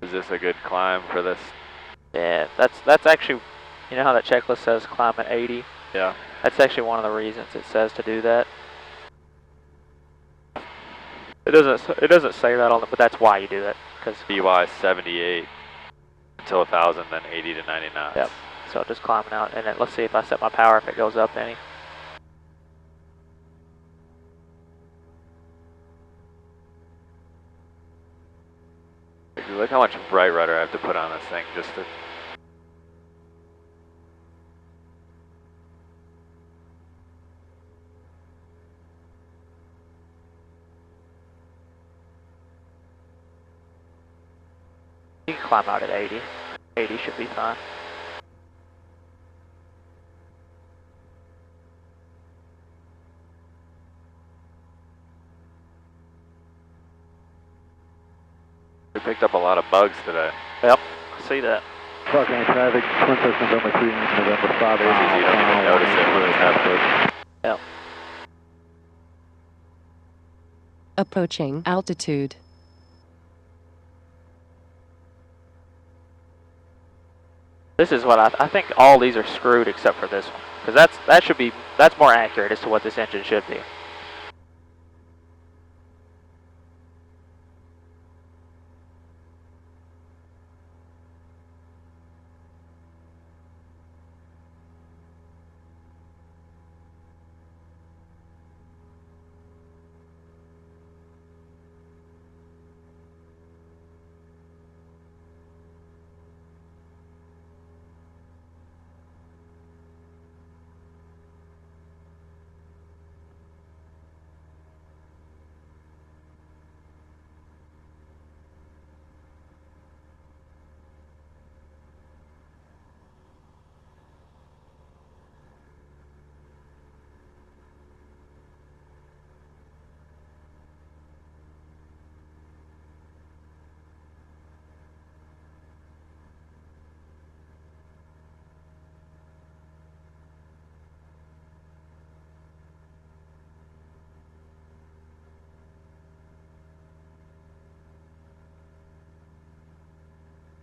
Is this a good climb for this? Yeah, that's actually, you know how that checklist says climb at 80? Yeah. That's actually one of the reasons it says to do that. It doesn't say that on it, but that's why you do it. Because BY 78 until 1,000, then 80 to 90 knots. Yep. So just climbing out, and then let's see if I set my power if it goes up any. Look how much bright rudder I have to put on this thing just to. You can climb out at 80. 80 should be fine. We picked up a lot of bugs today. Yep, I see that. Flight County traffic, Twin Cessna November 3, November 5. It's easy, you don't even notice it when it's happening. Yep. Approaching altitude. This is what I think all these are screwed except for this one. Because that's more accurate as to what this engine should be.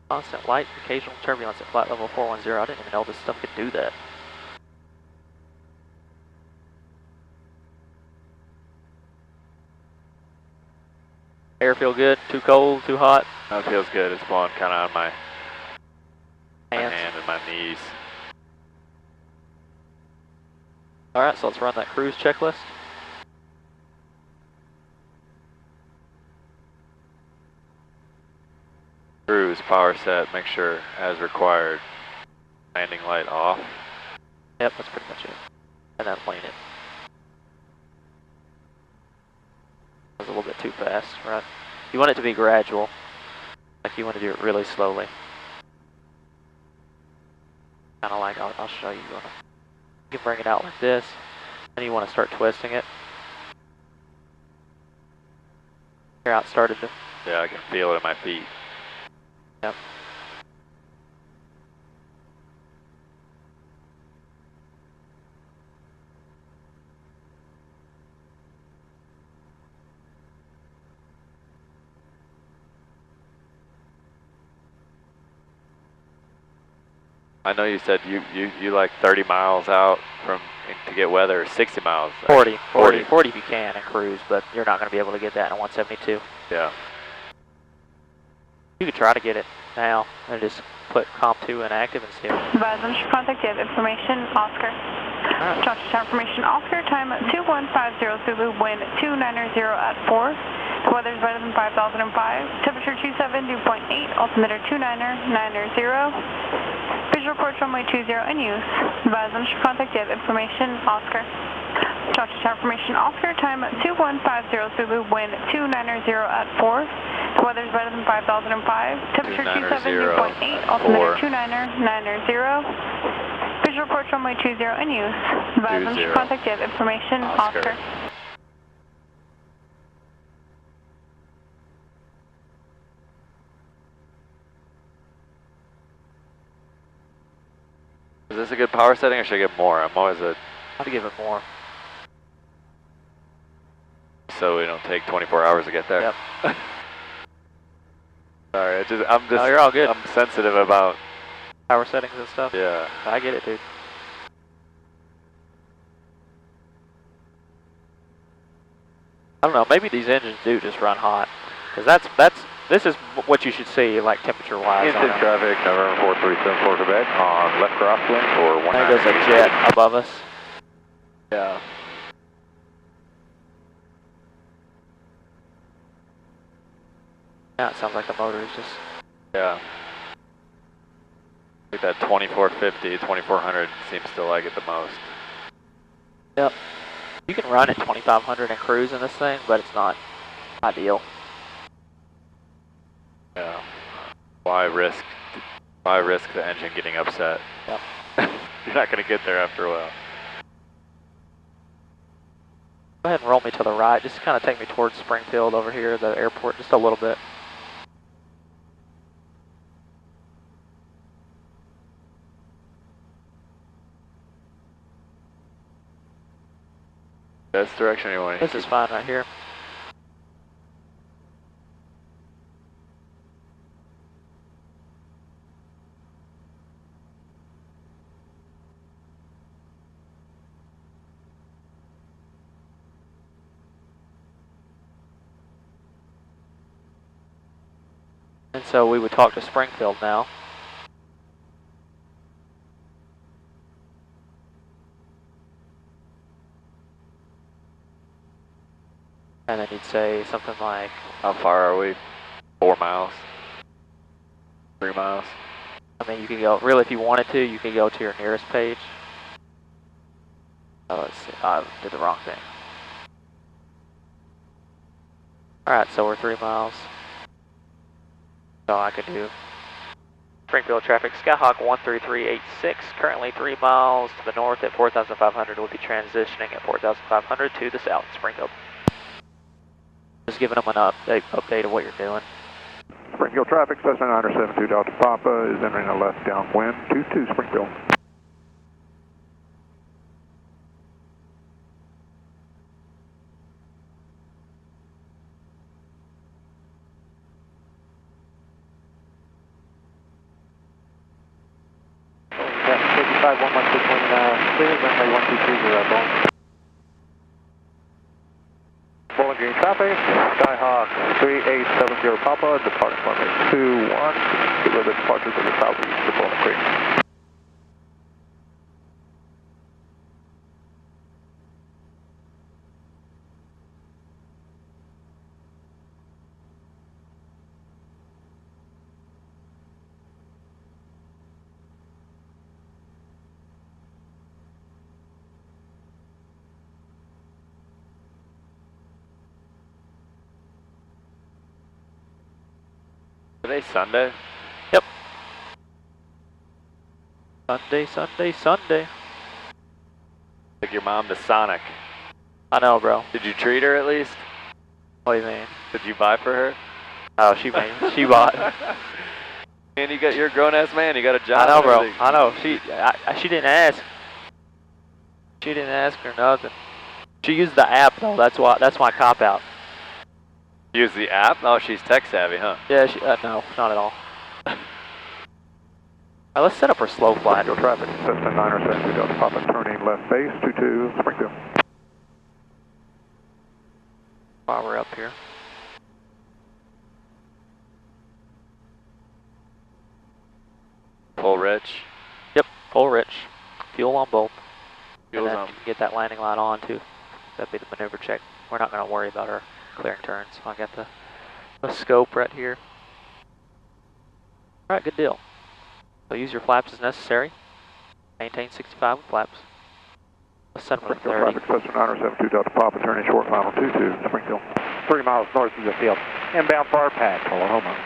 Constant light, occasional turbulence at flight level 410. I didn't even know this stuff could do that. Air feel good? Too cold? Too hot? No, it feels good. It's blowing kind of on my hand and my knees. Alright, so let's run that cruise checklist. Cruise, power set, make sure as required. Landing light off. Yep, that's pretty much it. And then plane it. That was a little bit too fast, right? You want it to be gradual. Like you want to do it really slowly. Kind of like, I'll show you. You can bring it out like this. Then you want to start twisting it. Here out started to. Yeah, I can feel it in my feet. Yep. I know you said you like 30 miles out from to get weather, 60 miles. 40 if you can and cruise, but you're not going to be able to get that in a 172. Yeah. You could try to get it now and just put comp 2 in active and see it. Advise on contact, you have information, Oscar. Right. Joshua information, Oscar, time 2150 Zulu, wind 290 at 4. The weather is better than 5005. Temperature 27, dew point 8, altimeter 29090. Visual report runway 20 in use. Advise on contact, you have information, Oscar. Joshua information, Oscar, time 2150 Zulu, wind 290 at 4. The weather is better than 5005. Temperature 27, dew point 8, altimeter 29090. Visual Visual report runway 20 in use. Advise on your contact if information, Oscar. Is this a good power setting or should I get more? I'm always a... I'd give it more. So we don't take 24 hours to get there? Yep. Sorry, I'm just... No, you're all good. I'm sensitive about... Power settings and stuff? Yeah. I get it, dude. I don't know, maybe these engines do just run hot. Because this is what you should see, like, temperature-wise. Engine traffic, November 4374 Quebec on left crosswind or 1. There goes a jet above us. Yeah. Yeah, it sounds like the motor is just... Yeah. Like that 2450, 2400 seems to like it the most. Yep. You can run at 2500 and cruise in this thing, but it's not ideal. Yeah. Why risk the engine getting upset? Yep. You're not going to get there after a while. Go ahead and roll me to the right. Just kind of take me towards Springfield over here, the airport, just a little bit. This direction you want? This is fine right here. And so we would talk to Springfield now. And then you'd say something like... How far are we? 4 miles? 3 miles? I mean, you could go, really if you wanted to, you could go to your nearest page. Oh, let's see, I did the wrong thing. Alright, so we're 3 miles. So I could do Springfield traffic, Skyhawk 13386, currently 3 miles to the north at 4,500. We'll be transitioning at 4,500 to the south, Springfield. Just giving them an update of what you're doing. Springfield traffic, Cessna 972 Delta Papa is entering a left downwind, 22 Springfield. Yeah, 55 116 clear, runway 1230 Bowling. Bowling Green traffic, Skyhawk 3870 Papa, departing runway 21, get rid of the departure to the southeast of Bowling Green. Today's Sunday? Yep. Sunday. Took your mom to Sonic. I know, bro. Did you treat her at least? What do you mean? Did you buy for her? Oh, she bought. And you're a grown-ass man, you got a job. I know, bro. I know. She didn't ask. She didn't ask or nothing. She used the app though. That's my cop out. Use the app? Oh, she's tech savvy, huh? Yeah, no, not at all. Alright, let's set up her slow flight. Springfield traffic, Cessna 972 Delta Papa, turning left base, 22 Springfield. While we're up here. Full rich? Yep, full rich. Fuel on both. Fuel's and then on. you can get that landing line on too. That'd be the maneuver check. We're not going to worry about her clearing turns. I got the scope right here. Alright, good deal. So use your flaps as necessary. Maintain 65 with flaps. Let's set them for 30. Traffic, Cessna 972 Delta Papa, turning short final 22 Springfield. 3 miles north of the field. Inbound for our pad, Oklahoma.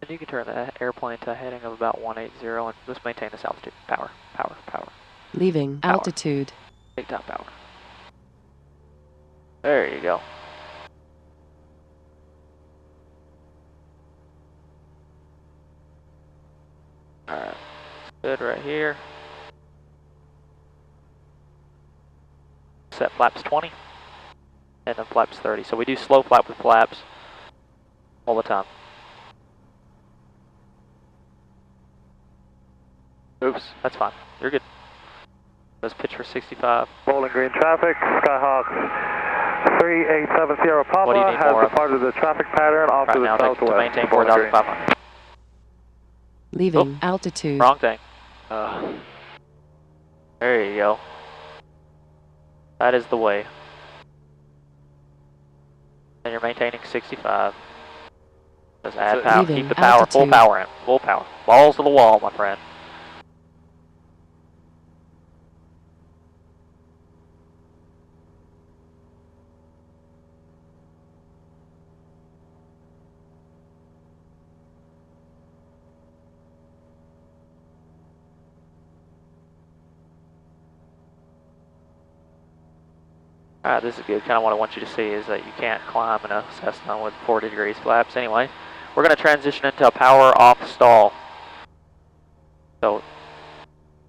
And you can turn the airplane to a heading of about 180 and just maintain this altitude. Power, power, power. Leaving Power. altitude. Take top power. There you go. Alright. Good right here. Set flaps 20. And then flaps 30. So we do slow flap with flaps all the time. Oops, that's fine. You're good. Let's pitch for 65. Bowling Green traffic, Skyhawk 3870 Papa has departed the traffic pattern off to the southwest. To maintain 4,500. Leaving altitude. Wrong thing. There you go. That is the way. And you're maintaining 65. Just add power. Leaving Keep the power. altitude. Full power in. Full power. Balls to the wall, my friend. Alright, this is good. Kind of what I want you to see is that you can't climb in a Cessna with 40 degrees flaps. Anyway, we're going to transition into a power off stall. So,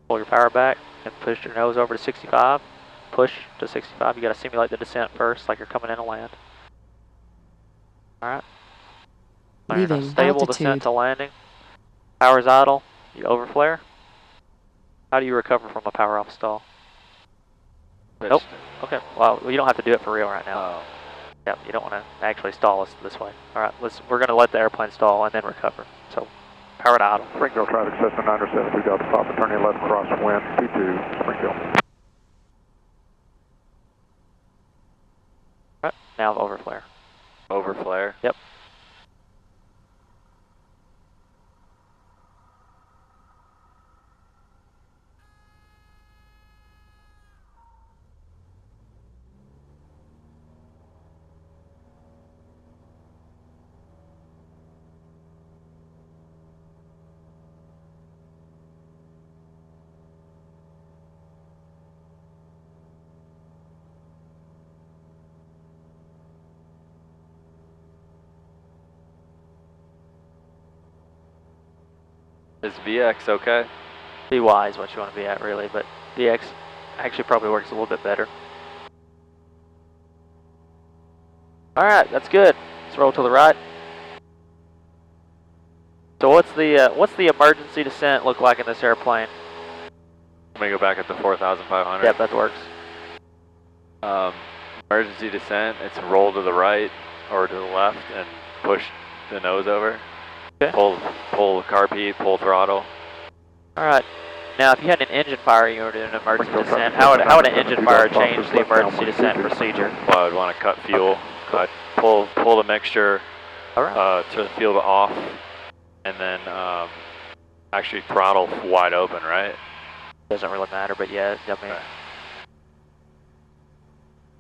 pull your power back and push your nose over to 65. Push to 65. You got to simulate the descent first, like you're coming in to land. Alright. Leaving stable altitude. descent to landing. Power's idle. You overflare. How do you recover from a power off stall? Nope. Okay. Well, you don't have to do it for real right now. Oh. Yep. You don't want to actually stall us this way. All right. We're going to let the airplane stall and then recover. So, power to idle. Springfield traffic, Cessna 972 Delta Papa, turning left crosswind, 22, Springfield. All right. Now overflare. Overflare? Yep. Is VX okay? VY is what you want to be at, really, but VX actually probably works a little bit better. All right, that's good. Let's roll to the right. So what's the emergency descent look like in this airplane? Let me go back up to 4,500. Yep, that works. Emergency descent, it's roll to the right or to the left and push the nose over. Okay. Pull the carb heat, pull throttle. All right. Now, if you had an engine fire, you were doing an emergency descent. How would an engine fire change the emergency descent procedure? Well, I would want to cut fuel. I'd pull the mixture to the field off, and then actually throttle wide open, right? Doesn't really matter, but yeah, I mean.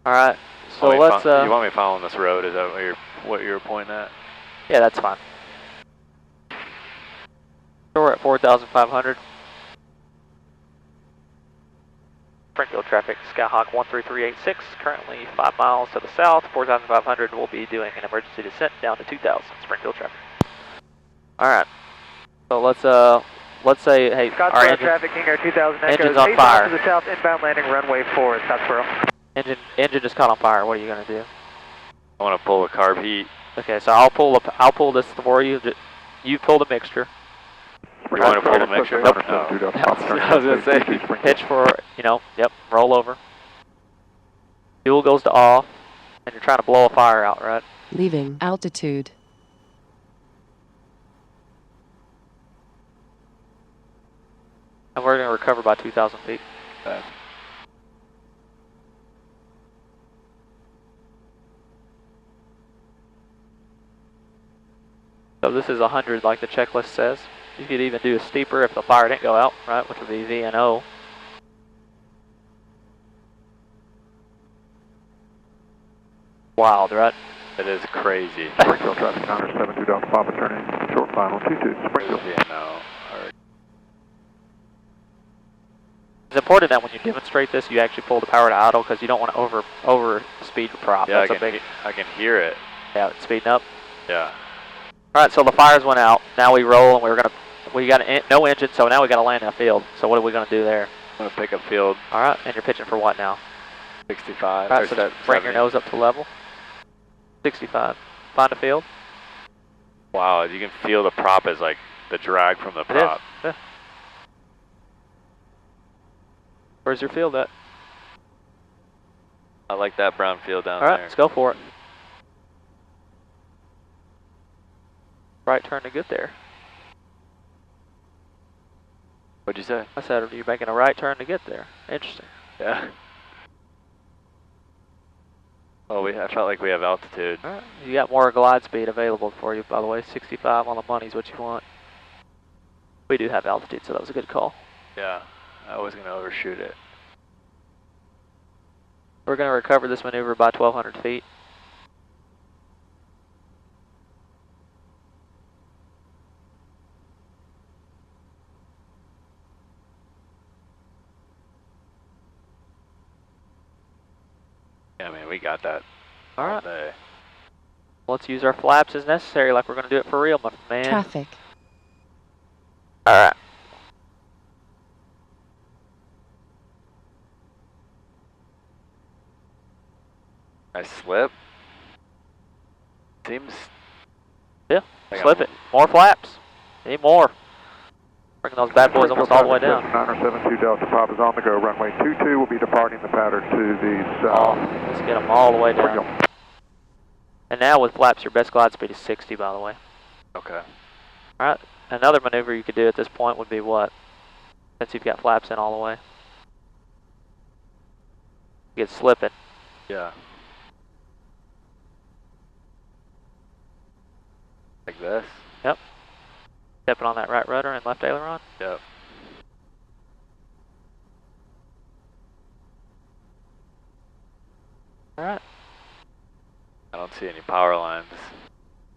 All right. So you let's. You want me following this road? Is that what you're pointing at? Yeah, that's fine. So we're at 4,500. Springfield traffic, Skyhawk 13386, currently 5 miles to the south, 4,500. We'll be doing an emergency descent down to 2,000, Springfield traffic. Alright, so let's say, hey, Scottsboro traffic, King Air 2000 Echo, engine's on fire. to the south, inbound landing, runway 4, Scottsboro. Engine just caught on fire, what are you going to do? I want to pull the carb heat. Okay, so I'll pull this for you. You pull the mixture. You want to pull the mixture? Nope. No. I was going to say, pitch for, yep, roll over. Fuel goes to off, and you're trying to blow a fire out, right? Leaving altitude. And we're going to recover by 2,000 feet. Okay. So this is 100 like the checklist says. You could even do a steeper if the fire didn't go out, right, which would be VNO. Wild, right? It is crazy. Springfield traffic, 972 Delta Papa, turning short. final 22, Springfield. Yeah, no. It's important that when you demonstrate this, you actually pull the power to idle because you don't want to over speed your prop. Yeah, That's I can hear it. Yeah, it's speeding up. Yeah. All right, so the fires went out. Now we roll, and we got no engine, so now we got to land in a field. So what are we going to do there? I'm going to pick up field. All right, and you're pitching for what now? 65. All right, so just bring your nose up to level. 65. Find a field. Wow, you can feel the prop is like the drag from the prop. It is. Yeah. Where's your field at? I like that brown field down there. All right, there. let's go for it. Right turn to get there. What'd you say? I said you're making a right turn to get there. Interesting. Yeah. Oh, I felt like we have altitude. All right, you got more glide speed available for you, by the way. 65 on the money is what you want. We do have altitude, so that was a good call. Yeah, I was going to overshoot it. We're going to recover this maneuver by 1,200 feet. Yeah, man, we got that. All right. Day. Let's use our flaps as necessary, like we're going to do it for real, my man. Traffic. All right. I slip. Seems. Yeah, slip it. More flaps. Need more. Bringing those bad boys almost all the way down. 972 Delta Pop is on the go. Runway 22 will be departing the pattern to the south. Oh, let's get them all the way down. And now with flaps, your best glide speed is 60, by the way. Okay. All right. Another maneuver you could do at this point would be what? Since you've got flaps in all the way. Get slipping. Yeah. Like this? Yep. Stepping on that right rudder and left aileron? Yep. Alright. I don't see any power lines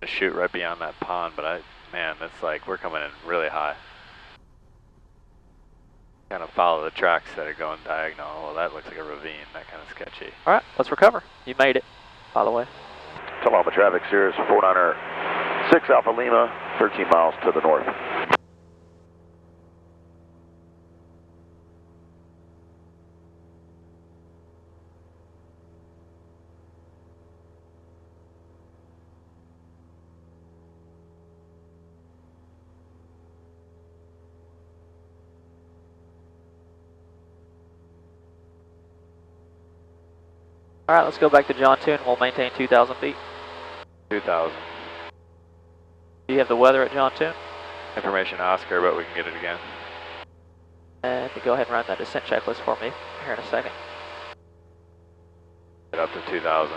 to shoot right beyond that pond, but man, that's like, we're coming in really high. Kind of follow the tracks that are going diagonal. Well, that looks like a ravine, that kind of sketchy. Alright, let's recover. You made it, by the way. Tulama traffic, Cirrus 496 Alpha Lima, 13 miles to the north. Alright, let's go back to John 2 and we'll maintain 2,000 feet. 2,000. Do you have the weather at John 2? Information Oscar, but we can get it again. And go ahead and run that descent checklist for me here in a second. Get up to 2,000.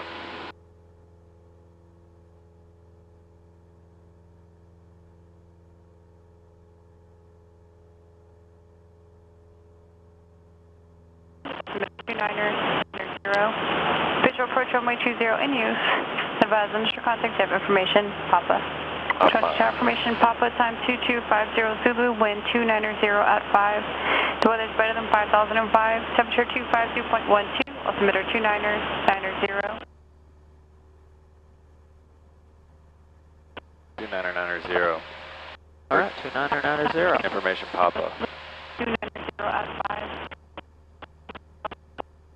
Visual approach runway 20 in use. Advise initial contact type information, Papa. Touchdown information, Papa, time 2250 Zulu, wind 290 at 5. The weather is better than 5005, temperature 252.12, altimeter 29090. 29090. Alright, 29090. Information Papa. 290 at 5.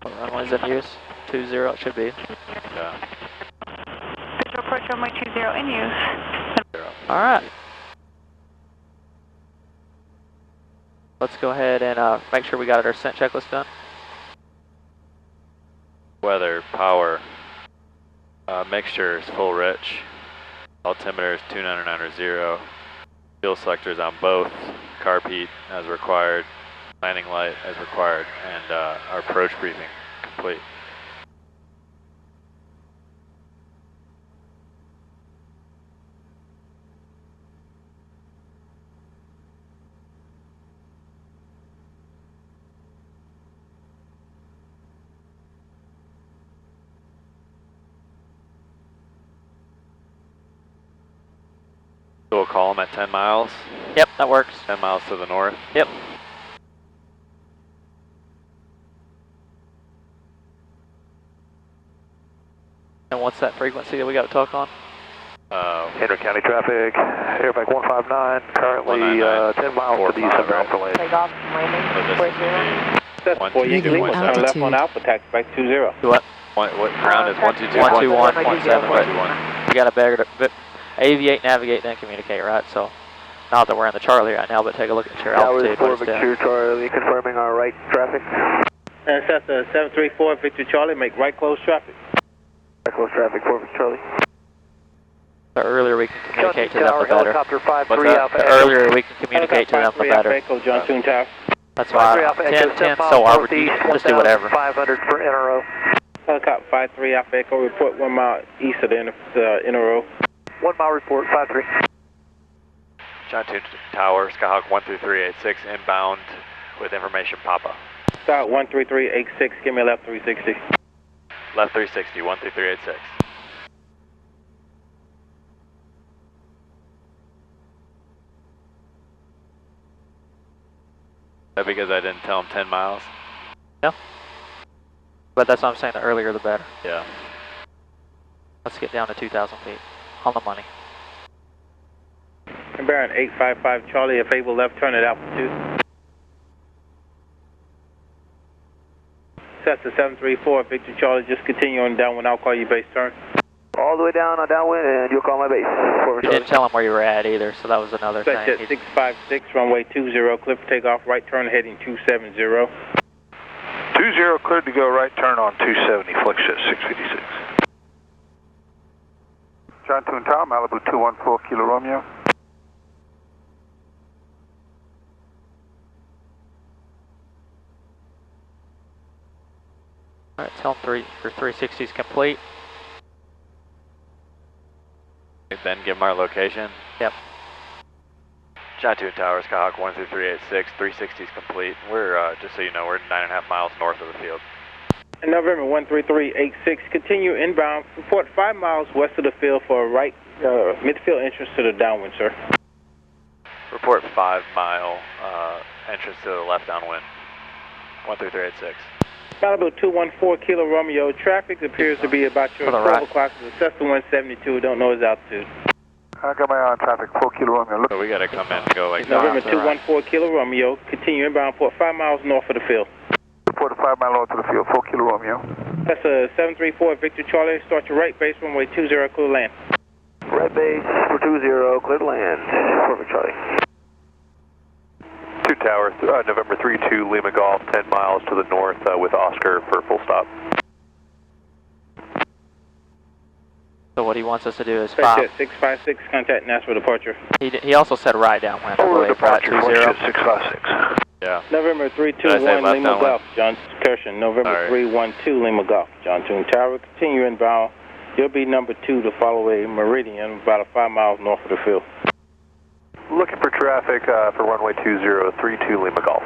What runway's in use? 20, it should be. Yeah. Visual approach runway 20 in use. Alright. Let's go ahead and make sure we got our descent checklist done. Weather, power, mixture is full rich. Altimeter is 29090. Fuel selectors on both. Carb heat as required. Landing light as required. And our approach briefing complete. So we'll call them at 10 miles. Yep, that works. 10 miles to the north. Yep. And what's that frequency that we got to talk on? Henry County traffic, Airback 159, currently 10 miles to the east of Alpha Lane. Takeoff, landing, 40. That's 4 Leaving Lima, turn left altitude. on Alpha, taxi back 20. What? What ground is 122? 121.7. 121. You got to better aviate, navigate, then communicate, right? So, not that we're in the Charlie right now, but take a look at your altitude. Tower 4 Victor Charlie, confirming our right traffic. And that's 734 Victor Charlie, make right close traffic. Right close traffic, 4 Victor Charlie. The earlier we can communicate to them, Tower, the better. helicopter 53 What's that? Alpha The Echo. earlier we can communicate to them, the better. Echo, John Toon Tower. That's why 10, so our just do whatever. 500 for NRO. Helicopter 53 Alpha Echo, report 1 mile east of the inner row. 1 mile report, 53. John Toon Tower, Skyhawk 13386, inbound with information Papa. Skyhawk 13386, give me a left 360. Left 360, 13386. Is that because I didn't tell him 10 miles? No. But that's what I'm saying, the earlier the better. Yeah. Let's get down to 2,000 feet. On the money. And bearing 855 Charlie, if able left turn at altitude. Cessna 734 Victor Charlie, just continue on downwind, I'll call you base turn. All the way down on downwind, and you'll call my base. You didn't tell him where you were at either, so that was another Expect thing. at 656, runway 20, clear for takeoff, right turn heading 270. 20 cleared to go right turn on 270, Flexjet 656. John Toon Tower, Malibu 214 Kilo Romeo. Alright, tell him your 360 is complete. Then give him our location. Yep. John Toon Tower, Skyhawk 13386, 360 is complete. We're, just so you know, we're 9.5 miles north of the field. And November 13386, continue inbound, report 5 miles west of the field for a right midfield entrance to the downwind, sir. Report 5 mile entrance to the left downwind. 13386. Malibu 214 Kilo Romeo, traffic appears to be about your 12 o'clock to the Cessna 172, don't know his altitude. I got my eye on traffic, 4 Kilo Romeo. So we got to come in and go like November 214 Kilo Romeo, continue inbound, port 5 miles north of the field. Report 5 mile north of the field, 4 Kilo Romeo. That's a 734 Victor Charlie, start your right base, runway 20, clear land. Right base for 20, clear to land. Perfect, Charlie. 2 Tower, November 32 Lima Golf, 10 miles to the north with Oscar for full stop. So what he wants us to do is Flexjet 656, contact Nashville departure. He also said right downwind. Over departure, right 20. 656. Yeah. November 321 Lima Golf, John Kershin. November 312 Lima Golf, John Toon Tower. Continue inbound. You'll be number 2 to follow a meridian about 5 miles north of the field. Looking for traffic for runway 2032 Lima Golf.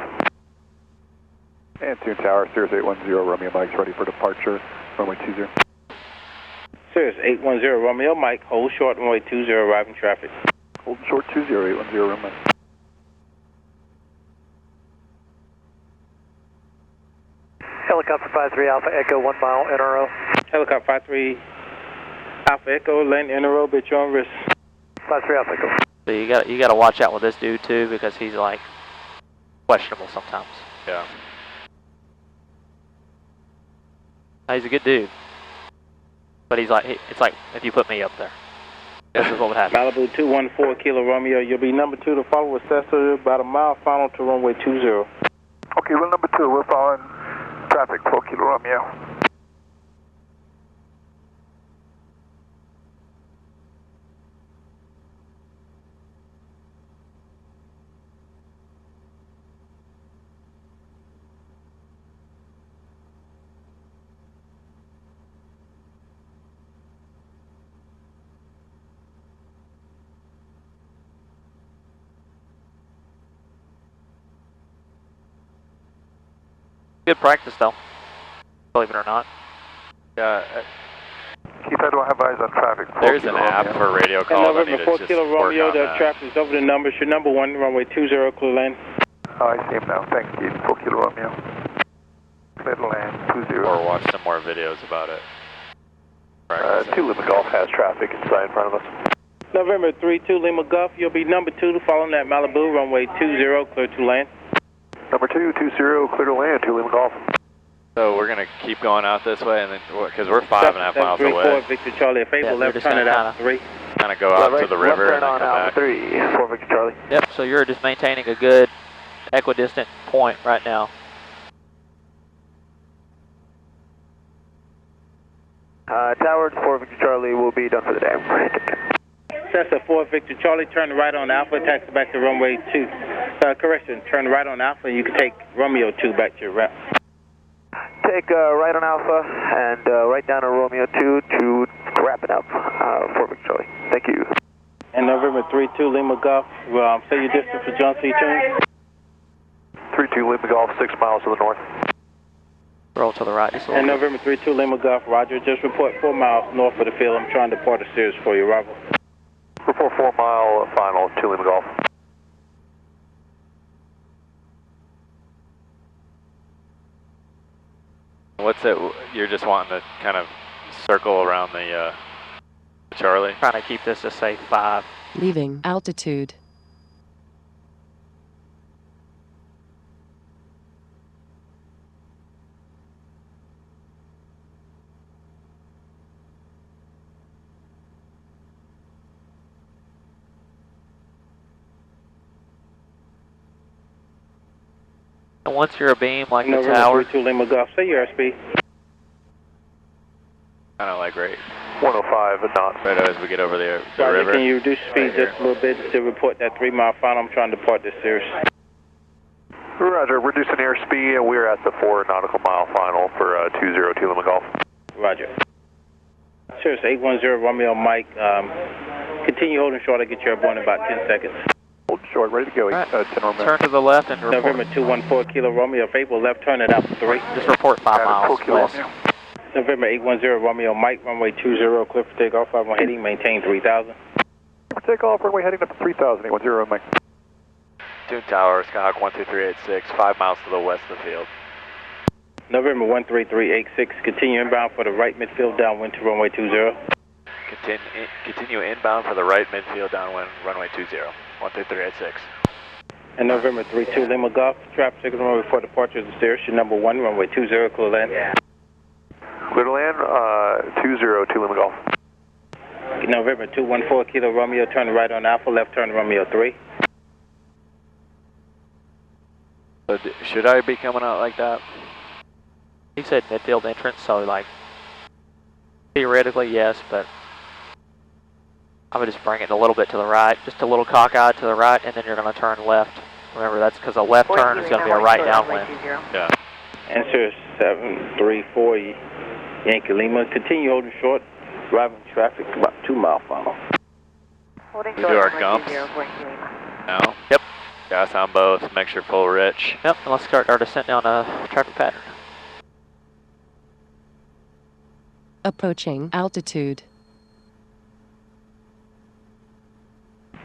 And Toon Tower, Sirius 810 Romeo Mike's ready for departure, runway 20. Sirius 810 Romeo Mike, hold short, runway 20, arriving traffic. Hold short 20, 810 Romeo. Helicopter 53 Alpha Echo, 1 mile NRO. Helicopter 53 Alpha Echo, land NRO, bit your own risk. 53 Alpha Echo. So you got to watch out with this dude too, because he's like questionable sometimes. Yeah. He's a good dude, but he's like it's like if you put me up there, this is what would happen. Malibu 214 Kilo Romeo, you'll be number 2 to follow with Cessna about a mile final to runway 20. Okay, we're number 2, we're following traffic, 4 Kilo Romeo. Good practice though, believe it or not. Yeah. Keypad, do I have eyes on traffic? There's an app for radio calls. I need November to 4 just Kilo work Romeo, on the that. traffic is over the numbers. Your number 1, runway 20, clear land. Oh, I see him now. Thanks, Keith. 4 Kilo Romeo. Clear to land, 20. Or watch some more videos about it. 2 Lima Golf has traffic inside in front of us. November 3-2 Lima Golf, you'll be number 2 following that Malibu, runway 20, clear to land. Number 220, clear to land, 2 Lima Golf. So we're going to keep going out this way, and then because we're 5.5 miles away. 4 Victor Charlie, if able, left turn it out 3. Kind of go out to the river and then come back. 3, 4 Victor Charlie. Yep, so you're just maintaining a good equidistant point right now. Tower 4 Victor Charlie will be done for the day. Cessna 4 Victor Charlie, turn right on Alpha, taxi back to runway 2. Correction, turn right on Alpha, and you can take Romeo 2 back to your route. Take right on Alpha and right down to Romeo 2 to wrap it up. 4 Victor Charlie. Thank you. And November 3-2 Lima Golf, say your distance for John C. Tune. 3-2 Lima Golf, 6 miles to the north. Roll to the right just a And little bit. November 3-2 Lima Golf, Roger. Just report 4 miles north of the field. I'm trying to depart the Cirrus for your arrival. Report 4 mile final, 2 Lima Golf. What's it? You're just wanting to kind of circle around the Charlie? Trying to keep this to say 5. Leaving altitude. And once you're a beam like the November tower, 3-2 Lima Golf, say your airspeed. Kind of like right 105 knots. right as we get over the Roger, river. can you reduce speed Right just a little bit to report that 3 mile final? I'm trying to depart the Cirrus. Roger, reducing airspeed, and we're at the 4 nautical mile final for 202 Lima Golf. Roger. Cirrus 810 Romeo Mike, continue holding short. I'll get you airborne in about 10 seconds. Hold short, ready to go. Right. 10 Romeo. turn to the left and report. November 214 Kilo Romeo, if able, left turn it out 3. Just report 5 miles 4 Kilo west. Romeo. November 810 Romeo Mike, runway 20, clear for takeoff, 51 heading, maintain 3000. Takeoff, runway heading up to 3000, 810 Mike. Tune Tower, Skyhawk 12386, 5 miles to the west of the field. November 13386, continue inbound for the right midfield downwind to runway 20. Continue inbound for the right midfield downwind, runway 20, 13386. And November 32 Lima Golf, traffic signal runway for departure of the Cirrus, your number 1, runway 20, clear land. Clear to land, 202 Lima Golf. November 214 Kilo Romeo, turn right on Alpha, left turn Romeo 3. So should I be coming out like that? He said midfield entrance, so like theoretically yes, but I would just bring it a little bit to the right, just a little cockeyed to the right, and then you're going to turn left. Remember, that's because a left turn is going to be a right downwind. Yeah. And Cirrus 734 Yankee Lima, continue holding short, driving traffic about 2 mile final. We do our gumps now. Yep. Gas on both, make sure full rich. Yep, and let's start our descent down a traffic pattern. Approaching altitude.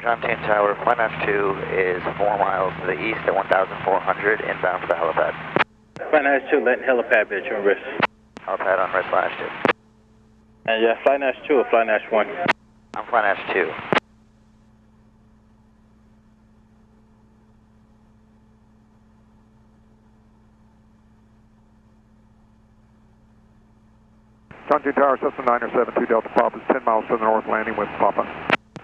John 10 Tower, Flight 2 is 4 miles to the east at 1,400, inbound for the helipad. Flight 2, letting helipad be at your wrist. Helipad on wrist Flight 2. And yeah, Flight 2 or Flight 1? I'm Flight 2. John 2 Tower, Cessna 972 Delta Papa is 10 miles to the north, landing with Papa.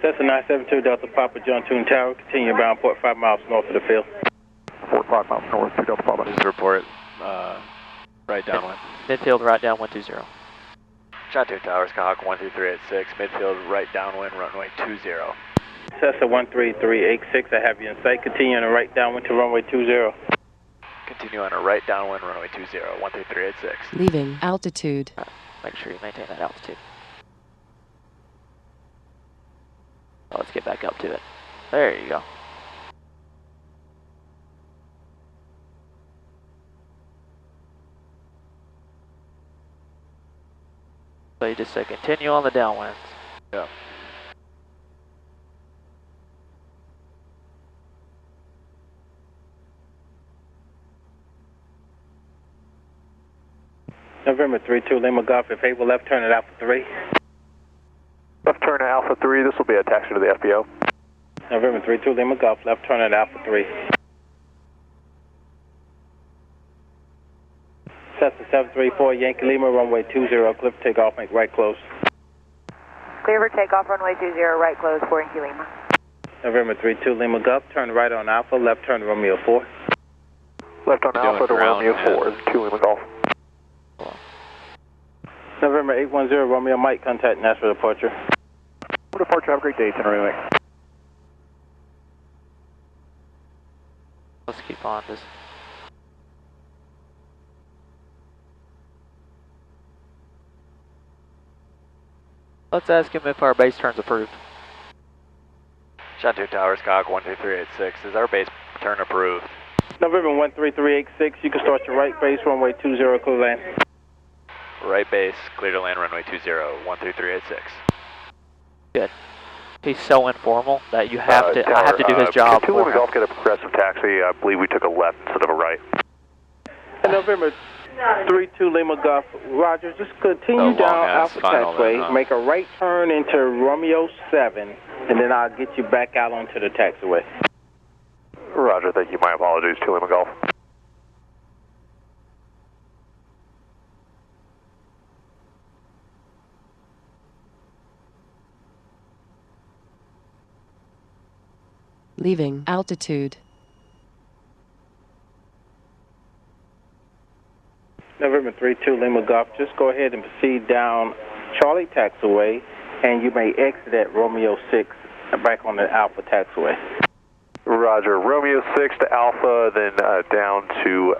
Cessna 972 Delta Papa, John 2 Tower, continue bound port 5 miles north of the field. Port 5 miles north, 2 Delta Papa. Just report right downwind. Midfield right down 120. John 2 Tower, Skyhawk 13386, midfield right downwind, runway 20. Cessna 13386, I have you in sight. Continue on the right downwind to runway 20. Continue on a right downwind, runway 20, 13386. Leaving altitude. Make sure you maintain that altitude. Oh, let's get back up to it. There you go. So you just say continue on the downwinds. Yeah. November 32 Lima Golf, if able, left turn at Alpha 3. Left turn at Alpha 3, this will be a taxi to the FBO. November 32 Lima Golf, left turn at Alpha 3. Cessna 734 Yankee Lima, runway 20, clear for takeoff, make right close. Clear for takeoff, runway 20, right close, 4 Yankee Lima. November 32 Lima Golf, turn right on Alpha, left turn to Romeo 4. Left on Alpha to Romeo 4, 2 Lima Golf. November 810 Romeo Mike, contact Nashville departure. Departure, have a great day, itinerary Mike. Let's keep on this. Let's ask him if our base turn's approved. John 2 Tower, Skyhawk 12386. Is our base turn approved? November 13386, you can start your right base, runway 20, clear land. Right base, clear to land, runway 20, 13386. Good. He's so informal that you have to. I have to do his job. 2 Lima Golf get a progressive taxi. I believe we took a left instead of a right. And November 32 Lima Golf, Roger, just continue down Alpha Taxiway, make a right turn into Romeo 7, and then I'll get you back out onto the taxiway. Roger, thank you. My apologies, 2 Lima Golf. Leaving altitude. November 32 Lima Golf, just go ahead and proceed down Charlie Taxiway, and you may exit at Romeo 6 back on the Alpha Taxiway. Roger, Romeo 6 to Alpha, then down to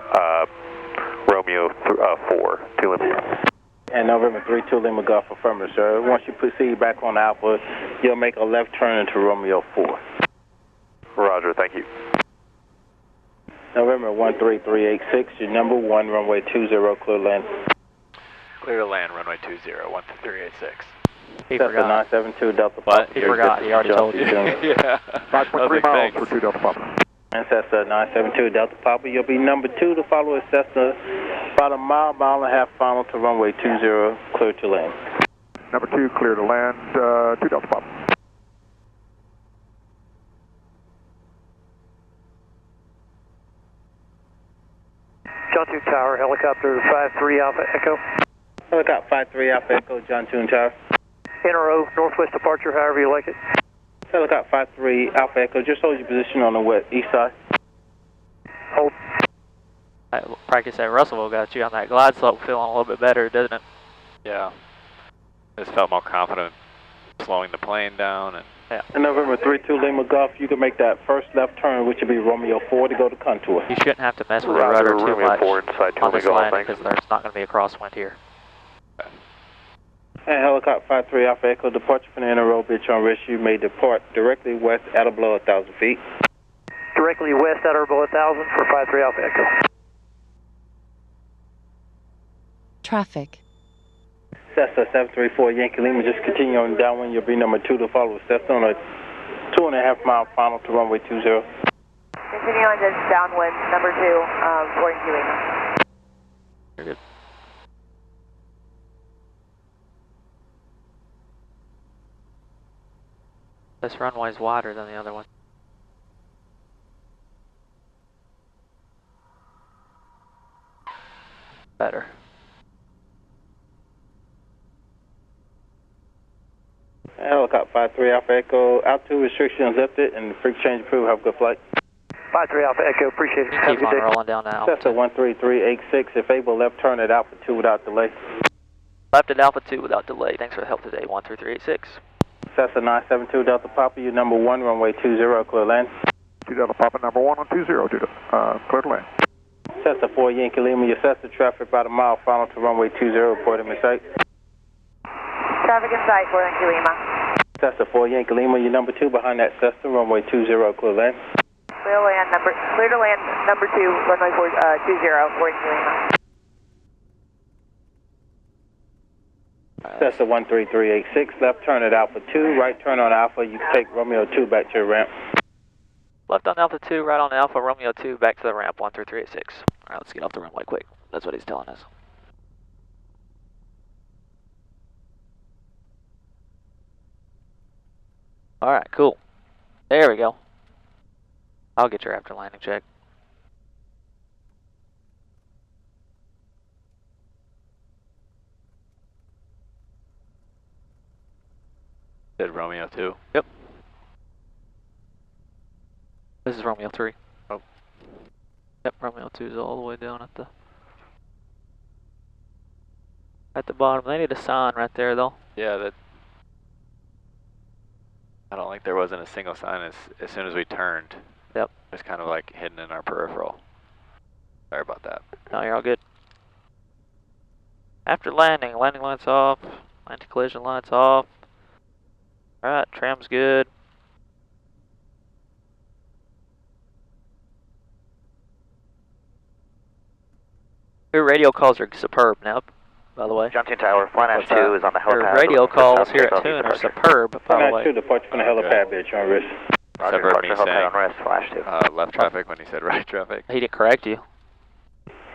Romeo 4, 2 Lima Golf. And November 32 Lima Golf, affirmative, sir. Once you proceed back on Alpha, you'll make a left turn into Romeo 4. Roger, thank you. November 13386, your number 1, runway 20, clear land. Clear to land, runway 20, 13386. He Cessna forgot. 972 Delta What? Papa. He forgot. He already told you. Yeah. 5.3 miles for 2 Delta Papa. And Cessna 972 Delta Papa, you'll be number 2 to follow a Cessna about a mile and a half final to runway 20, clear to land. Number 2, clear to land, 2 Delta Papa. John 2 Tower, helicopter 53 Alpha Echo. Helicopter 53 Alpha Echo, John 2 Tower. NRO, northwest departure, however you like it. Helicopter 53 Alpha Echo, just hold your position on the east side. Hold. Practice at Russellville got you on that glide slope feeling a little bit better, doesn't it? Yeah. Just felt more confident slowing the plane down. And yeah. And November 32 Lima Golf, you can make that first left turn, which would be Romeo 4 to go to contour. You shouldn't have to mess with the rudder too Romeo much 4 inside 2 on this Lima Golf, landing because there's not going to be a crosswind here. And Helicopter 53 Alpha Echo, departure from the NRO, bitch on risk, you may depart directly west at or below 1,000 feet. Directly west at or below 1,000 for 53 Alpha Echo. Traffic. Cessna 734 Yankee Lima, just continue on downwind. You'll be number 2 to follow with Cessna on a 2.5 mile final to runway 20. Continue on just downwind, number 2, 4 Yankee Lima. You're good. This runway's wider than the other one. Better. Helicopter 53 Alpha Echo, altitude restrictions lifted and freak change approved. Have a good flight. 53 Alpha Echo, appreciate it. Have a Keep good on day. rolling down now. Cessna 13386, if able, left turn at Alpha 2 without delay. Left at Alpha 2 without delay. Thanks for the help today. 13386. Cessna 972 Delta Papa, you number 1, runway 20, clear land. 2 Delta Papa, number 1 on 20, clear to land. Cessna 4 Yankee Lima, your Cessna traffic about a mile final to runway 20, report in sight. Traffic in sight, 4 Yankee Lima. Cessna 4 Yankee Lima, your number 2 behind that Cessna, runway 20, clear land. Clear to land, number 2, runway 20, 4 Yankee Lima. Cessna 13386, left turn at Alpha 2, right turn on Alpha, you can take Romeo 2 back to your ramp. Left on Alpha 2, right on Alpha, Romeo 2, back to the ramp, 13386. Alright, let's get off the runway quick. That's what he's telling us. Alright, cool. There we go. I'll get your after landing check. Said Romeo 2. Yep. This is Romeo 3. Oh. Yep, Romeo 2 is all the way down at the bottom. They need a sign right there though. Yeah, that. I don't think there wasn't a single sign as soon as we turned. Yep. It's kind of like hidden in our peripheral. Sorry about that. No, you're all good. After landing lights off, anti-collision lights off. Alright, trim's good. Your radio calls are superb now, by the way. John 2 Tower, Flight Nash 2 is on the helipad. Your radio calls here at Tune are superb, by the way. 2, departure from the helipad, bitch, on risk. Roger, Separate me departure, saying, helipad on rest, Flash 2. left traffic when he said right traffic. He didn't correct you.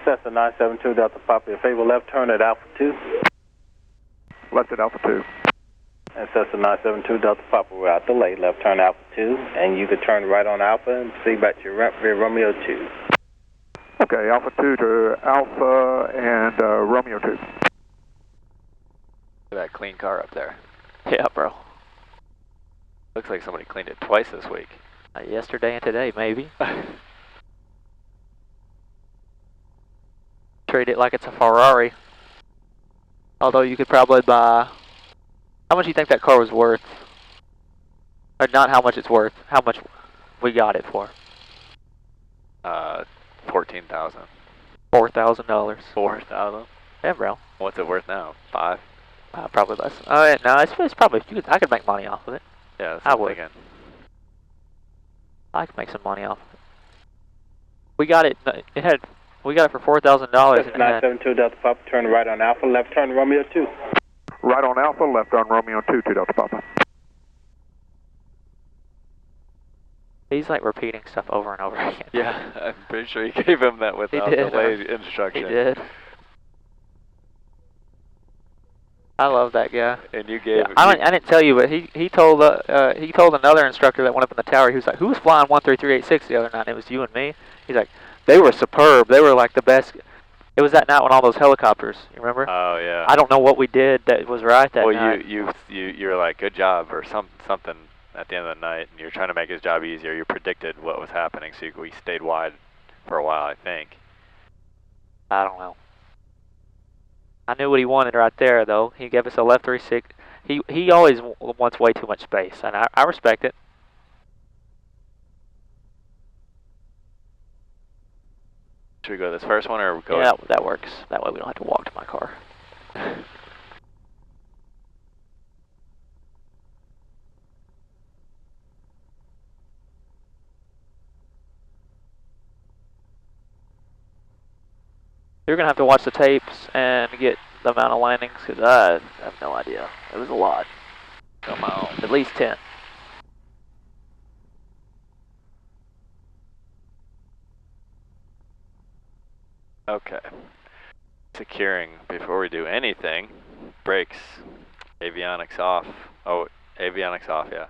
Cessna 972 Delta Papa, your favor left turn at Alpha 2. Left at Alpha 2. And Cessna 972 Delta Papa, we're out delay, left turn Alpha 2, and you can turn right on Alpha and see back to your ramp via Romeo 2. Okay, Alpha 2 to Alpha and Romeo 2. Look at that clean car up there. Yeah, bro. Looks like somebody cleaned it twice this week. Yesterday and today, maybe. Treat it like it's a Ferrari. Although you could probably buy... How much do you think that car was worth? Or not how much it's worth, how much we got it for? $14,000. $4,000. 4,000? Yeah, bro. What's it worth now? 5? Probably less. Oh, yeah, no, it's probably... I could make money off of it. Yeah, that's I what I'm would. thinking. I could make some money off of it. We got it. We got it for $4,000. 972 Delta Papa, turn right on Alpha, left turn Romeo 2. Right on Alpha, left on Romeo 2 to Delta Papa. He's like repeating stuff over and over again. Yeah, I'm pretty sure you gave him that without delayed instruction. He did. I love that guy. And you gave. Yeah, I didn't tell you, but he told another instructor that went up in the tower. He was like, "Who was flying 13386 the other night?" And it was you and me. He's like, "They were superb. They were like the best." It was that night when all those helicopters. You remember? Oh yeah. I don't know what we did that was right that night. Well, you're like, good job or something at the end of the night, and you're trying to make his job easier. You predicted what was happening, so we stayed wide for a while, I think. I don't know. I knew what he wanted right there, though. He gave us a left 36. He always wants way too much space, and I respect it. Should we go this first one or go? Yeah, that works. That way we don't have to walk to my car. You're going to have to watch the tapes and get the amount of landings, because I have no idea. It was a lot. Come on. At least 10. Okay. Securing before we do anything. Brakes. Avionics off. Oh, avionics off, yeah.